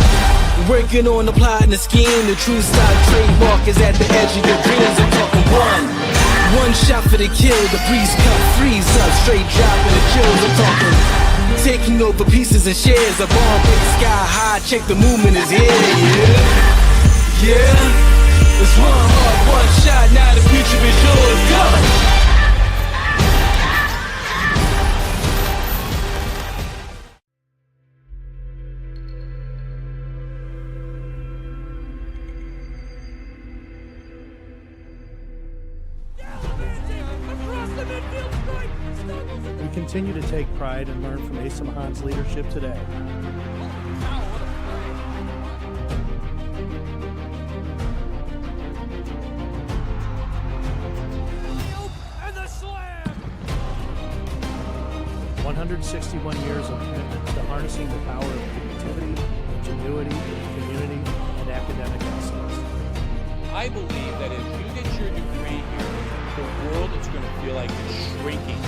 Working on the plot and the scheme. The true style trademark is at the edge of your dreams. I'm talking one shot for the kill. The breeze cut, freeze up, straight dropping the chills. I'm talking taking over pieces and shares. A bomb big sky high. Check the movement is here. Yeah. It's one heart, one shot, now the future is yours. Go! We continue to take pride and learn from Asa Mahan's leadership today. And the slam! 161 years of commitment to harnessing the power of creativity, ingenuity, community, and academic excellence. I believe that if you get your degree here, the world is going to feel like it's shrinking.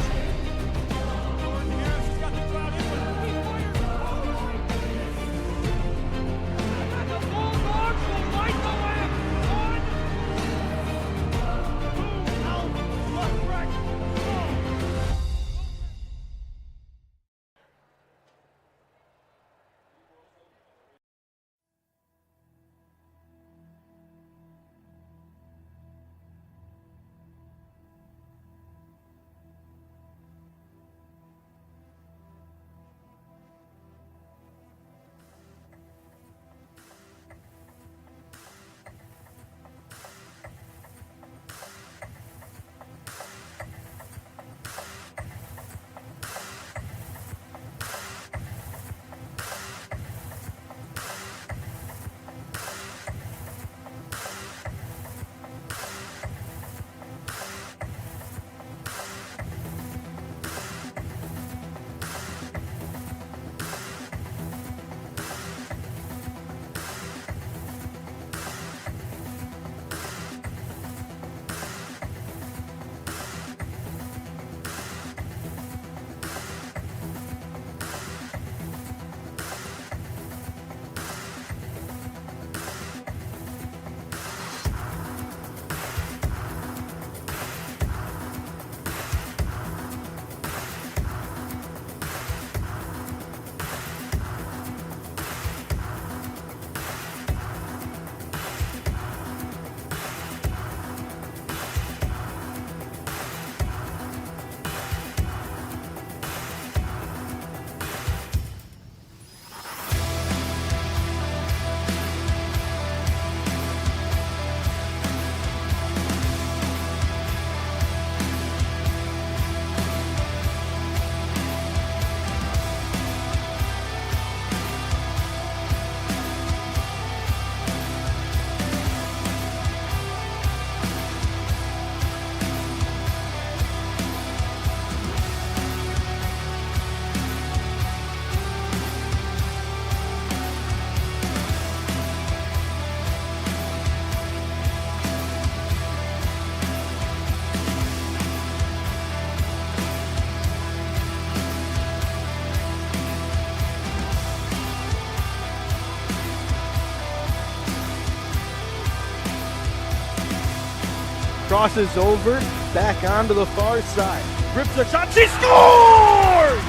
Crosses over, back onto the far side. Rips a shot, she scores!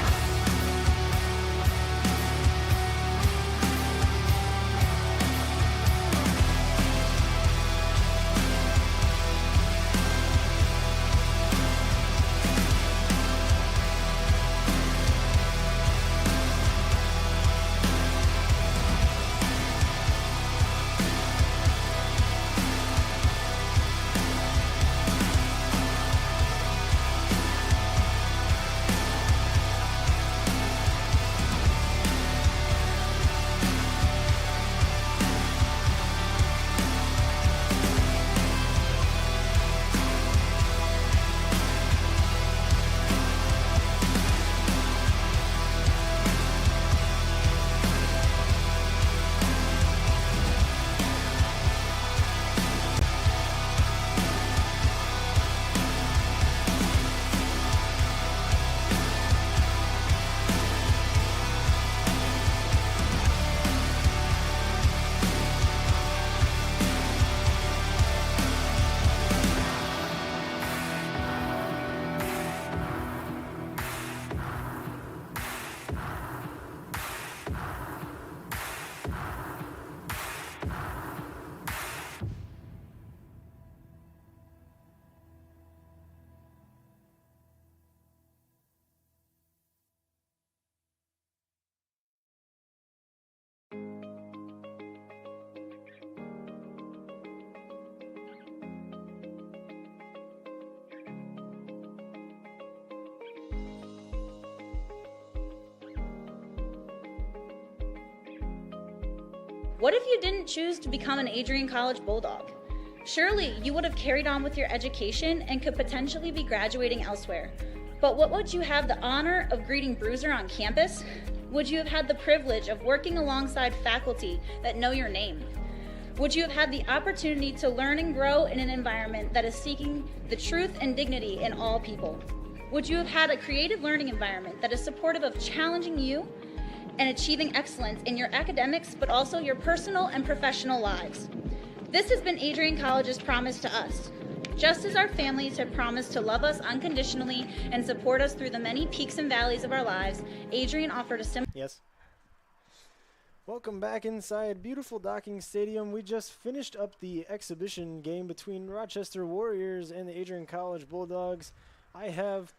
What if you didn't choose to become an Adrian College Bulldog? Surely you would have carried on with your education and could potentially be graduating elsewhere. But what would you have the honor of greeting Bruiser on campus? Would you have had the privilege of working alongside faculty that know your name? Would you have had the opportunity to learn and grow in an environment that is seeking the truth and dignity in all people? Would you have had a creative learning environment that is supportive of challenging you and achieving excellence in your academics, but also your personal and professional lives? This has been Adrian College's promise to us. Just as our families have promised to love us unconditionally and support us through the many peaks and valleys of our lives, Adrian offered a similar... Yes. Welcome back inside beautiful Docking Stadium. We just finished up the exhibition game between Rochester Warriors and the Adrian College Bulldogs. I have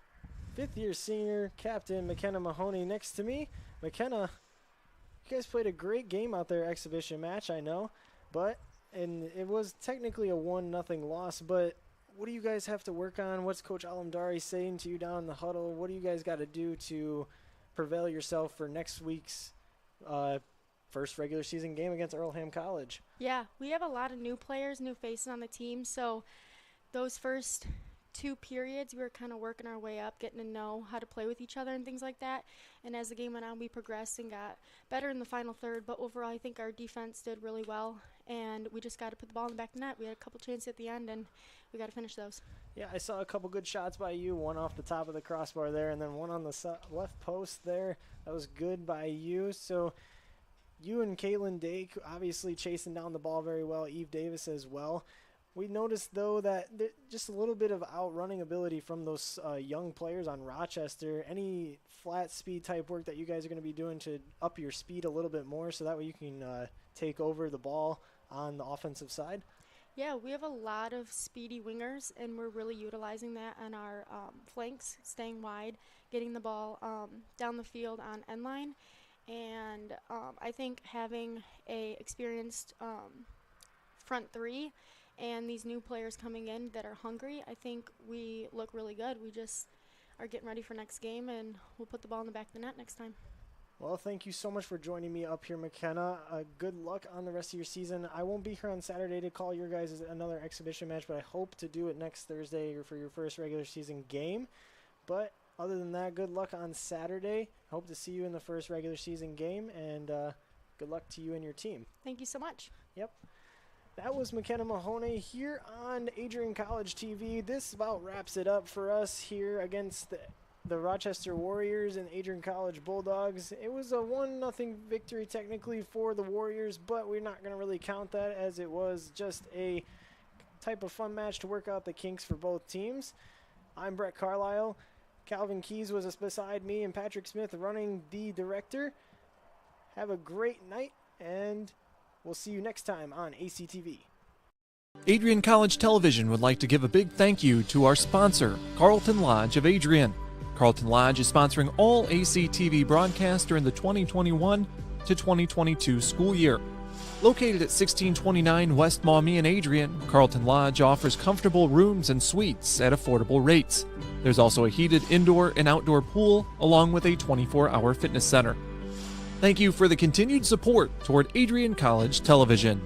fifth-year senior captain McKenna Mahoney next to me. McKenna, you guys played a great game out there, exhibition match, I know, and it was technically a 1-0 loss, but what do you guys have to work on? What's Coach Alamdari saying to you down in the huddle? What do you guys got to do to prevail yourself for next week's first regular season game against Earlham College? Yeah, we have a lot of new players, new faces on the team, so those first 2 periods we were kind of working our way up, getting to know how to play with each other and things like that, and as the game went on we progressed and got better in the final third, but overall I think our defense did really well, and we just got to put the ball in the back of the net. We had a couple chances at the end and we got to finish those. Yeah, I saw a couple good shots by you, one off the top of the crossbar there and then one on the left post there. That was good by you. So you and Caitlin Dake obviously chasing down the ball very well, Eve Davis as well. We noticed, though, that just a little bit of outrunning ability from those young players on Rochester. Any flat speed type work that you guys are going to be doing to up your speed a little bit more so that way you can take over the ball on the offensive side? Yeah, we have a lot of speedy wingers, and we're really utilizing that on our flanks, staying wide, getting the ball down the field on end line. And I think having a experienced front three and these new players coming in that are hungry, I think we look really good. We just are getting ready for next game, and we'll put the ball in the back of the net next time. Well, thank you so much for joining me up here, McKenna. Good luck on the rest of your season. I won't be here on Saturday to call your guys another exhibition match, but I hope to do it next Thursday for your first regular season game. But other than that, good luck on Saturday. Hope to see you in the first regular season game, and good luck to you and your team. Thank you so much. Yep. That was McKenna Mahoney here on Adrian College TV. This about wraps it up for us here against the Rochester Warriors and Adrian College Bulldogs. It was a 1-0 victory technically for the Warriors, but we're not going to really count that as it was just a type of fun match to work out the kinks for both teams. I'm Brett Carlisle. Calvin Keys was beside me, and Patrick Smith running the director. Have a great night, and we'll see you next time on ACTV. Adrian College Television would like to give a big thank you to our sponsor, Carlton Lodge of Adrian. Carlton Lodge is sponsoring all ACTV broadcasts during the 2021 to 2022 school year. Located at 1629 West Maumee in Adrian, Carlton Lodge offers comfortable rooms and suites at affordable rates. There's also a heated indoor and outdoor pool, along with a 24-hour fitness center. Thank you for the continued support toward Adrian College Television.